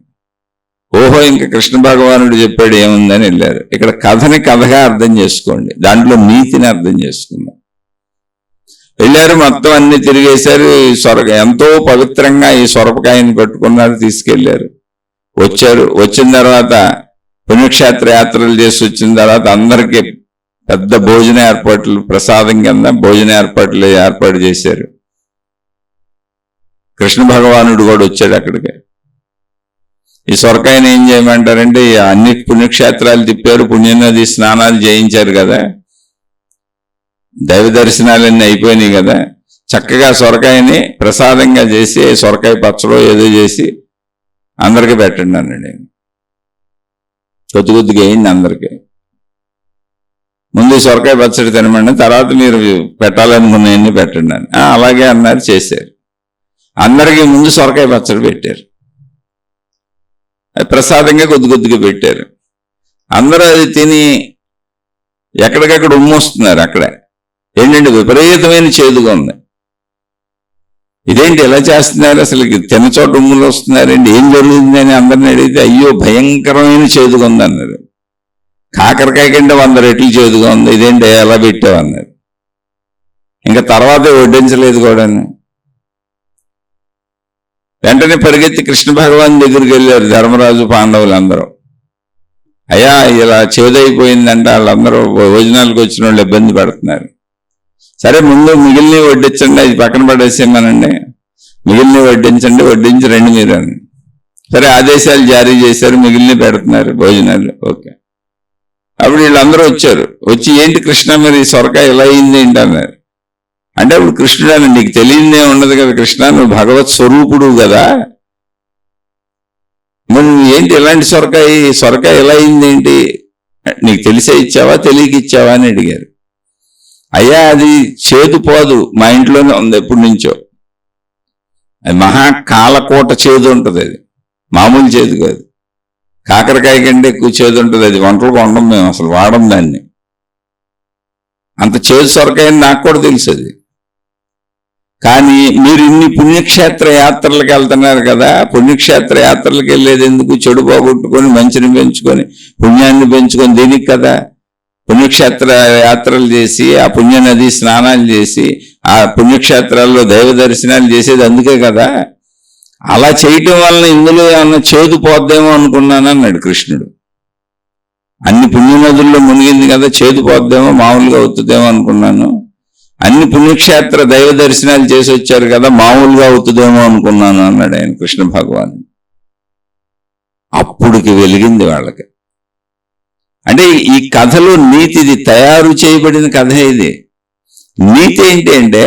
ఓహో, ఇంకా కృష్ణ భగవానుడు చెప్పాడు ఏముందని వెళ్ళారు. ఇక్కడ కథని కథగా అర్థం చేసుకోండి, దాంట్లో నీతిని అర్థం చేసుకుందాం. వెళ్ళారు, మొత్తం అన్ని తిరిగేశారు. ఎంతో పవిత్రంగా ఈ సొరపకాయని పెట్టుకున్నారు, తీసుకెళ్లారు, వచ్చారు. వచ్చిన తర్వాత పుణ్యక్షేత్ర యాత్రలు చేసి వచ్చిన తర్వాత అందరికీ పెద్ద భోజన ఏర్పాట్లు, ప్రసాదం కింద భోజన ఏర్పాటు చేశారు. కృష్ణ భగవానుడు కూడా వచ్చాడు అక్కడికి. ఈ సొరకాయని ఏం చేయమంటారంటే, అన్ని పుణ్యక్షేత్రాలు తిప్పారు, పుణ్యనది స్నానాలు చేయించారు కదా, దైవ దర్శనాలన్నీ అయిపోయినాయి కదా, చక్కగా సొరకాయని ప్రసాదంగా చేసి సొరకాయ పచ్చలో ఏదో చేసి అందరికీ పెట్టండి అన్నాడు. కొద్దిగా అయింది అందరికీ. ముందు సొరకాయ పచ్చడి తినమండి, తర్వాత మీరు పెట్టాలనుకున్నవన్నీ పెట్టండి అని. అలాగే అన్నారు, చేశారు. అందరికీ ముందు సొరకాయ పచ్చడి పెట్టారు, అది ప్రసాదంగా కొద్దిగా పెట్టారు. అందరూ అది తిని ఎక్కడికక్కడ ఉమ్మొస్తున్నారు. అక్కడ ఏంటంటే విపరీతమైన చేదుగా ఉంది. ఇదేంటి ఎలా చేస్తున్నారు, అసలు తినచోట ఉమ్ములు వస్తున్నారండి, ఏం జరుగుతుందని అందరిని అడిగితే, అయ్యో భయంకరమైన చేదుగా ఉంది అన్నారు. కాకరకాయ కంటే 100 రెట్లు చేదుగా ఉంది, ఇదేంటి ఎలా పెట్టావు అన్నారు. ఇంకా తర్వాత వడ్డించలేదు కూడా. వెంటనే పరిగెత్తి కృష్ణ భగవాన్ దగ్గరికి వెళ్ళారు ధర్మరాజు, పాండవులు అందరూ. అయ్యా ఇలా చేదైపోయిందంటే వాళ్ళందరూ భోజనాలకు వచ్చిన వాళ్ళు ఇబ్బంది పడుతున్నారు, సరే ముందు మిగిలిన వడ్డించండి, అది పక్కన పడేసేమనండి, మిగిలిన వడ్డించి రండి మీరు అని. సరే ఆదేశాలు జారీ చేశారు, మిగిలిన పెడుతున్నారు భోజనాలు. ఓకే, అప్పుడు వీళ్ళందరూ వచ్చారు. వచ్చి ఏంటి కృష్ణ మరి సొరకాయ ఎలా అయింది ఏంటి అన్నారు. అంటే అప్పుడు కృష్ణుడు అని, నీకు తెలియదే ఉండదు కదా కృష్ణ, నువ్వు భగవత్ స్వరూపుడు కదా, మరి నువ్వు ఏంటి ఇలాంటి సొరకాయ ఎలా అయింది ఏంటి, నీకు తెలిసే ఇచ్చావా తెలియక ఇచ్చావా అని అడిగారు. అయ్యా అది చేదు పోదు, మా ఇంట్లోనే ఉంది ఎప్పటి నుంచో. అది మహా కాలకోట చేదు ఉంటుంది, అది మామూలు చేదు కాదు. కాకరకాయ కంటే ఎక్కువ చేదు ఉంటుంది. అది వంటలు వండం, మేము అసలు వాడం దాన్ని. అంత చేదు సొరకాయని నాకు కూడా తెలుసు అది. కానీ మీరు ఇన్ని పుణ్యక్షేత్ర యాత్రలకు వెళ్తున్నారు కదా, పుణ్యక్షేత్ర యాత్రలకు వెళ్ళేది ఎందుకు? చెడు పోగొట్టుకొని మంచిని పెంచుకొని పుణ్యాన్ని పెంచుకొని దీనికి కదా. పుణ్యక్షేత్ర యాత్రలు చేసి ఆ పుణ్య నది స్నానాలు చేసి ఆ పుణ్యక్షేత్రాల్లో దైవ దర్శనాలు చేసేది అందుకే కదా. అలా చేయటం వలన ఇందులో ఏమన్నా చేదు పోద్దేమో అనుకున్నాను అన్నాడు కృష్ణుడు. అన్ని పుణ్య నదుల్లో మునిగింది కదా, చేదు పోద్దేమో, మామూలుగా అవుతుందేమో అనుకున్నాను. అన్ని పుణ్యక్షేత్ర దైవ దర్శనాలు చేసి వచ్చారు కదా, మామూలుగా అవుతుందేమో అనుకున్నాను అన్నాడు ఆయన కృష్ణ భగవాన్. అప్పుడుకి వెలిగింది వాళ్ళకి. అంటే ఈ కథలో నీతి, ఇది తయారు చేయబడిన కథ. ఇది నీతి ఏంటి అంటే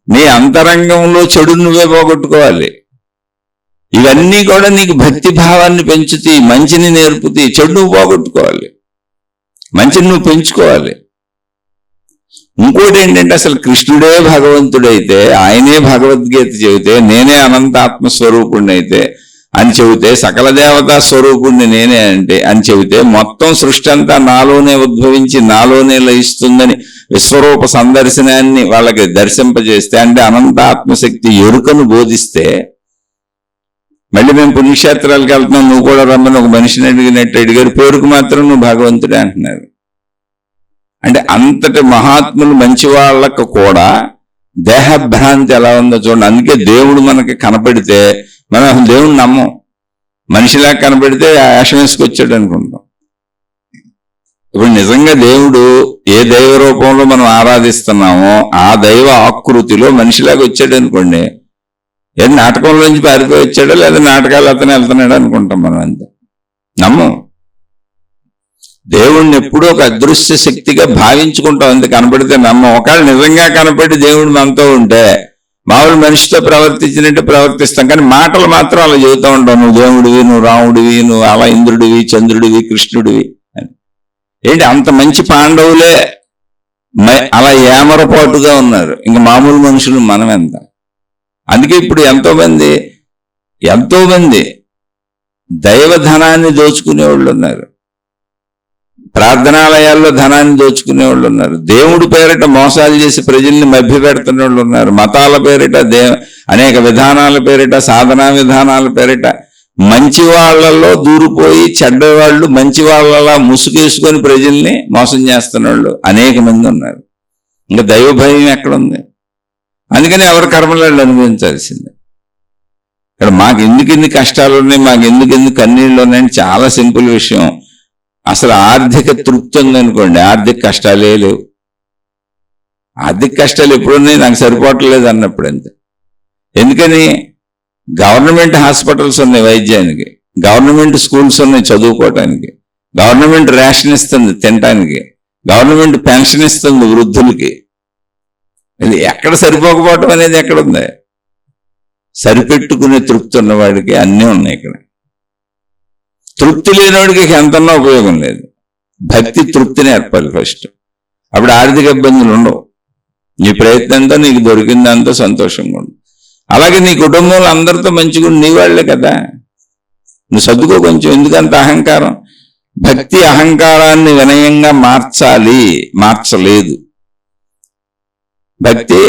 నీ అంతరంగంలో చెడు నువ్వే పోగొట్టుకోవాలి. ఇవన్నీ కూడా నీకు భక్తి భావాన్ని పెంచుతాయి, మంచిని నేర్పుతాయి. చెడు నువ్వు పోగొట్టుకోవాలి, మంచిని నువ్వు పెంచుకోవాలి. ఇంకోటి ఏంటంటే అసలు కృష్ణుడే భగవంతుడైతే, ఆయనే భగవద్గీత చెబితే, నేనే అనంత ఆత్మస్వరూపుణ్ణి అయితే అని చెబితే, సకల దేవతా స్వరూపుణ్ణి నేనే అని చెబితే, మొత్తం సృష్టి అంతా నాలోనే ఉద్భవించి నాలోనే లయిస్తుందని విశ్వరూప సందర్శనాన్ని వాళ్ళకి దర్శింపజేస్తే, అంటే అనంత ఆత్మశక్తి ఎరుకను బోధిస్తే, మళ్ళీ మేము పుణ్యక్షేత్రాలకు వెళ్తున్నాం, నువ్వు కూడా రమ్మని ఒక మనిషిని అడిగారు, పేరుకు మాత్రం నువ్వు భగవంతుడే అంటున్నారు. అంటే అంతటి మహాత్ములు మంచి వాళ్ళకు కూడా దేహభ్రాంతి ఎలా ఉందో చూడండి. అందుకే దేవుడు మనకి కనపడితే మనం దేవుడిని నమ్మం. మనిషిలా కనపడితే వేషం వేసుకొచ్చాడు అనుకుంటాం. ఇప్పుడు నిజంగా దేవుడు ఏ దైవ రూపంలో మనం ఆరాధిస్తున్నామో ఆ దైవ ఆకృతిలో మనిషిలాగా వచ్చాడు అనుకోండి, ఏది నాటకంలోంచి పారిపోయి వచ్చాడో లేదా నాటకాలు అతను వెళ్తున్నాడు అనుకుంటాం. మనం అంతే నమ్మం. దేవుణ్ణి ఎప్పుడూ ఒక అదృశ్య శక్తిగా భావించుకుంటాం, అంతే. కనపడితే నమ్మం. ఒకవేళ నిజంగా కనపడి దేవుడు మనతో ఉంటే మామూలు మనిషితో ప్రవర్తించినట్టు ప్రవర్తిస్తాం, కానీ మాటలు మాత్రం అలా చెబుతూ ఉంటాం. నువ్వు దేవుడివి, నువ్వు రాముడివి, నువ్వు అలా ఇంద్రుడివి, చంద్రుడివి, కృష్ణుడివి అని. ఏంటి అంత మంచి పాండవులే అలా ఏమరపాటుగా ఉన్నారు, ఇంకా మామూలు మనుషులు మనం ఎంత. అందుకే ఇప్పుడు ఎంతో మంది దైవధనాన్ని దోచుకునే వాళ్ళు ఉన్నారు, ప్రార్థనాలయాల్లో ధనాన్ని దోచుకునే వాళ్ళు ఉన్నారు, దేవుడి పేరిట మోసాలు చేసి ప్రజల్ని మభ్య పెడుతున్న వాళ్ళు ఉన్నారు, మతాల పేరిట అనేక విధానాల పేరిట సాధనా విధానాల పేరిట మంచి వాళ్ళలో దూరిపోయి చెడ్డవాళ్ళు మంచి వాళ్ళలా ముసుగేసుకొని ప్రజల్ని మోసం చేస్తున్న వాళ్ళు అనేక మంది ఉన్నారు. ఇంకా దైవ భయం ఎక్కడుంది? అందుకని ఎవరి కర్మలను అనుభవించాల్సిందే. ఇక్కడ మాకు ఎందుకు ఇన్ని కష్టాలు ఉన్నాయి, మాకు ఎందుకు కన్నీళ్ళు ఉన్నాయని చాలా సింపుల్ విషయం. అసలు ఆర్థిక తృప్తి ఉందనుకోండి, ఆర్థిక కష్టాలే లేవు. ఆర్థిక కష్టాలు ఎప్పుడున్నాయి, నాకు సరిపోవట్లేదు అన్నప్పుడు అంతే. ఎందుకని? గవర్నమెంట్ హాస్పిటల్స్ ఉన్నాయి వైద్యానికి, గవర్నమెంట్ స్కూల్స్ ఉన్నాయి చదువుకోవటానికి, గవర్నమెంట్ రేషన్ ఇస్తుంది తినటానికి, గవర్నమెంట్ పెన్షన్ ఇస్తుంది వృద్ధులకి. ఇది ఎక్కడ సరిపోకపోవటం అనేది ఎక్కడుంది? సరిపెట్టుకునే తృప్తి ఉన్నవాడికి అన్నీ ఉన్నాయి. ఇక్కడ తృప్తి లేనివాడికి ఎంతన్నా ఉపయోగం లేదు. భక్తి తృప్తిని ఏర్పాలి ఫస్ట్, అప్పుడు ఆర్థిక ఇబ్బందులు ఉండవు. నీ ప్రయత్నంతో నీకు దొరికిందంతా సంతోషంగా ఉండు. అలాగే నీ కుటుంబంలో అందరితో మంచిగా నీ వాళ్లే కదా, నువ్వు సర్దుకో కొంచెం. ఎందుకంత అహంకారం? భక్తి అహంకారాన్ని వినయంగా మార్చలేదు. భక్తి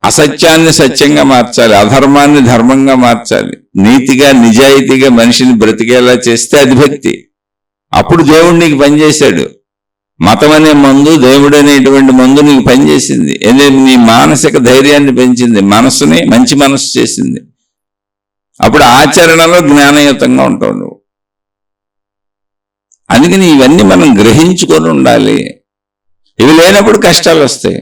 అసత్యాన్ని సత్యంగా మార్చాలి, అధర్మాన్ని ధర్మంగా మార్చాలి, నీతిగా నిజాయితీగా మనిషిని బ్రతికేలా చేస్తే అది భక్తి. అప్పుడు దేవుడు నీకు పనిచేశాడు. మతం అనే మందు, దేవుడు అనేటువంటి మందు నీకు పనిచేసింది. నీ మానసిక ధైర్యాన్ని పెంచింది, మనస్సుని మంచి మనస్సు చేసింది. అప్పుడు ఆచరణలో జ్ఞానయుతంగా ఉంటావు నువ్వు. అందుకని ఇవన్నీ మనం గ్రహించుకొని ఉండాలి. ఇవి లేనప్పుడు కష్టాలు వస్తాయి.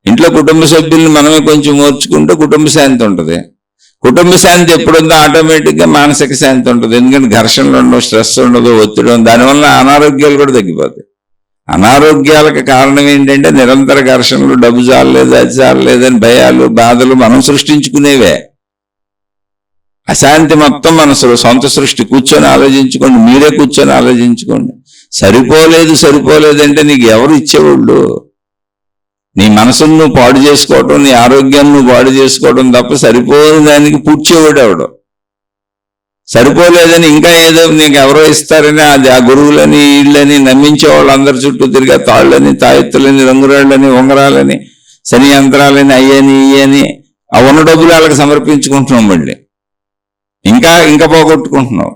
ఇంట్లో కుటుంబ సభ్యుల్ని మనమే కొంచెం ఓర్చుకుంటే కుటుంబ శాంతి ఉంటుంది. కుటుంబ శాంతి ఎప్పుడుందో ఆటోమేటిక్గా మానసిక శాంతి ఉంటుంది. ఎందుకంటే ఘర్షణలు ఉండవు, స్ట్రెస్ ఉండదు, ఒత్తిడి ఉండదు. దానివల్ల అనారోగ్యాలు కూడా తగ్గిపోతాయి. అనారోగ్యాలకు కారణం ఏంటంటే నిరంతర ఘర్షణలు, డబ్బు చాలలేదు, అది చాలలేదని భయాలు, బాధలు మనం సృష్టించుకునేవే. అశాంతి మొత్తం మన సొంత సృష్టి. కూర్చొని ఆలోచించుకోండి, మీరే కూర్చొని ఆలోచించుకోండి. సరిపోలేదంటే నీకు ఎవరు ఇచ్చేవాళ్ళు? నీ మనసును నువ్వు పాడు చేసుకోవటం, నీ ఆరోగ్యాన్ని నువ్వు పాడు చేసుకోవటం తప్ప సరిపోని దానికి పూడ్చేవాడు ఎవడు? సరిపోలేదని ఇంకా ఏదో నీకు ఎవరో ఇస్తారని అది ఆ గురువులని వీళ్ళని నమ్మించే వాళ్ళు అందరి చుట్టూ తిరిగా తాళ్ళని, తాయెత్తులని, రంగురాళ్ళని, ఉంగరాలని, శని యంత్రాలని, అయ్యని ఇయ్యని ఆ ఉన్న డబ్బులు వాళ్ళకి సమర్పించుకుంటున్నాం. మళ్ళీ ఇంకా పోగొట్టుకుంటున్నావు.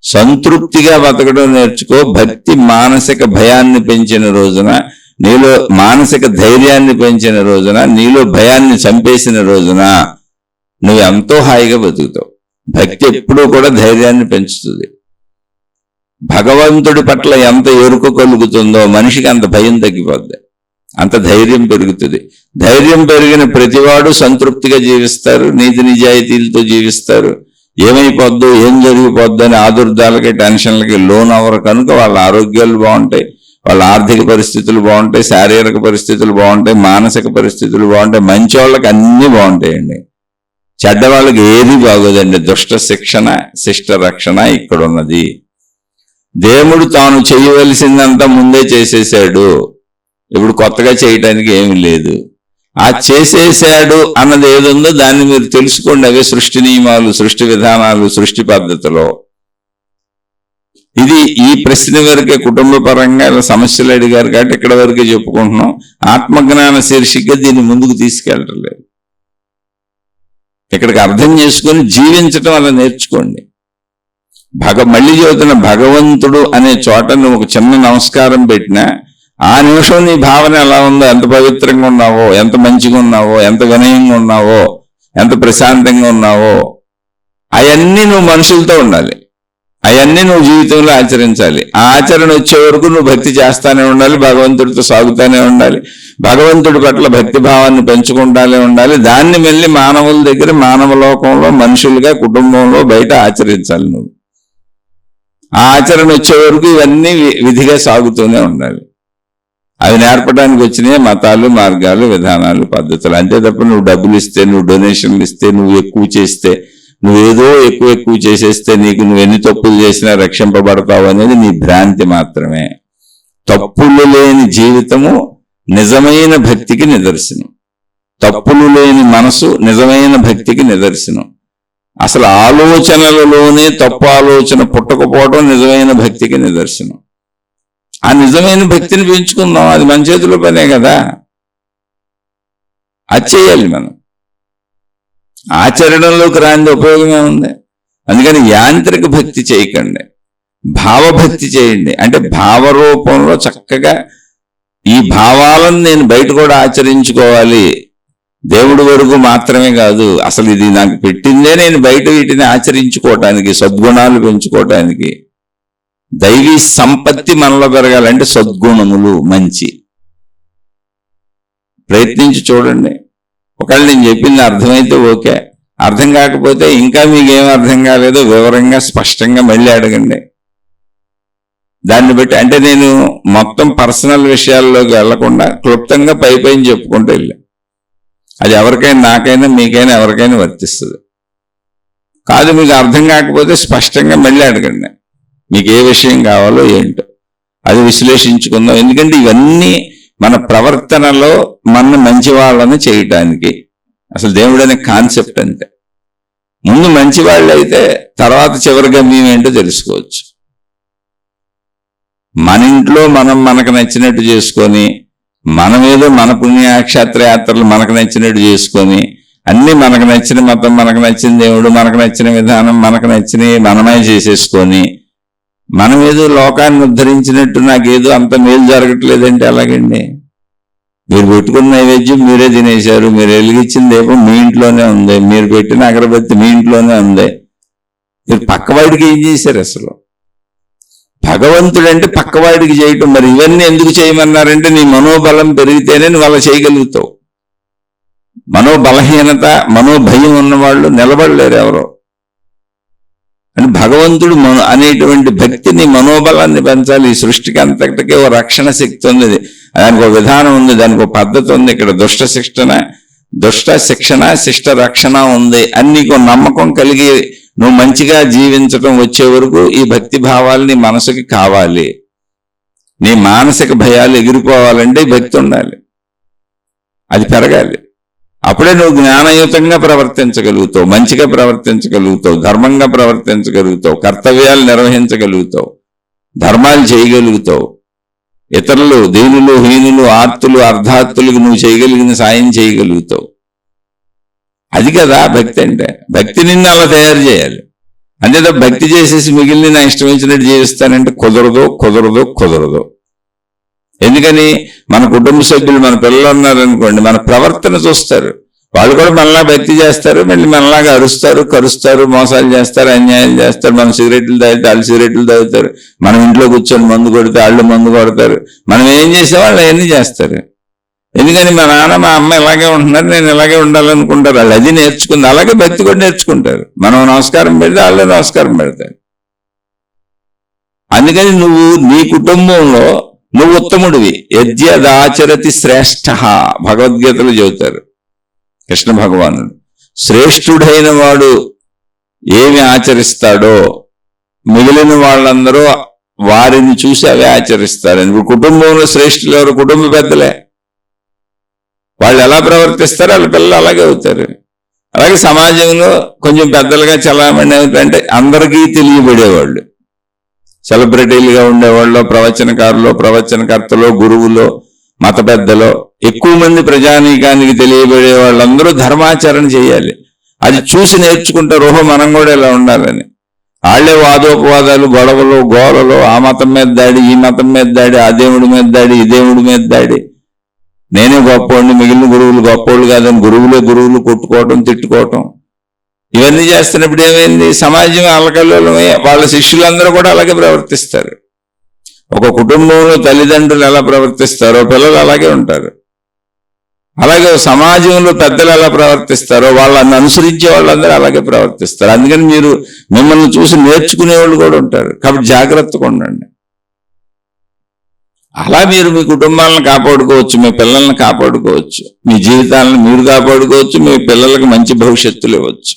సంతృప్తిగా బతకడం నేర్చుకో. భక్తి మానసిక భయాన్ని పెంచిన రోజున, నీలో మానసిక ధైర్యాన్ని పెంచిన రోజున, నీలో భయాన్ని చంపేసిన రోజున నువ్వు ఎంతో హాయిగా బతుకుతావు. భక్తి ఎప్పుడూ కూడా ధైర్యాన్ని పెంచుతుంది. భగవంతుడి పట్ల ఎంత ఎరుక కలుగుతుందో మనిషికి అంత భయం తగ్గిపోద్ది, అంత ధైర్యం పెరుగుతుంది. ధైర్యం పెరిగిన ప్రతివాడు సంతృప్తిగా జీవిస్తారు, నీతి నిజాయితీలతో జీవిస్తారు. ఏమైపోద్దు, ఏం జరిగిపోద్దు అని ఆదుర్దాలకి, టెన్షన్లకి లోన్ అవ్వరు. కనుక వాళ్ళ ఆరోగ్యాలు బాగుంటాయి, వాళ్ళ ఆర్థిక పరిస్థితులు బాగుంటాయి, శారీరక పరిస్థితులు బాగుంటాయి, మానసిక పరిస్థితులు బాగుంటాయి. మంచి వాళ్ళకి అన్నీ బాగుంటాయండి, చెడ్డవాళ్ళకి ఏది బాగోదండి. దుష్ట శిక్షణ శిష్ట రక్షణ ఇక్కడ ఉన్నది. దేవుడు తాను చేయవలసిందంతా ముందే చేసేసాడు, ఇప్పుడు కొత్తగా చేయటానికి ఏమీ లేదు. ఆ చేసేసాడు అన్నది ఏదుందో దాన్ని మీరు తెలుసుకోండి. అవే సృష్టి నియమాలు, సృష్టి విధానాలు, సృష్టి పద్ధతిలో. ఇది ఈ ప్రశ్న వరకే కుటుంబ పరంగా సమస్యలు అడిగారు కాబట్టి ఇక్కడ వరకే చెప్పుకుంటున్నాం. ఆత్మజ్ఞాన శీర్షికగా దీన్ని ముందుకు తీసుకెళ్ళటం లేదు. ఇక్కడికి అర్థం చేసుకొని జీవించటం అలా నేర్చుకోండి. మళ్ళీ చెబుతున్న భగవంతుడు అనే చోట నువ్వు ఒక చిన్న నమస్కారం పెట్టినా ఆ నిమిషం నీ భావన ఎలా ఉందో, ఎంత పవిత్రంగా ఉన్నావో, ఎంత మంచిగా ఉన్నావో, ఎంత వినయంగా ఉన్నావో, ఎంత ప్రశాంతంగా ఉన్నావో, అవన్నీ నువ్వు మనుషులతో ఉండాలి, అవన్నీ నువ్వు జీవితంలో ఆచరించాలి. ఆ ఆచరణ వచ్చే వరకు నువ్వు భక్తి చేస్తానే ఉండాలి, భగవంతుడితో సాగుతానే ఉండాలి, భగవంతుడి పట్ల భక్తి భావాన్ని పెంచుకుంటానే ఉండాలి. దాన్ని మళ్ళీ మానవుల దగ్గర, మానవ లోకంలో, మనుషులుగా, కుటుంబంలో, బయట ఆచరించాలి నువ్వు. ఆ ఆచరణ వచ్చే వరకు ఇవన్నీ విధిగా సాగుతూనే ఉండాలి. అవి నేర్పడానికి వచ్చినాయి మతాలు, మార్గాలు, విధానాలు, పద్ధతులు. అంతే తప్ప నువ్వు డబ్బులు ఇస్తే, నువ్వు డొనేషన్లు ఇస్తే, నువ్వు ఎక్కువ చేస్తే, నువ్వేదో ఎక్కువ చేసేస్తే నీకు నువ్వు ఎన్ని తప్పులు చేసినా రక్షింపబడతావు అనేది నీ భ్రాంతి మాత్రమే. తప్పులు లేని జీవితము నిజమైన భక్తికి నిదర్శనం. తప్పులు లేని మనసు నిజమైన భక్తికి నిదర్శనం. అసలు ఆలోచనలలోనే తప్పు ఆలోచన పుట్టకపోవడం నిజమైన భక్తికి నిదర్శనం. ఆ నిజమైన భక్తిని పెంచుకుందాం, అది మన చేతిలో పనే కదా, అది చేయాలి మనం. ఆచరణలోకి రాని ఉపయోగమే ఉంది. అందుకని యాంత్రిక భక్తి చేయకండి, భావభక్తి చేయండి. అంటే భావరూపంలో చక్కగా ఈ భావాలను నేను బయట కూడా ఆచరించుకోవాలి, దేవుడి వరకు మాత్రమే కాదు, అసలు ఇది నాకు పెట్టిందే నేను బయట వీటిని ఆచరించుకోవటానికి, సద్గుణాలు పెంచుకోవటానికి. దైవీ సంపత్తి మనలో పెరగాలంటే సద్గుణములు మంచి ప్రయత్నించి చూడండి. ఒకవేళ నేను చెప్పింది అర్థమైతే ఓకే, అర్థం కాకపోతే ఇంకా మీకేం అర్థం కాలేదో వివరంగా స్పష్టంగా మళ్ళీ అడగండి. దాన్ని బట్టి అంటే నేను మొత్తం పర్సనల్ విషయాల్లోకి వెళ్లకుండా క్లుప్తంగా పైన చెప్పుకుంటూ వెళ్ళా. అది ఎవరికైనా, నాకైనా, మీకైనా, ఎవరికైనా వర్తిస్తుంది. కాదు మీకు అర్థం కాకపోతే స్పష్టంగా మళ్ళీ అడగండి, మీకు ఏ విషయం కావాలో ఏంటో అది విశ్లేషించుకుందాం. ఎందుకంటే ఇవన్నీ మన ప్రవర్తనలో మన మంచి వాళ్ళని చేయటానికి అసలు దేవుడు అనే కాన్సెప్ట్. అంతే, ముందు మంచి వాళ్ళు అయితే తర్వాత చివరిగా మేమేంటో తెలుసుకోవచ్చు. మన ఇంట్లో మనం మనకు నచ్చినట్టు చేసుకొని, మనమేదో మన పుణ్యక్షేత్ర యాత్రలు మనకు నచ్చినట్టు చేసుకొని, అన్ని మనకు నచ్చిన మతం, మనకు నచ్చిన దేవుడు, మనకు నచ్చిన విధానం, మనకు నచ్చినవి మనమే చేసేసుకొని, మనమేదో లోకాన్ని ఉద్ధరించినట్టు నాకేదో అంత మేలు జరగట్లేదంటే ఎలాగండి? మీరు పెట్టుకున్న నైవేద్యం మీరే తినేశారు, మీరు వెలిగించిన దీపం మీ ఇంట్లోనే ఉంది, మీరు పెట్టిన అగరబత్తి మీ ఇంట్లోనే ఉంది, మీరు పక్కవాడికి ఏం చేశారు? అసలు భగవంతుడంటే పక్కవాడికి చేయటం. మరి ఇవన్నీ ఎందుకు చేయమన్నారంటే నీ మనోబలం పెరిగితేనే నువ్వు అలా చేయగలుగుతావు. మనోబలహీనత, మనోభయం ఉన్నవాళ్ళు నిలబడలేరు ఎవరో. అని భగవంతుడు అనేటువంటి భక్తిని, మనోబలాన్ని పెంచాలి. ఈ సృష్టికి అంతటికీ ఓ రక్షణ శక్తి ఉంది, దానికి ఒక విధానం ఉంది, దానికి ఒక పద్ధతి ఉంది. ఇక్కడ దుష్ట శిక్షణ దుష్ట శిక్షణ శిష్ట రక్షణ ఉంది అని నీకు నమ్మకం కలిగి నువ్వు మంచిగా జీవించటం వచ్చే వరకు ఈ భక్తి భావాలు నీ మనసుకి కావాలి. నీ మానసిక భయాలు ఎగిరిపోవాలంటే భక్తి ఉండాలి, అది పెరగాలి. అప్పుడే నువ్వు జ్ఞానయుతంగా ప్రవర్తించగలుగుతావు, మంచిగా ప్రవర్తించగలుగుతావు, ధర్మంగా ప్రవర్తించగలుగుతావు, కర్తవ్యాలు నిర్వహించగలుగుతావు, ధర్మాలు చేయగలుగుతావు. ఇతరులు దీనులు హీనులు ఆర్తులు అర్ధార్తులకు నువ్వు చేయగలిగిన సాయం చేయగలుగుతావు. అది కదా భక్తి అంటే. భక్తి నిన్ను అలా తయారు చేయాలి. అంతేదా భక్తి చేసేసి మిగిలిన నా ఇష్టం వచ్చినట్టు జీవిస్తానంటే కుదరదు కుదరదు కుదరదు. ఎందుకని మన కుటుంబ సభ్యులు మన పిల్లలు ఉన్నారనుకోండి, మన ప్రవర్తన చూస్తారు. వాళ్ళు కూడా మనలా భక్తి చేస్తారు, మళ్ళీ మనలాగా అరుస్తారు, కరుస్తారు, మోసాలు చేస్తారు, అన్యాయాలు చేస్తారు. మనం సిగరెట్లు తాగితే వాళ్ళు సిగరెట్లు తాగుతారు, మనం ఇంట్లో కూర్చొని మందు కొడితే వాళ్ళు మందు కొడతారు. మనం ఏం చేసేవాళ్ళు అవన్నీ చేస్తారు. ఎందుకని మా నాన్న మా అమ్మ ఇలాగే ఉంటున్నారు, నేను ఇలాగే ఉండాలనుకుంటారు. వాళ్ళు అది నేర్చుకుంది, అలాగే భక్తి కూడా నేర్చుకుంటారు. మనం నమస్కారం పెడితే వాళ్ళు నమస్కారం పెడతారు. అందుకని నువ్వు నీ కుటుంబంలో నువ్వు ఉత్తముడివి. యద్యదాచరతి శ్రేష్ఠ భగవద్గీతలో చెబుతారు కృష్ణ భగవానుడు. శ్రేష్ఠుడైన వాడు ఏమి ఆచరిస్తాడో మిగిలిన వాళ్ళందరూ వారిని చూసి అవే ఆచరిస్తారు. ఇప్పుడు కుటుంబంలో శ్రేష్ఠులు ఎవరు? కుటుంబ పెద్దలే. వాళ్ళు ఎలా ప్రవర్తిస్తారో వాళ్ళ పిల్లలు అలాగే అవుతారు. అలాగే సమాజంలో కొంచెం పెద్దలుగా చలామణి అవుతారంటే అందరికీ తెలియబడేవాళ్ళు, సెలబ్రిటీలుగా ఉండేవాళ్ళు, ప్రవచనకారులు, ప్రవచనకర్తలు, గురువులు, మత పెద్దలు, ఎక్కువ మంది ప్రజానీకానికి తెలియబడే వాళ్ళందరూ ధర్మాచరణ చేయాలి. అది చూసి నేర్చుకుంటారు, ఓహో మనం కూడా ఇలా ఉండాలని. వాళ్ళే వాదోపవాదాలు, గొడవలు, గోలలు, ఆ మతం మీద దాడి, ఈ మతం మీద దాడి, ఆ దేవుడి మీద దాడి, ఈ దేవుడి మీద దాడి, నేనే గొప్పవాడిని మిగిలిన గురువులు గొప్పవాళ్ళు కాదని గురువులు కొట్టుకోవటం, తిట్టుకోవటం, ఇవన్నీ చేస్తున్నప్పుడు ఏమైంది? సమాజం అల్లకల్లోలమే. వాళ్ళ శిష్యులందరూ కూడా అలాగే ప్రవర్తిస్తారు. ఒక కుటుంబంలో తల్లిదండ్రులు ఎలా ప్రవర్తిస్తారో పిల్లలు అలాగే ఉంటారు. అలాగే సమాజంలో పెద్దలు ఎలా ప్రవర్తిస్తారో వాళ్ళని అనుసరించే వాళ్ళందరూ అలాగే ప్రవర్తిస్తారు. అందుకని మీరు మిమ్మల్ని చూసి నేర్చుకునే వాళ్ళు కూడా ఉంటారు. కాబట్టి జాగ్రత్తగా ఉండండి. అలా మీరు మీ కుటుంబాలను కాపాడుకోవచ్చు, మీ పిల్లల్ని కాపాడుకోవచ్చు, మీ జీవితాలను మీరు కాపాడుకోవచ్చు, మీ పిల్లలకు మంచి భవిష్యత్తులు ఇవ్వచ్చు.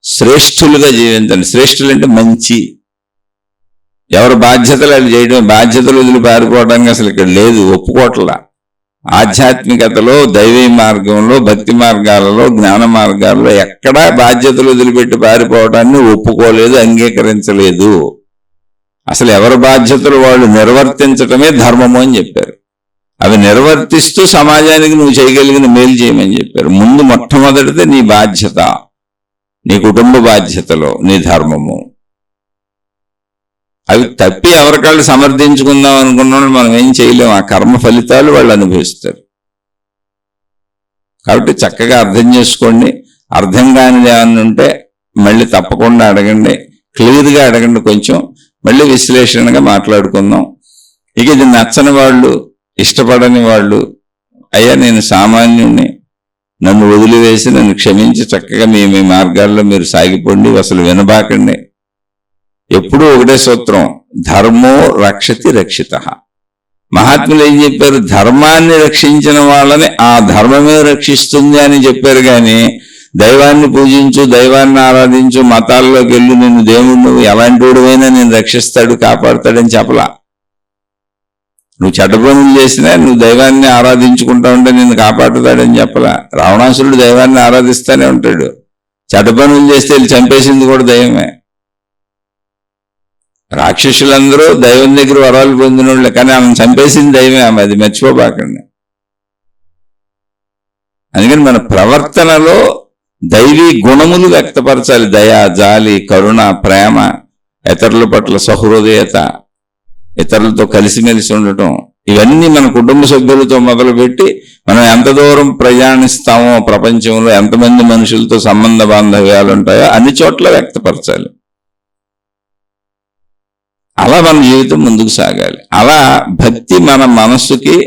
శ్రేష్ఠులుగా జీవించండి. శ్రేష్ఠులు అంటే మంచి, ఎవరు బాధ్యతలు అది చేయడం, బాధ్యతలు వదిలి పారిపోవడానికి అసలు ఇక్కడ లేదు, ఒప్పుకోట్ల. ఆధ్యాత్మికతలో, దైవీ మార్గంలో, భక్తి మార్గాలలో, జ్ఞాన మార్గాల్లో ఎక్కడా బాధ్యతలు వదిలిపెట్టి పారిపోవడాన్ని ఒప్పుకోలేదు, అంగీకరించలేదు. అసలు ఎవరి బాధ్యతలు వాళ్ళు నిర్వర్తించటమే ధర్మము అని చెప్పారు. అవి నిర్వర్తిస్తూ సమాజానికి నువ్వు చేయగలిగిన మేలు చేయమని చెప్పారు. ముందు మొట్టమొదటిది నీ బాధ్యత, నీ కుటుంబ బాధ్యతలో నీ ధర్మము. అవి తప్పి ఎవరికాళ్ళు సమర్థించుకుందాం అనుకున్నాడు మనం ఏం చేయలేము. ఆ కర్మ ఫలితాలు వాళ్ళు అనుభవిస్తారు. కాబట్టి చక్కగా అర్థం చేసుకోండి. అర్థం కానిది ఏమన్నా ఉంటే మళ్ళీ తప్పకుండా అడగండి, క్లియర్గా అడగండి. కొంచెం మళ్ళీ విశ్లేషణగా మాట్లాడుకుందాం. ఇక ఇది నచ్చని వాళ్ళు, ఇష్టపడని వాళ్ళు, అయ్యా నేను సామాన్యుణ్ణి, నన్ను వదిలివేసి నన్ను క్షమించి చక్కగా మీ మీ మార్గాల్లో మీరు సాగిపోండి, అసలు వినబాకండి. ఎప్పుడూ ఒకటే సూత్రం, ధర్మో రక్షతి రక్షిత. మహాత్ములు ఏం చెప్పారు? ధర్మాన్ని రక్షించిన వాళ్ళని ఆ ధర్మమే రక్షిస్తుంది అని చెప్పారు. కానీ దైవాన్ని పూజించు, దైవాన్ని ఆరాధించు, మతాల్లోకి వెళ్ళు, నిన్ను దేవుడు నువ్వు ఎలాంటి వాడివైనా నేను రక్షిస్తాడు, కాపాడుతాడని చెప్పలా. నువ్వు చెడ్డ పనులు చేసినా నువ్వు దైవాన్ని ఆరాధించుకుంటా ఉంటే నిన్ను కాపాడుతాడని చెప్పలా. రావణాసురుడు దైవాన్ని ఆరాధిస్తానే ఉంటాడు, చెడ్డ పనులు చేస్తే వెళ్ళి చంపేసింది కూడా దైవమే. రాక్షసులందరూ దైవం దగ్గర వరాలు పొందిన వాళ్ళే, కానీ ఆమెను చంపేసింది దైవమే. ఆమె అది మర్చిపోబాకండి. అందుకని మన ప్రవర్తనలో దైవీ గుణములు వ్యక్తపరచాలి. దయ, జాలి, కరుణ, ప్రేమ, ఇతరుల పట్ల సహృదయత, ఇతరులతో కలిసిమెలిసి ఉండటం, ఇవన్నీ మన కుటుంబ సభ్యులతో మొదలుపెట్టి మనం ఎంత దూరం ప్రయాణిస్తామో, ప్రపంచంలో ఎంతమంది మనుషులతో సంబంధ బాంధవ్యాలు ఉంటాయో అన్ని చోట్ల వ్యక్తపరచాలి. అలా మన జీవితం ముందుకు సాగాలి. అలా భక్తి మన మనస్సుకి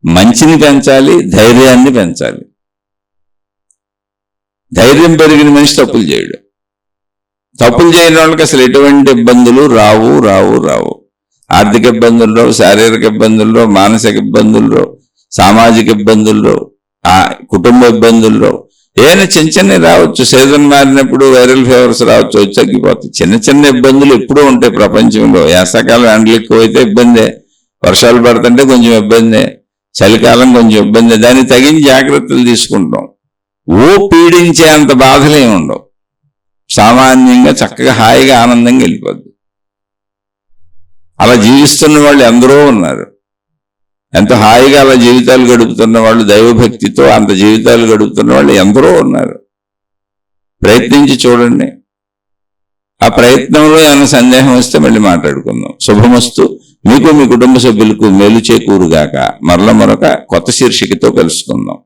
మంచిని పెంచాలి, ధైర్యాన్ని పెంచాలి. ధైర్యం పెరిగిన మనిషి తప్పులు చేయడు. తప్పులు చేయని వాళ్ళకి అసలు ఎటువంటి ఇబ్బందులు రావు రావు రావు. ఆర్థిక ఇబ్బందుల్లో, శారీరక ఇబ్బందుల్లో, మానసిక ఇబ్బందుల్లో, సామాజిక ఇబ్బందుల్లో ఆ కుటుంబ ఇబ్బందుల్లో ఏదైనా చిన్న చిన్నవి రావచ్చు, సీజన్ మారినప్పుడు వైరల్ ఫీవర్స్ రావచ్చు, వచ్చి తగ్గిపోతాయి. చిన్న చిన్న ఇబ్బందులు ఎప్పుడూ ఉంటాయి ప్రపంచంలో. వేసవకాలం ఎండలు ఎక్కువైతే ఇబ్బందే, వర్షాలు పడుతుంటే కొంచెం ఇబ్బందే, చలికాలం కొంచెం ఇబ్బందే. దానికి తగిన జాగ్రత్తలు తీసుకుంటాం. పీడించే అంత బాధలు ఏమి ఉండవు. సామాన్యంగా చక్కగా హాయిగా ఆనందంగా వెళ్ళిపోద్ది. అలా జీవిస్తున్న వాళ్ళు ఎందరో ఉన్నారు. ఎంతో హాయిగా అలా జీవితాలు గడుపుతున్న వాళ్ళు, దైవభక్తితో అంత జీవితాలు గడుపుతున్న వాళ్ళు ఎందరో ఉన్నారు. ప్రయత్నించి చూడండి. ఆ ప్రయత్నంలో ఏమైనా సందేహం వస్తే మళ్ళీ మాట్లాడుకుందాం. శుభమస్తు. మీకు మీ కుటుంబ సభ్యులకు మేలు చేకూరుగాక. మరొక కొత్త శీర్షికతో కలుసుకుందాం.